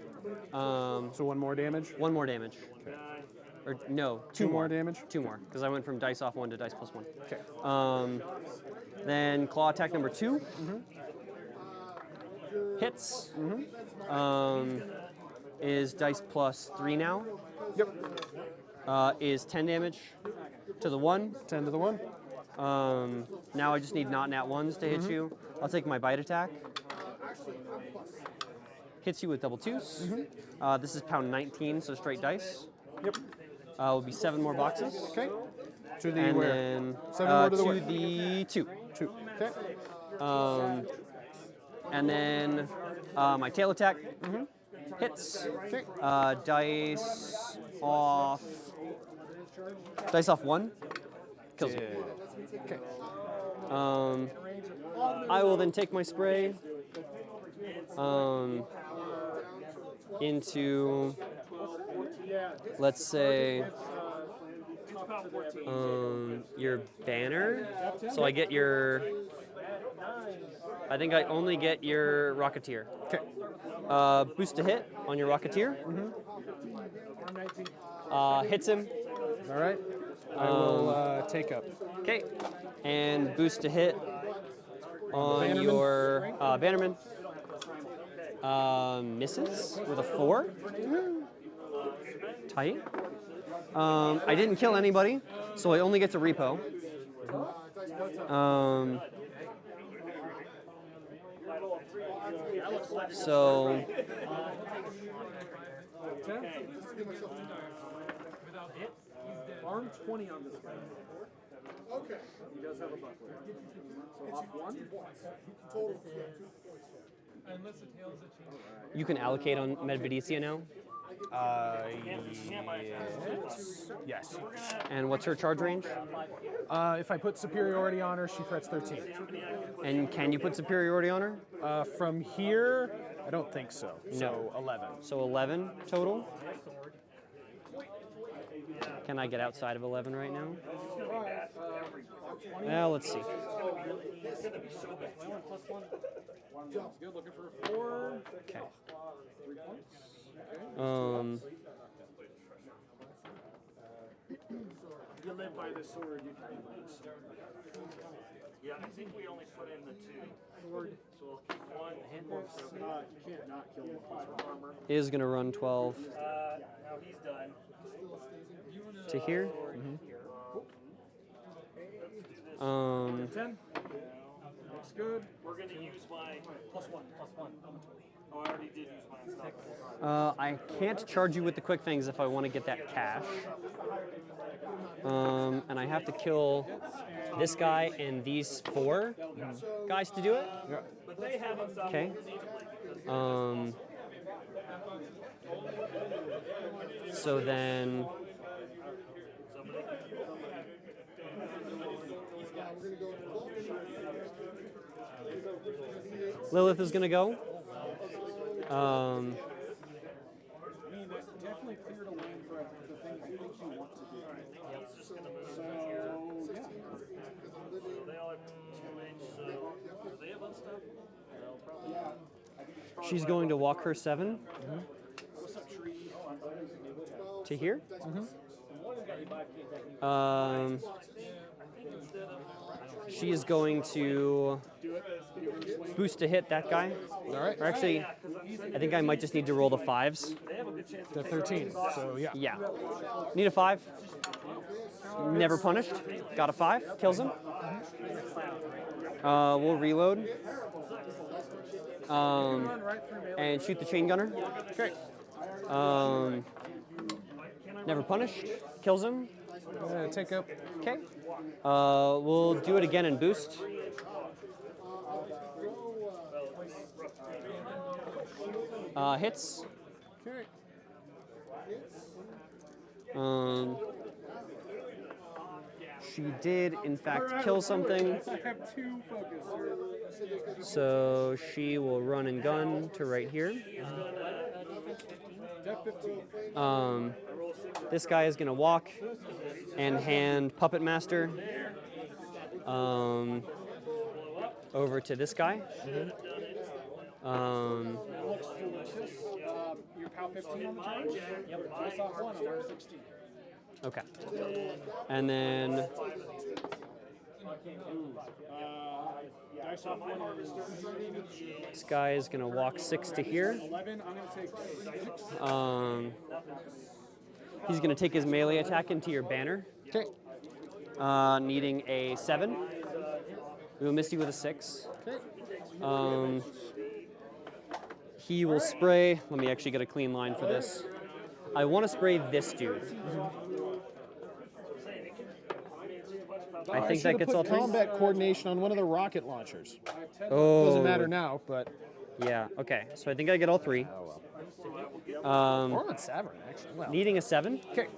So 1 more damage. 1 more damage. Or no, 2 more damage? 2 more, because I went from dice off 1 to dice plus 1. Okay. Then claw attack number 2. Hits. Is dice plus 3 now. Yep. is 10 damage to the 1. 10 to the 1. Now I just need not nat 1s to hit you. I'll take my bite attack. Hits you with double 2s. This is pound 19, so straight dice. Yep. Will be 7 more boxes. Okay. To the And where? then 7 more to the where? the 2. 2. Okay. And then my tail attack hits. Okay. Dice off. Dice off 1. Kills you. Okay. I will then take my spray into, let's say, your banner. So I get your. I think I only get your Rocketeer. Okay. Boost to hit on your Rocketeer. Hits him. All right. I will take up. Okay. And boost to hit on Bannerman. your Bannerman. Misses with a 4. Tight. I didn't kill anybody, so I only get to repo. So Arm 20 on this guy. Okay. He does have a buckler. So off 1. you can allocate on Medveditsa now. Yes. And what's her charge range? If I put superiority on her, she threats 13. And can you put superiority on her? From here, I don't think so. So 11. So 11 total. Can I get outside of 11 right now? Well, let's see. Good, looking for a 4. Okay. 3 points. You live by the sword, you can lose. Yeah, I think we only put in the 2. So we'll keep 1 hit. You can't not kill him with armor. Is going to run 12 Now he's done. to here. 10. Looks good. We're going to use my +1. Oh, I already did use mine. I can't charge you with the quick things if I want to get that cash. And I have to kill this guy and these 4 guys to do it. But they haven't stopped. Okay. So then. Lylyth is going to go. Definitely cleared a lane for the things you think you want to do. So, yeah. They all have range, so do they have unstuck? No, probably. She's going to walk her 7 to here. She is going to boost to hit that guy. All right. Or actually, I think I might just need to roll the 5s. The 13. So yeah. Yeah. Need a 5. Never punished. Got a 5. Kills him. We'll reload. And shoot the chain gunner. Okay. Never punished. Kills him. Take up. Okay. We'll do it again and boost. Hits. Okay. She did, in fact, kill something. I have 2 focus. So she will run and gun to right here. This guy is going to walk and hand Puppet Master over to this guy. Looks delicious. Your POW 15 on the charge? Yep. Dice off 1, I'm on 16. Okay. And then Dice off 1 is this guy is going to walk 6 to here. 11. I'm going to take 6. He's going to take his melee attack into your banner, Okay. needing a 7. We will miss you with a 6. He will spray. Let me actually get a clean line for this. I want to spray this dude. I think that gets all three. Combat coordination on one of the rocket launchers. Oh, Doesn't matter now, but yeah. Okay, so I think I get all 3. or on Savaryn actually. Well, Needing a 7. okay.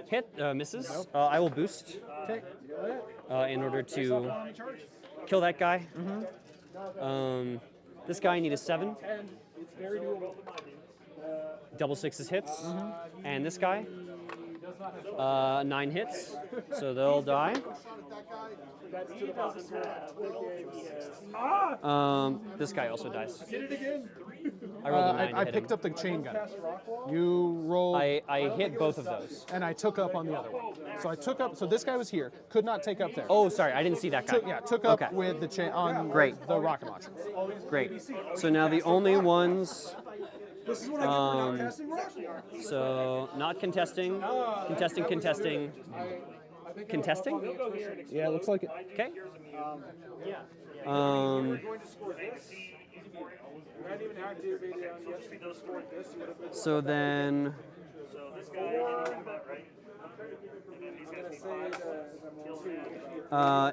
Hit misses. I will boost Okay. in order to kill that guy. This guy need a 7. Double 6s hits, and this guy 9 hits, so they'll die. This guy also dies. I rolled a 9 to I hit picked him. up the chain gun. You rolled, I hit both of those. and I took up on the other one. So I took up. So this guy was here, could not take up there. Oh, sorry, I didn't see that guy. Took up Okay. with the chain on Great. the rocket launcher. Great. So now the only ones. So not contesting, contesting. Yeah, it looks like it. Okay. So then.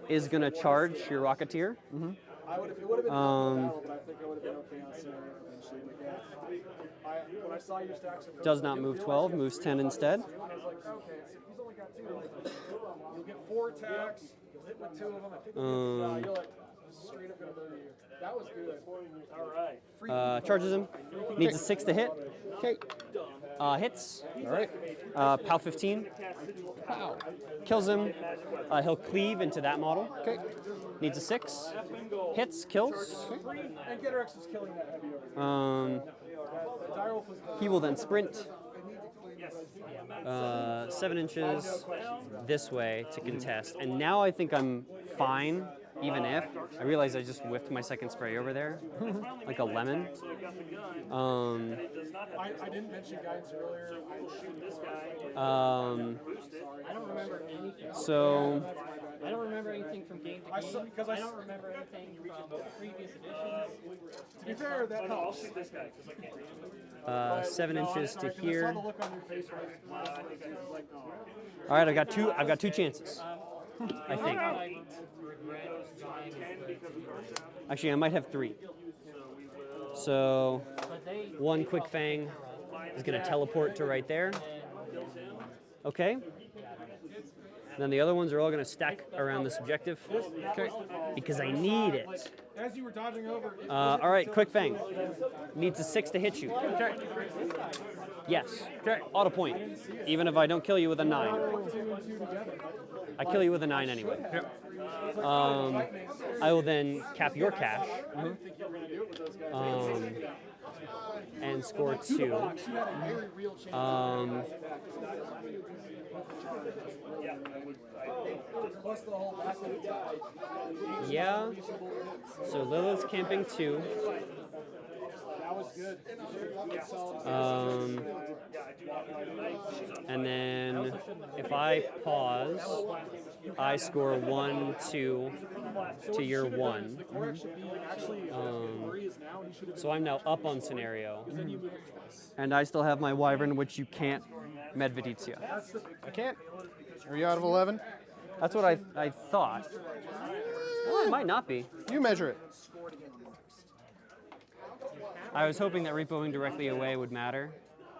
Is gonna charge your Rocketeer. It would have been battle, but I think I would have been okay on scenario eventually. But yeah, when I saw your stacks, Does not move 12, moves 10 instead. I was like, okay, he's only got 2. You'll get 4 attacks. You'll hit with 2 of them. I think you're like straight up gonna murder you. That was good. All right. Charges him. Needs a 6 to hit. Okay. Hits. All right. POW 15. Wow. Kills him. He'll cleave into that model. Okay. Needs a 6. Hits, kills. And Getter-X is killing that heavy over there. He will then sprint 7 inches this way to contest. And now I think I'm fine, even if. I realize I just whiffed my second spray over there, like a lemon. I didn't mention guidance earlier. I shoot this guy. I don't remember anything. So I don't remember anything from game to game. Because I don't remember anything from previous editions. To be fair, that helps. 7 inches to I saw here. the look on your face when I was like, no. All right, I've got 2 chances. I think. Actually, I might have 3. So 1 Quick Fang is going to teleport to right there. Okay. Then the other ones are all going to stack around this objective. Okay. Because I need it. As you were dodging over, All right, Quick Fang. Needs a 6 to hit you. Okay. Yes. Okay. Auto point. Even if I don't kill you with a 9. I kill you with a 9 anyway. I will then cap your cash. And score 2. Yeah. So Lilith's camping 2. that was good. And then if I pause, I score 1, 2 to your 1. So I'm now up on scenario. And I still have my Wyvern, which you can't Medveditsa. I can't. Are you out of 11? That's what I thought. Well, it might not be. You measure it. I was hoping that repoing directly away would matter.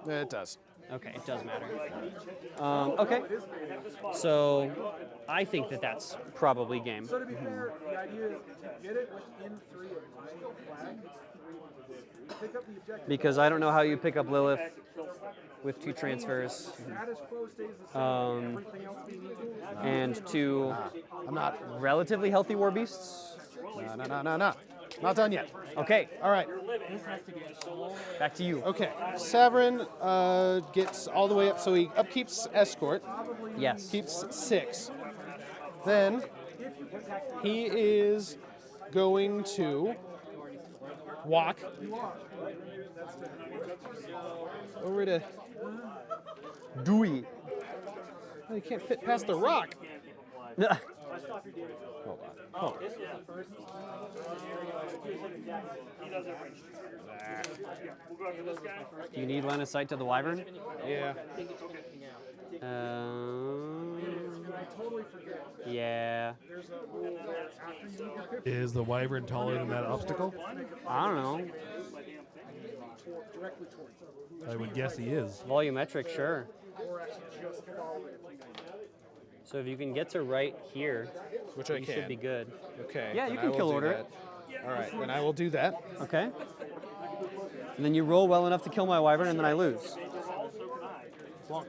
It does. Okay, it does matter. Okay, so I think that that's probably game. So to be fair, the idea is to get it within 3 of my flag, it's 3. Pick up the objective. Because I don't know how you pick up Lylyth with 2 transfers. Status quo stays the same. Everything else being equal. And 2 I'm not. relatively healthy war beasts. No. Not done yet. Okay, All right. back to you. Okay. Savaryn gets all the way up, so he upkeeps escort, Yes. keeps 6. Then he is going to walk over to Dewey. Oh, you can't fit past the rock. Hold on. Hold on. Do you need line of sight to the wyvern? Yeah. Yeah. Is the wyvern taller than that obstacle? I don't know. I would guess he is. Volumetric, sure. So if you can get to right here, Which I you can. should be good. Okay. Yeah, then you I can will kill do order that. All right, then I will do that. Okay. And then you roll well enough to kill my wyvern, and then I lose. Plonk.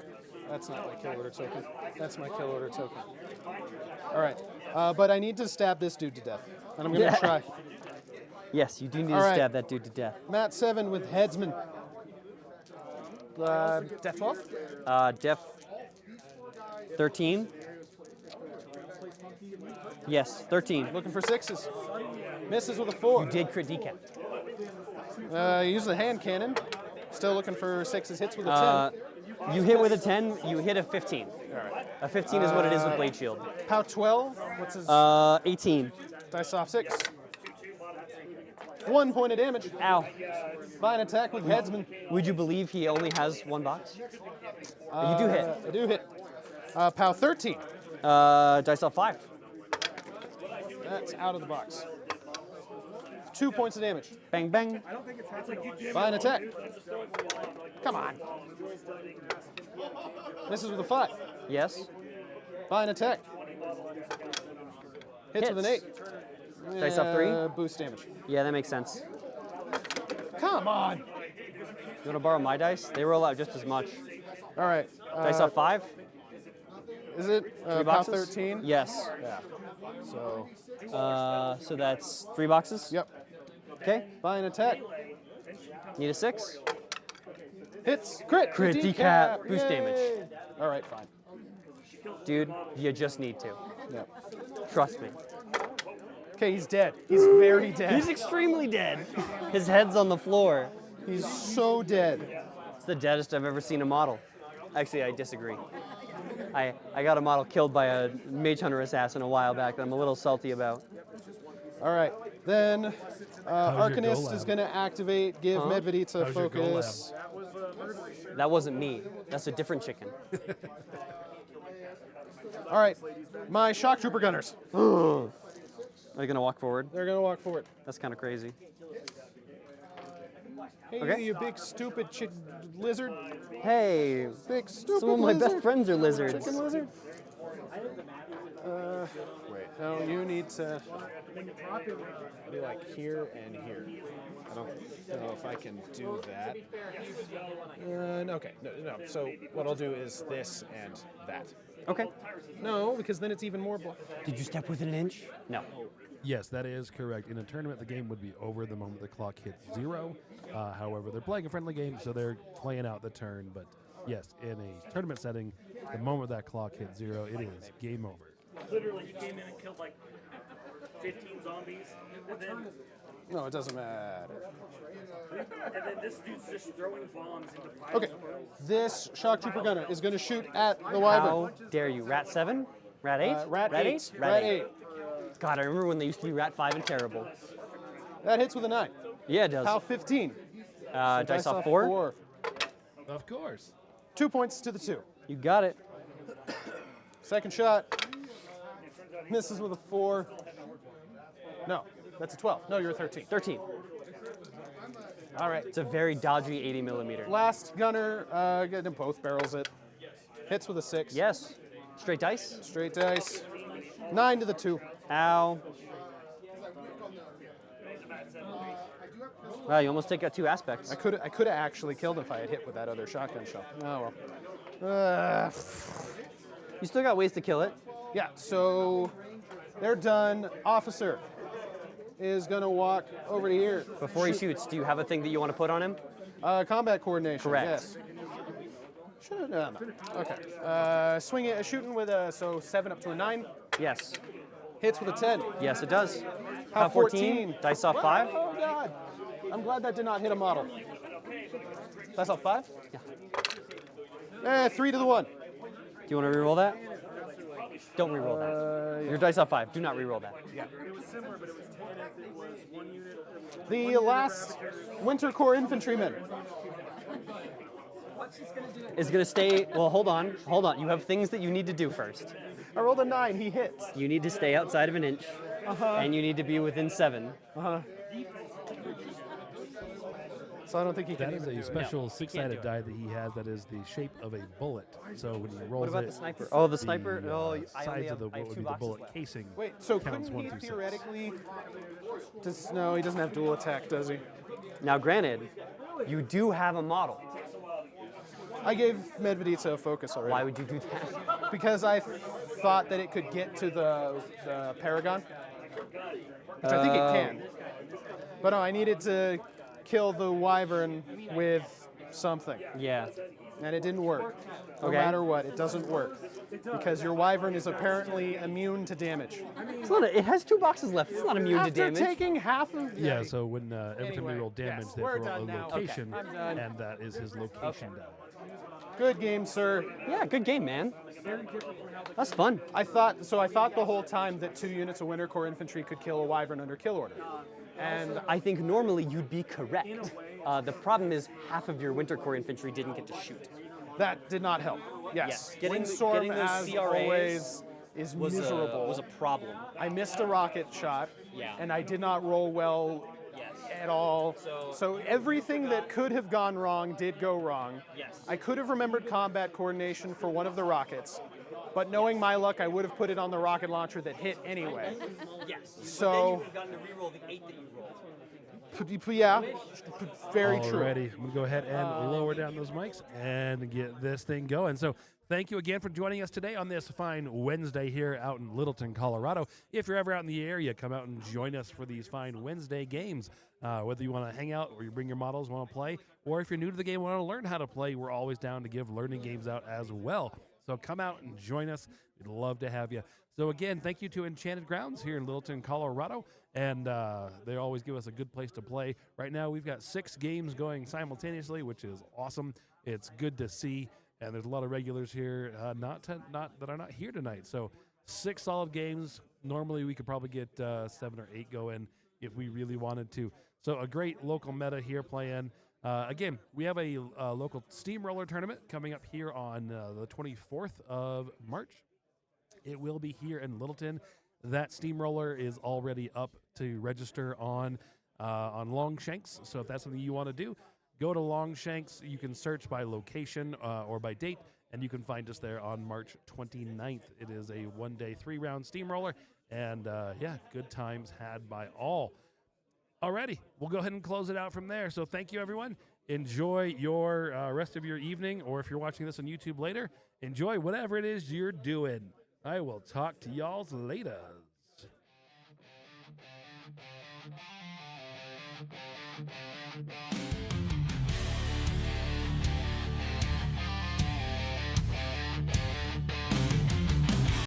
That's not my kill order token. That's my kill order token. All right. But I need to stab this dude to death. And I'm going to try. Yes, you do need All to right. stab that dude to death. Mat 7 with Headsman. Death 12? Def 13. Yes, 13. Looking for 6s. Misses with a 4. You did crit decap. Use the hand cannon. Still looking for 6s. Hits with a 10. You hit with a 10, you hit a 15. All right. A 15 is what it is with Blade Shield. Pow 12. What's his? 18. Dice off 6. 1 point of damage. Ow. Fine attack with Headsman. Would you believe he only has one box? You do hit. I do hit. Pow 13. Dice off 5. That's out of the box. 2 points of damage. Bang, bang. Fine attack. Come on. Misses with a 5. Yes. Fine attack. Hits with an 8. Dice off 3. Boost damage. Yeah, that makes sense. Come on. You want to borrow my dice? They roll out just as much. All right. Dice off 5. Is it 3 pow boxes? 13? Yes. Yeah. So. So that's 3 boxes. Yep. Okay. Fine attack. Need a 6. Hits. Crit. Crit decap. Boost damage. All right. Fine. Dude, you just need to. Yep. Trust me. Okay, he's dead. He's very dead. He's extremely dead. His head's on the floor. He's so dead. It's the deadest I've ever seen a model. Actually, I disagree. I got a model killed by a Mage Hunter assassin a while back that I'm a little salty about. All right. Then How's your Arcanist golem? is going to activate, give Medveditsa How's your focus. That wasn't me. That's a different chicken. All right. My shock trooper gunners. Are you gonna walk forward? They're going to walk forward. That's kind of crazy. Hey, Okay. you big stupid lizard. Hey, Big stupid some of my lizard. best friends are lizards. Chicken lizard. Wait. No, you need to Be like here and here. I don't know if I can do that. Okay. No. So what I'll do is this and that. Okay. No, because then it's even more. Did you step within an inch? No. Yes, that is correct. In a tournament, the game would be over the moment the clock hits 0. However, they're playing a friendly game, so they're playing out the turn. But yes, in a tournament setting, the moment that clock hits 0, it is game over. Literally, he came in and killed like 15 zombies, and then No, it doesn't matter. this dude's just throwing bombs into piles Okay. of roads. This shock trooper gunner is going to shoot at the wyvern. How dare you? Rat 7? Rat 8? Rat 8. 8? Rat 8. God, I remember when they used to be Rat 5 and terrible. That hits with a 9. Yeah, it does. Pow 15. Dice off 4? Of course. 2 points to the 2. You got it. Second shot. Misses with a 4. No, that's a 12. No, you're a 13. 13. All right. It's a very dodgy 80 millimeter. Last gunner, get them both barrels it. Hits with a 6. Yes. Straight dice. Straight dice. 9 to the 2. Ow. Wow, you almost take out 2 aspects. I could have actually killed him if I had hit with that other shotgun shell. Oh well. You still got ways to kill it. Yeah, so they're done. Officer is going to walk over to here. Before he shoots, do you have a thing that you want to put on him? Combat coordination. Correct. Yes. Should no. Okay. Swing it, shooting with a 7 up to a 9. Yes. Hits with a 10. Yes, it does. How How 14? Dice off 5? Oh God. I'm glad that did not hit a model. That's off 5? Yeah. 3 to the 1. Do you want to reroll that? Don't reroll that. Your dice off 5. Do not reroll that. It was similar, but it was 10 if it was 1 unit. The last Winter Corps infantryman. Is going to stay. Well, hold on. Hold on. You have things that you need to do first. I rolled a 9. He hits. You need to stay outside of an inch. And you need to be within 7. So I don't think he can. That is a special six-sided die that he has that is the shape of a bullet. So when he rolls What about it, the sniper? Oh, the sniper. the, I sides only of the have, I have what would 2 be the boxes bullet left. casing. Wait, so counts couldn't 1 he through 6. theoretically... No, he doesn't have dual attack, does he? Now, granted, you do have a model. I gave Medveditsa a focus already. Why would you do that? Because I thought that it could get to the Paragon, which I think it can. But no, I needed to kill the Wyvern with something, Yeah. and it didn't work. No Okay. matter what, it doesn't work. Because your Wyvern is apparently immune to damage. It's not it has 2 boxes left. It's not immune After to damage. taking half of... Yeah, so when every time they Anyway, roll damage, yes, they we're roll a done now. location, Okay, I'm done. and that is his location die. Good game, sir. Yeah, good game, man. That's fun. I thought the whole time that 2 units of Winter Corps infantry could kill a Wyvern under kill order. And I think normally you'd be correct. The problem is half of your Winter Corps infantry didn't get to shoot. that did not help. Yes. Getting Windstorm, those as CRAs always, is miserable. was a problem. I missed a rocket shot, Yeah. and I did not roll well at all. So everything that could have gone wrong did go wrong. Yes. I could have remembered combat coordination for one of the rockets, but knowing my luck, I would have put it on the rocket launcher that hit anyway. Yes. So- then you would have gotten to reroll the 8 that you rolled. Yeah, very true. Alrighty, I'm going to go ahead and lower down those mics and get this thing going. So thank you again for joining us today on this fine Wednesday here out in Littleton, Colorado. If you're ever out in the area, come out and join us for these fine Wednesday games. Whether you want to hang out or you bring your models, want to play, or if you're new to the game, want to learn how to play, we're always down to give learning games out as well. So come out and join us. We'd love to have you. So again, thank you to Enchanted Grounds here in Littleton, Colorado. And they always give us a good place to play. Right now, we've got 6 games going simultaneously, which is awesome. It's good to see. And there's a lot of regulars here that are not here tonight. So 6 solid games. Normally, we could probably get 7 or 8 going if we really wanted to. So a great local meta here playing. Again, we have a local Steamroller tournament coming up here on the 24th of March. It will be here in Littleton. That Steamroller is already up to register on Longshanks. So if that's something you want to do, go to Longshanks. You can search by location or by date, and you can find us there on March 29th. It is a 1-day, 3-round Steamroller, and good times had by all. Alrighty, we'll go ahead and close it out from there. So thank you, everyone. Enjoy your rest of your evening, or if you're watching this on YouTube later, enjoy whatever it is you're doing. I will talk to y'all later.